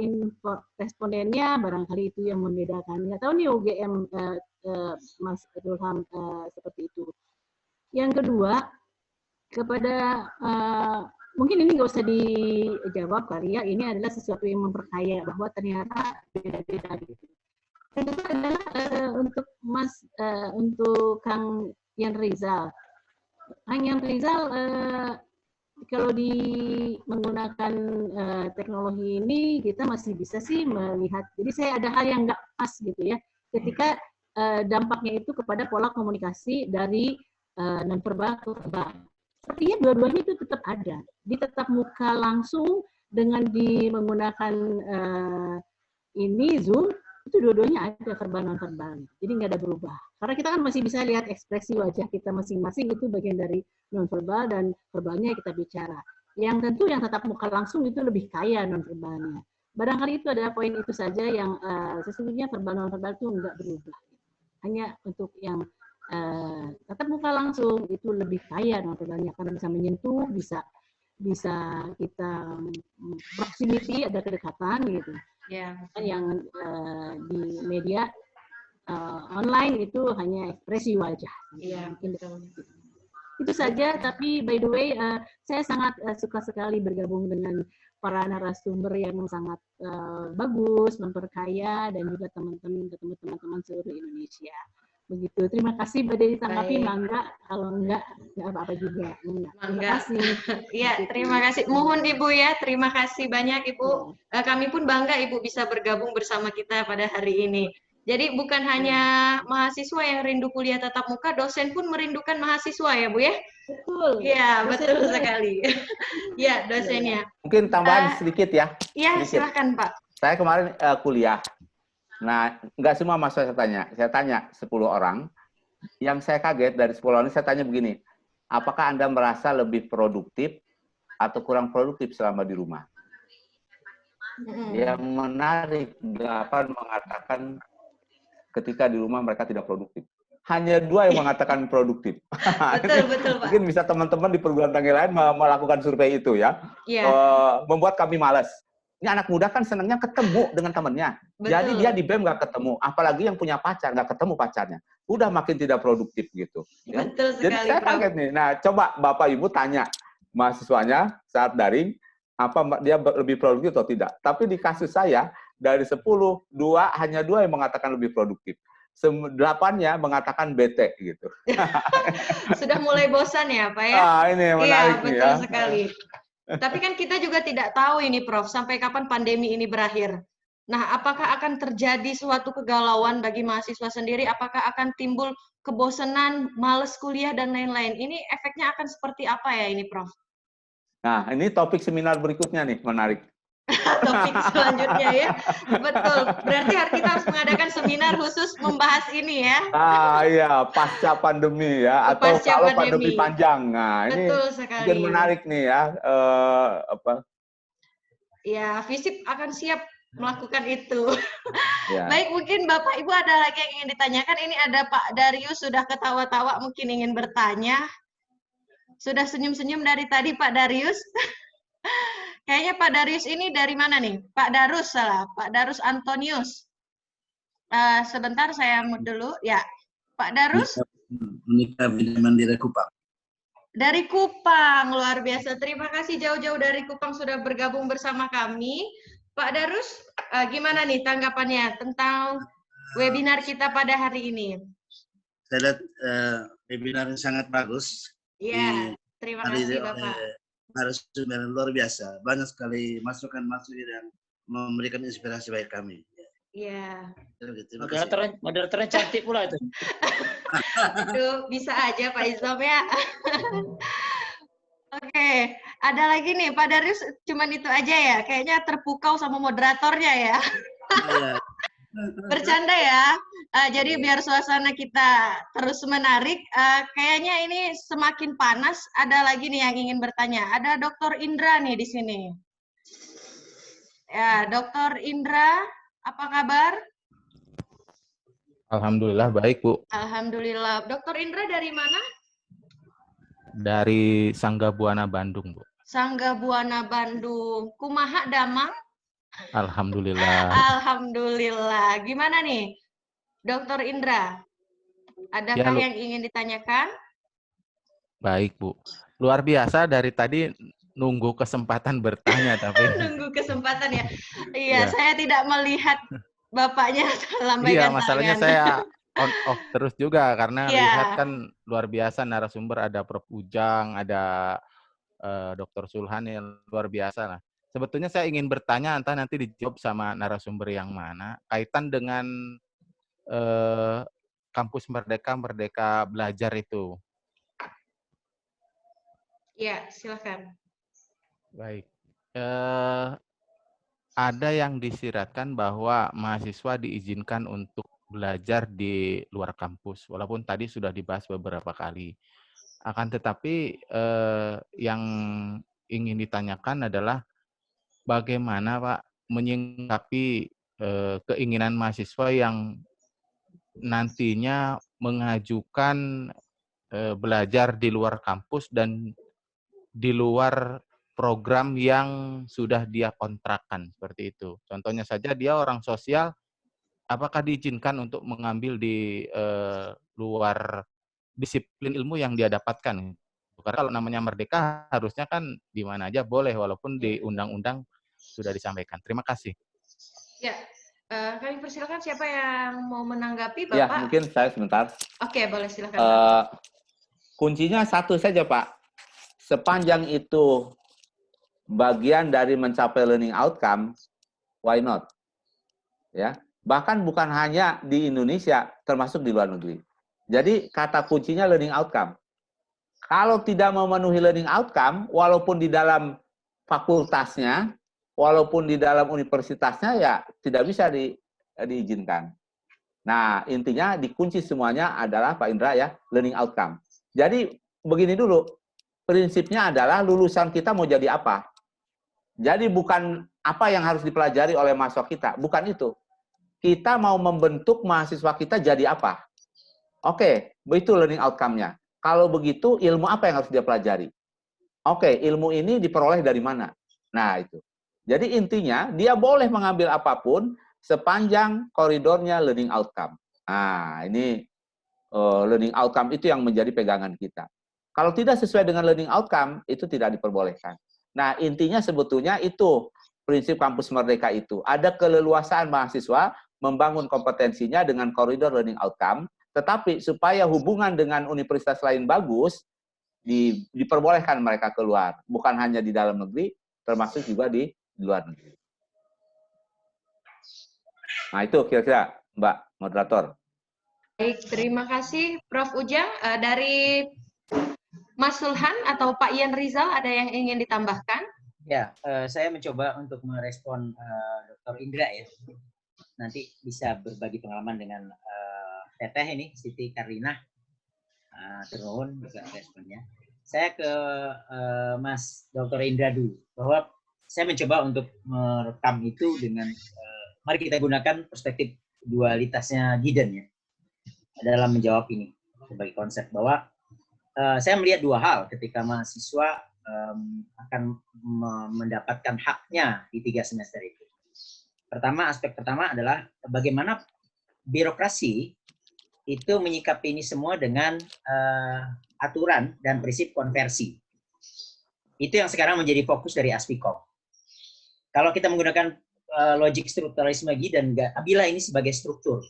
respondennya barangkali itu yang membedakan. Nggak tahu nih UGM Mas Zulham seperti itu. Yang kedua, kepada mungkin ini nggak usah dijawab kali ya, ini adalah sesuatu yang memperkaya bahwa ternyata beda-beda gitu. Yang kedua adalah untuk Kang Yan Rizal. Kang Yan Rizal kalau menggunakan teknologi ini kita masih bisa sih melihat. Jadi saya ada hal yang nggak pas gitu ya. Ketika dampaknya itu kepada pola komunikasi dari non-verbal ke verbal. Sepertinya dua-duanya itu tetap ada. Di tatap muka langsung dengan menggunakan ini Zoom, itu dua-duanya ada verbal non-verbal. Jadi nggak ada berubah. Karena kita kan masih bisa lihat ekspresi wajah kita masing-masing, itu bagian dari non-verbal dan verbalnya kita bicara. Yang tentu yang tatap muka langsung itu lebih kaya non-verbalnya. Barangkali itu adalah poin itu saja yang sesungguhnya verbal non-verbal itu nggak berubah. Hanya untuk yang tatap muka langsung itu lebih kaya non-verbalnya karena bisa menyentuh, bisa kita proximity, ada kedekatan gitu. Ya. Yang di media online itu hanya ekspresi wajah. Iya, betul. Itu saja, tapi by the way, saya sangat suka sekali bergabung dengan para narasumber yang sangat bagus, memperkaya, dan juga teman-teman seluruh Indonesia. Begitu. Terima kasih Mbak Dedi tanggapi, mangga. Kalau enggak apa-apa juga. Terima kasih. Iya, terima kasih. Mohon Ibu ya, terima kasih banyak Ibu. Kami pun bangga Ibu bisa bergabung bersama kita pada hari ini. Jadi bukan hanya mahasiswa yang rindu kuliah tatap muka, dosen pun merindukan mahasiswa ya Bu ya? Betul. Iya, betul sekali. Ya, dosennya. Mungkin tambahan sedikit ya. Iya, silahkan Pak. Saya kemarin kuliah. Nah, nggak semua mahasiswa saya tanya 10 orang. Yang saya kaget dari 10 orang saya tanya begini, apakah Anda merasa lebih produktif atau kurang produktif selama di rumah? Yang menarik, 8 mengatakan ketika di rumah mereka tidak produktif. Hanya 2 yang mengatakan produktif. Betul, betul, Pak. Mungkin bisa teman-teman di perguruan tinggi lain melakukan survei itu ya. Iya. Membuat kami malas. Ini anak muda kan senangnya ketemu dengan temannya. Jadi Betul. dia di BEM nggak ketemu. Apalagi yang punya pacar, nggak ketemu pacarnya. Udah makin tidak produktif gitu. Ya. Betul Jadi sekali, saya Prof. kaget nih. Nah, coba Bapak Ibu tanya mahasiswanya saat daring, apa dia lebih produktif atau tidak. Tapi di kasus saya, dari 10, hanya 2 yang mengatakan lebih produktif. 8-nya mengatakan bete gitu. Sudah mulai bosan ya, Pak ya? Ini yang menarik nih ya. Betul sekali. Tapi kan kita juga tidak tahu ini, Prof, sampai kapan pandemi ini berakhir. Nah, apakah akan terjadi suatu kegalauan bagi mahasiswa sendiri? Apakah akan timbul kebosanan, males kuliah, dan lain-lain? Ini efeknya akan seperti apa ya ini, Prof? Nah, ini topik seminar berikutnya nih, menarik. Topik selanjutnya ya. Betul. Berarti kita harus mengadakan seminar khusus membahas ini ya. Iya, pasca pandemi ya, atau Pasca kalau pandemi. pandemi panjang. Nah, Betul ini sekali. mungkin menarik nih ya. Ya, FISIP akan siap melakukan itu. Ya. Baik, mungkin Bapak Ibu ada lagi yang ingin ditanyakan. Ini ada Pak Darius sudah ketawa-tawa mungkin ingin bertanya. Sudah senyum-senyum dari tadi Pak Darius. Kayaknya Pak Darius ini dari mana nih? Pak Darus salah, Pak Darus Antonius. Sebentar saya mute dulu. Ya, Pak Darus. Menikah Bina Mandiri Kupang. Dari Kupang, luar biasa. Terima kasih jauh-jauh dari Kupang sudah bergabung bersama kami. Pak Darus, gimana nih tanggapannya tentang webinar kita pada hari ini? Saya lihat webinar yang sangat bagus. Iya, terima kasih Bapak. Narasumber luar biasa. Banyak sekali masukan-masukan yang memberikan inspirasi bagi kami. Iya. Moderatornya cantik pula itu. Aduh, bisa aja Pak Izam ya. Oke, ada lagi nih Pak Darius, cuman itu aja ya. Kayaknya terpukau sama moderatornya ya. Bercanda ya. Jadi biar suasana kita terus menarik, kayaknya ini semakin panas. Ada lagi nih yang ingin bertanya. Ada Dr. Indra nih di sini. Ya, Dr. Indra, apa kabar? Alhamdulillah baik, Bu. Alhamdulillah. Dr. Indra dari mana? Dari Sangga Buana Bandung, Bu. Sangga Buana Bandung. Kumaha damang? Alhamdulillah. Alhamdulillah. Gimana nih, Dr. Indra? Adakah yang ingin ditanyakan? Baik, Bu. Luar biasa dari tadi nunggu kesempatan bertanya, tapi nunggu kesempatan ya. Iya, saya tidak melihat Bapaknya lambaikan tangan. Iya, masalahnya saya on off terus juga karena lihat kan luar biasa narasumber, ada Prof. Ujang, ada Dr. Sulhan yang luar biasa lah. Sebetulnya saya ingin bertanya, entah nanti dijawab sama narasumber yang mana, kaitan dengan kampus Merdeka Belajar itu. Iya, silakan. Baik. Ada yang disiratkan bahwa mahasiswa diizinkan untuk belajar di luar kampus, walaupun tadi sudah dibahas beberapa kali. Akan tetapi yang ingin ditanyakan adalah bagaimana Pak menyikapi keinginan mahasiswa yang nantinya mengajukan belajar di luar kampus dan di luar program yang sudah dia kontrakkan, seperti itu. Contohnya saja dia orang sosial, apakah diizinkan untuk mengambil di luar disiplin ilmu yang dia dapatkan? Karena kalau namanya merdeka harusnya kan di mana aja boleh, walaupun di undang-undang sudah disampaikan. Terima kasih. Ya, kami persilakan siapa yang mau menanggapi, Bapak? Ya, mungkin saya sebentar. Oke, boleh silakan. Pak. Kuncinya satu saja, Pak. Sepanjang itu bagian dari mencapai learning outcome, why not? Ya, bahkan bukan hanya di Indonesia, termasuk di luar negeri. Jadi kata kuncinya learning outcome. Kalau tidak memenuhi learning outcome, walaupun di dalam fakultasnya, walaupun di dalam universitasnya, ya tidak bisa diizinkan. Nah, intinya dikunci semuanya adalah Pak Indra ya, learning outcome. Jadi begini dulu, prinsipnya adalah lulusan kita mau jadi apa. Jadi bukan apa yang harus dipelajari oleh mahasiswa kita, bukan itu. kita mau membentuk mahasiswa kita jadi apa. Oke, begitu learning outcome-nya. Kalau begitu, ilmu apa yang harus dia pelajari? Oke, ilmu ini diperoleh dari mana? Nah, itu. Jadi intinya, dia boleh mengambil apapun sepanjang koridornya learning outcome. Nah, ini learning outcome itu yang menjadi pegangan kita. Kalau tidak sesuai dengan learning outcome, itu tidak diperbolehkan. Nah, intinya sebetulnya itu prinsip kampus merdeka itu. Ada keleluasaan mahasiswa membangun kompetensinya dengan koridor learning outcome, tetapi supaya hubungan dengan universitas lain bagus, diperbolehkan mereka keluar. Bukan hanya di dalam negeri, termasuk juga di luar negeri. Nah, itu kira-kira, Mbak Moderator. Baik, terima kasih Prof. Ujang. Dari Mas Sulhan atau Pak Ian Rizal, ada yang ingin ditambahkan? Ya, saya mencoba untuk merespon Dr. Indra ya. Nanti bisa berbagi pengalaman dengan Teteh ini, Siti Karina. Turun juga responnya. Saya ke Mas Dr. Indra dulu, bahwa saya mencoba untuk merekam itu dengan, mari kita gunakan perspektif dualitasnya Gideon ya, dalam menjawab ini sebagai konsep, bahwa saya melihat dua hal ketika mahasiswa akan mendapatkan haknya di 3 semester itu. Pertama, aspek pertama adalah bagaimana birokrasi itu menyikapi ini semua dengan aturan dan prinsip konversi. Itu yang sekarang menjadi fokus dari Aspikom. Kalau kita menggunakan logik strukturalisme Gideon, bila ini sebagai struktur.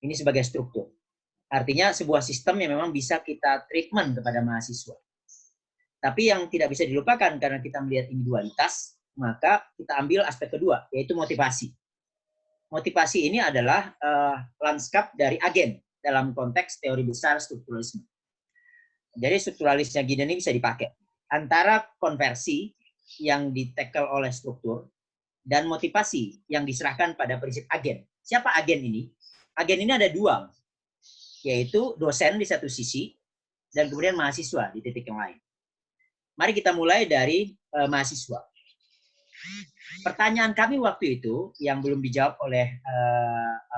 Ini sebagai struktur. Artinya sebuah sistem yang memang bisa kita treatment kepada mahasiswa. Tapi yang tidak bisa dilupakan karena kita melihat individualitas, maka kita ambil aspek kedua, yaitu motivasi. Motivasi ini adalah lanskap dari agen dalam konteks teori besar strukturalisme. Jadi strukturalisnya Gideon ini bisa dipakai antara konversi yang ditekel oleh struktur dan motivasi yang diserahkan pada prinsip agen. Siapa agen ini? Agen ini ada dua, yaitu dosen di satu sisi dan kemudian mahasiswa di titik yang lain. Mari kita mulai dari mahasiswa. Pertanyaan kami waktu itu yang belum dijawab oleh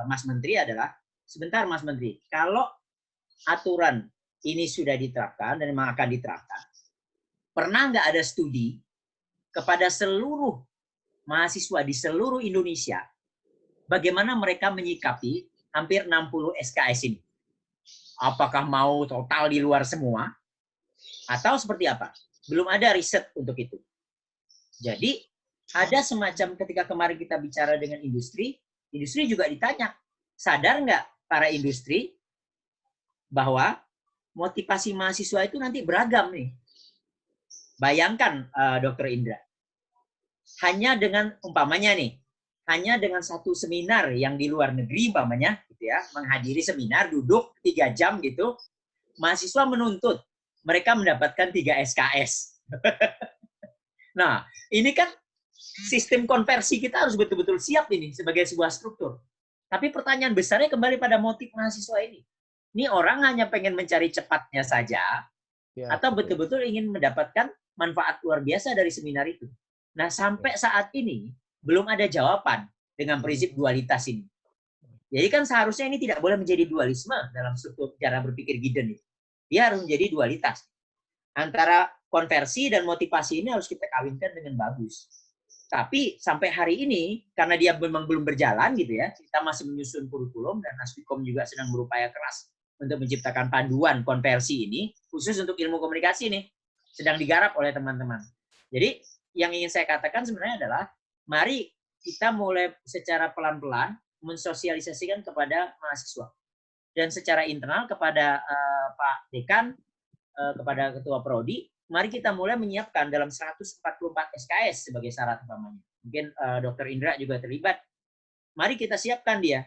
Mas Menteri adalah, sebentar Mas Menteri, kalau aturan ini sudah diterapkan dan memang akan diterapkan, pernah nggak ada studi kepada seluruh mahasiswa di seluruh Indonesia bagaimana mereka menyikapi hampir 60 SKS ini? Apakah mau total di luar semua? Atau seperti apa? Belum ada riset untuk itu. Jadi, ada semacam ketika kemarin kita bicara dengan industri juga ditanya, sadar nggak para industri bahwa motivasi mahasiswa itu nanti beragam nih. Bayangkan Dr. Indra, hanya dengan umpamanya nih, hanya dengan satu seminar yang di luar negeri umpamanya, gitu ya, menghadiri seminar, duduk 3 jam gitu, mahasiswa menuntut mereka mendapatkan 3 SKS. Nah, ini kan sistem konversi kita harus betul-betul siap ini sebagai sebuah struktur. Tapi pertanyaan besarnya kembali pada motif mahasiswa ini. Ini orang hanya pengen mencari cepatnya saja, atau betul-betul ingin mendapatkan manfaat luar biasa dari seminar itu. Nah, sampai saat ini belum ada jawaban dengan prinsip dualitas ini. Jadi kan seharusnya ini tidak boleh menjadi dualisme dalam struktur cara berpikir Gideon itu. Dia harus menjadi dualitas. Antara konversi dan motivasi ini harus kita kawinkan dengan bagus. Tapi sampai hari ini, karena dia memang belum berjalan gitu ya, kita masih menyusun kurikulum dan Aspikom juga sedang berupaya keras untuk menciptakan panduan konversi ini, khusus untuk ilmu komunikasi ini, sedang digarap oleh teman-teman. Jadi yang ingin saya katakan sebenarnya adalah, mari kita mulai secara pelan-pelan mensosialisasikan kepada mahasiswa. Dan secara internal kepada Pak Dekan, kepada Ketua Prodi, mari kita mulai menyiapkan dalam 144 SKS sebagai syarat utamanya. Mungkin Dr. Indra juga terlibat. Mari kita siapkan dia.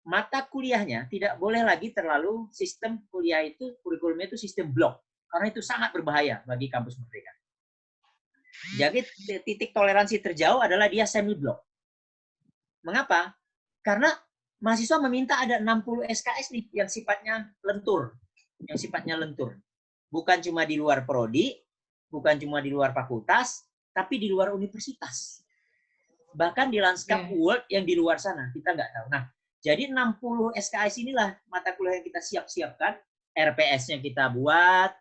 Mata kuliahnya tidak boleh lagi terlalu sistem kuliah itu, kurikulumnya itu sistem blok. Karena itu sangat berbahaya bagi kampus Merdeka. Jadi titik toleransi terjauh adalah dia semi blok. Mengapa? Karena mahasiswa meminta ada 60 SKS nih yang sifatnya lentur. Bukan cuma di luar prodi, bukan cuma di luar fakultas, tapi di luar universitas. Bahkan di lanskap world yang di luar sana, kita nggak tahu. Nah, jadi 60 SKS inilah mata kuliah yang kita siapkan, RPS-nya kita buat,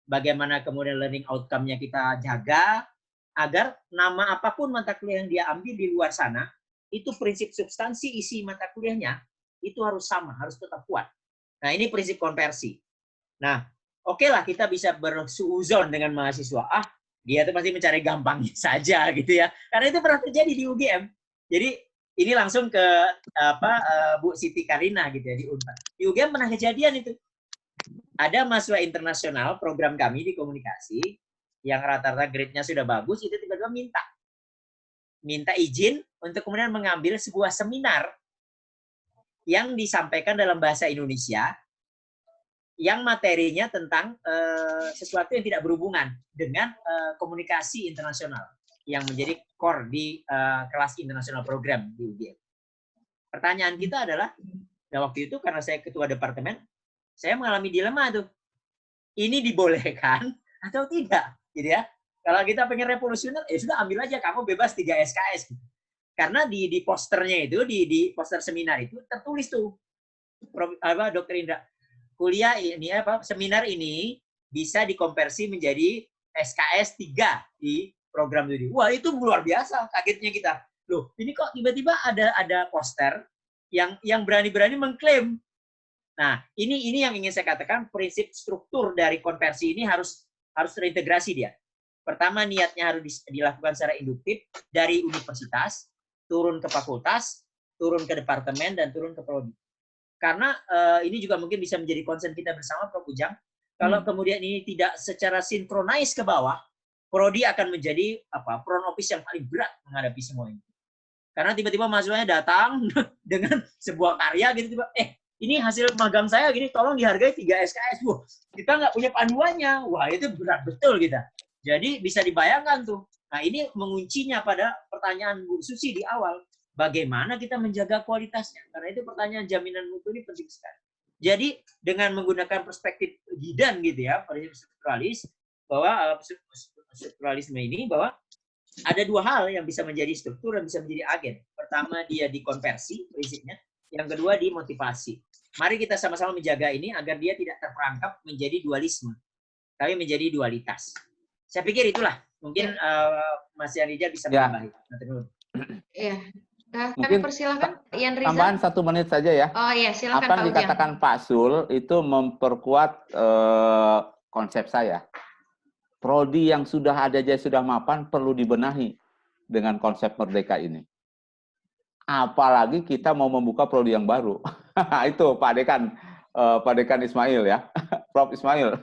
bagaimana kemudian learning outcome-nya kita jaga, agar nama apapun mata kuliah yang dia ambil di luar sana, itu prinsip substansi isi mata kuliahnya, itu harus sama, harus tetap kuat. Nah, ini prinsip konversi. Nah, oke lah kita bisa bersuuzon dengan mahasiswa. Dia tuh pasti mencari gampangnya saja gitu ya. Karena itu pernah terjadi di UGM. Jadi ini langsung ke Bu Siti Karina gitu ya di Unpad. Di UGM pernah kejadian itu. Ada mahasiswa internasional program kami di komunikasi yang rata-rata grade-nya sudah bagus, itu tiba-tiba minta izin untuk kemudian mengambil sebuah seminar yang disampaikan dalam bahasa Indonesia yang materinya tentang sesuatu yang tidak berhubungan dengan komunikasi internasional yang menjadi core di kelas internasional program di UGM. Pertanyaan kita adalah, nah waktu itu karena saya ketua departemen, saya mengalami dilema tuh. Ini dibolehkan atau tidak? Gitu ya. Kalau kita pengen revolusioner, ya sudah ambil aja, kamu bebas 3 SKS. Gitu. Karena di posternya itu, di poster seminar itu tertulis tuh, Dr. Indra, kuliah ini seminar ini bisa dikonversi menjadi SKS 3 di program studi. Wah, itu luar biasa, kagetnya kita. Loh, ini kok tiba-tiba ada poster yang berani-berani mengklaim. Nah, ini yang ingin saya katakan, prinsip struktur dari konversi ini harus terintegrasi dia. Pertama, niatnya harus dilakukan secara induktif dari universitas, turun ke fakultas, turun ke departemen, dan turun ke prodi. Karena ini juga mungkin bisa menjadi concern kita bersama, Prof. Ujang. Kalau kemudian ini tidak secara sinkronis ke bawah, prodi akan menjadi front office yang paling berat menghadapi semua ini. Karena tiba-tiba mahasiswanya datang dengan sebuah karya gitu, tiba ini hasil magang saya gini, tolong dihargai 3 SKS. Wah, kita nggak punya panduannya. Wah, itu berat betul kita. Jadi bisa dibayangkan tuh. Nah, ini menguncinya pada pertanyaan Bu Susi di awal. Bagaimana kita menjaga kualitasnya? Karena itu pertanyaan jaminan mutu ini penting sekali. Jadi dengan menggunakan perspektif Gidan gitu ya, prinsip strukturalis, bahwa strukturalisme ini bahwa ada 2 hal yang bisa menjadi struktur dan bisa menjadi agen. Pertama, dia dikonversi prinsipnya. Yang kedua, dimotivasi. Mari kita sama-sama menjaga ini agar dia tidak terperangkap menjadi dualisme, tapi menjadi dualitas. Saya pikir itulah. Mungkin Mas Yan Rijal bisa menambah. Iya. Kami Mungkin persilakan Yan Rizal. tambahan 1 menit saja ya. Oh iya, silakan Apa Pak yang dikatakan Ujang. Pak Sul itu memperkuat konsep saya. Prodi yang sudah ada aja sudah mapan perlu dibenahi dengan konsep merdeka ini. Apalagi kita mau membuka prodi yang baru. Itu Pak Dekan Ismail ya, Prof. Ismail.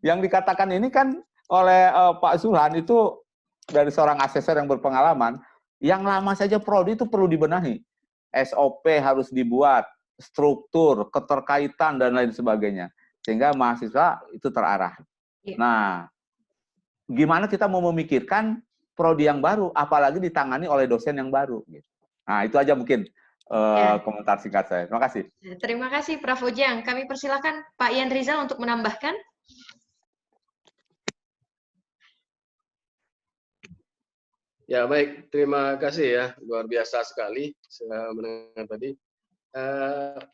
Yang dikatakan ini kan oleh Pak Zulhan itu dari seorang asesor yang berpengalaman, yang lama saja prodi itu perlu dibenahi. SOP harus dibuat, struktur, keterkaitan, dan lain sebagainya. Sehingga mahasiswa itu terarah. Nah, gimana kita mau memikirkan prodi yang baru, apalagi ditangani oleh dosen yang baru. Nah, itu aja mungkin komentar singkat saya. Terima kasih. Terima kasih Prof. Ujang. Kami persilakan Pak Yan Rizal untuk menambahkan. Ya, baik. Terima kasih ya. Luar biasa sekali saya mendengar tadi.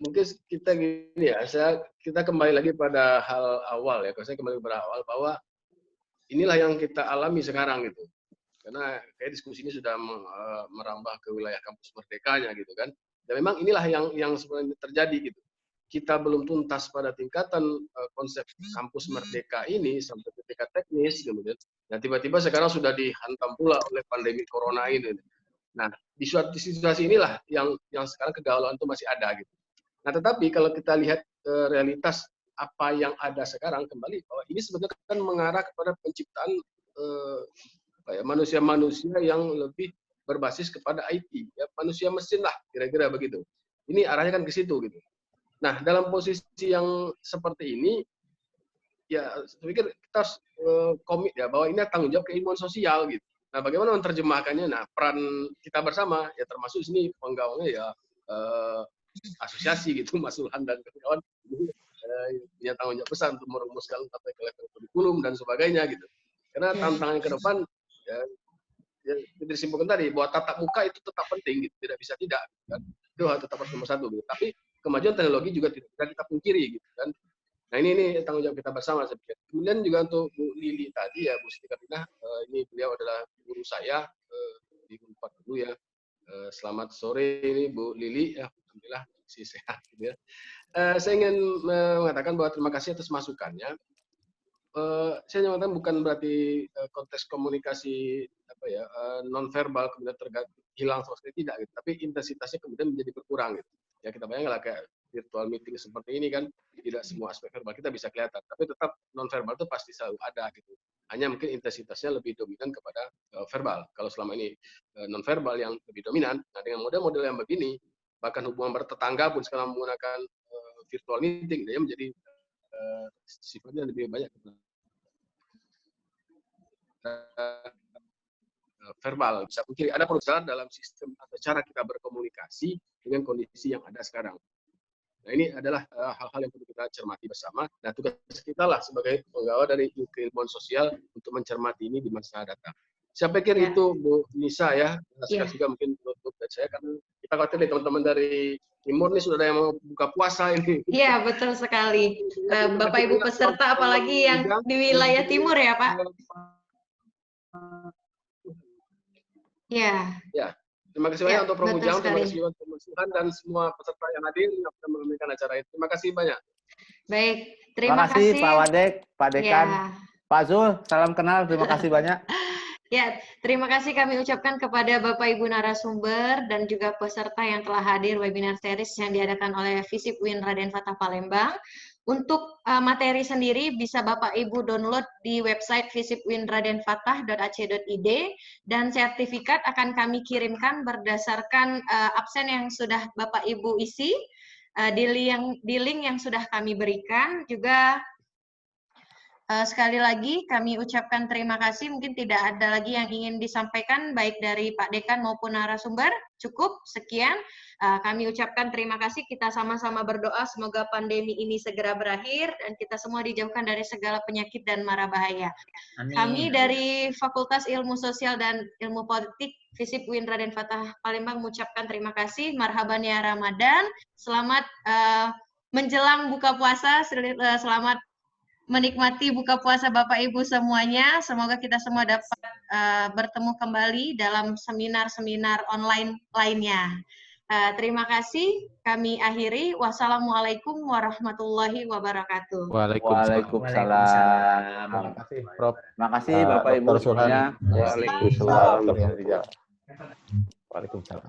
Mungkin kita gini ya, kita kembali lagi pada hal awal ya. Saya kembali pada awal bahwa inilah yang kita alami sekarang gitu. Karena kayak diskusi ini sudah merambah ke wilayah kampus merdekanya gitu kan. Dan memang inilah yang sebenarnya terjadi gitu. Kita belum tuntas pada tingkatan konsep kampus merdeka ini sampai ke tingkat teknis kemudian. Nah, tiba-tiba sekarang sudah dihantam pula oleh pandemi corona ini. Nah, di suatu situasi inilah yang sekarang kegalauan itu masih ada gitu. Nah, tetapi kalau kita lihat realitas apa yang ada sekarang kembali bahwa ini sebenarnya kan mengarah kepada penciptaan manusia-manusia yang lebih berbasis kepada IT, ya, manusia mesin lah kira-kira begitu. Ini arahnya kan ke situ gitu. Nah, dalam posisi yang seperti ini, ya saya pikir kita harus komit ya bahwa ini tanggung jawab keilmuan sosial gitu. Nah, bagaimana menerjemahkannya? Nah, peran kita bersama ya termasuk sini penggaungnya ya asosiasi gitu, Mas Ulhan dan kawan-kawan punya tanggung jawab besar untuk merumuskan tata level kurikulum dan sebagainya gitu. Karena tantangan ke depan ya, disimpulkan tadi bahwa tatap muka itu tetap penting, gitu. Tidak bisa tidak, gitu kan. Itu tetap harus nomor satu. Gitu. Tapi kemajuan teknologi juga tidak bisa kita pungkiri, gitu kan. Nah ini tanggung jawab kita bersama, saya pikir. Kemudian juga untuk Bu Lili tadi ya, Bu Siti Karinah, ini beliau adalah guru saya di Unpad dulu ya. Selamat sore ini Bu Lili, ya alhamdulillah masih sehat, gitu ya. Saya ingin mengatakan bahwa terima kasih atas masukannya. Saya nyatakan bukan berarti konteks komunikasi apa ya nonverbal kemudian hilang sama sekali, tidak gitu, tapi intensitasnya kemudian menjadi berkurang gitu. Ya kita bayangkan kayak virtual meeting seperti ini kan, tidak semua aspek verbal kita bisa kelihatan, tapi tetap nonverbal itu pasti selalu ada gitu. Hanya mungkin intensitasnya lebih dominan kepada verbal. Kalau selama ini nonverbal yang lebih dominan, nah dengan model-model yang begini, bahkan hubungan bertetangga pun sekarang menggunakan virtual meeting, dia menjadi sifatnya lebih banyak verbal. Bisa mungkin ada perubahan dalam sistem atau cara kita berkomunikasi dengan kondisi yang ada sekarang. Nah ini adalah hal-hal yang perlu kita cermati bersama. Nah tugas kita lah sebagai penggawa dari keilmuan sosial untuk mencermati ini di masa datang. Saya pikir itu Bu Nisa ya. Sekarang juga mungkin tutup dari saya karena kita khawatir nih teman-teman dari Timur nih sudah ada yang mau buka puasa ini. Iya betul sekali. Bapak Ibu peserta apalagi yang di wilayah timur ya Pak. Ya. Ya. Terima kasih banyak untuk Prof. Ujang, terima kasih untuk Mas dan semua peserta yang hadir yang sudah menonton acara ini. Terima kasih banyak. Baik, terima kasih Pak Wadek, Pak Dekan, ya. Pak Zul, salam kenal, terima kasih banyak. Ya, terima kasih kami ucapkan kepada Bapak Ibu narasumber dan juga peserta yang telah hadir webinar series yang diadakan oleh FISIP UIN Raden Fatah Palembang. Untuk materi sendiri bisa Bapak Ibu download di website visipwinradenfatah.ac.id dan sertifikat akan kami kirimkan berdasarkan absen yang sudah Bapak Ibu isi di link yang sudah kami berikan. Juga sekali lagi kami ucapkan terima kasih. Mungkin tidak ada lagi yang ingin disampaikan baik dari Pak Dekan maupun narasumber. Cukup sekian. Kami ucapkan terima kasih. Kita sama-sama berdoa semoga pandemi ini segera berakhir dan kita semua dijauhkan dari segala penyakit dan mara bahaya. Amin. Kami dari Fakultas Ilmu Sosial dan Ilmu Politik FISIP UIN Raden Fatah Palembang mengucapkan terima kasih. Marhaban ya Ramadan. Selamat menjelang buka puasa. Selamat menikmati buka puasa Bapak Ibu semuanya. Semoga kita semua dapat bertemu kembali dalam seminar-seminar online lainnya. Terima kasih. Kami akhiri. Wassalamualaikum warahmatullahi wabarakatuh. Waalaikumsalam. Terima kasih, Prof. Terima kasih Bapak Ibu semuanya. Waalaikumsalam. Waalaikumsalam.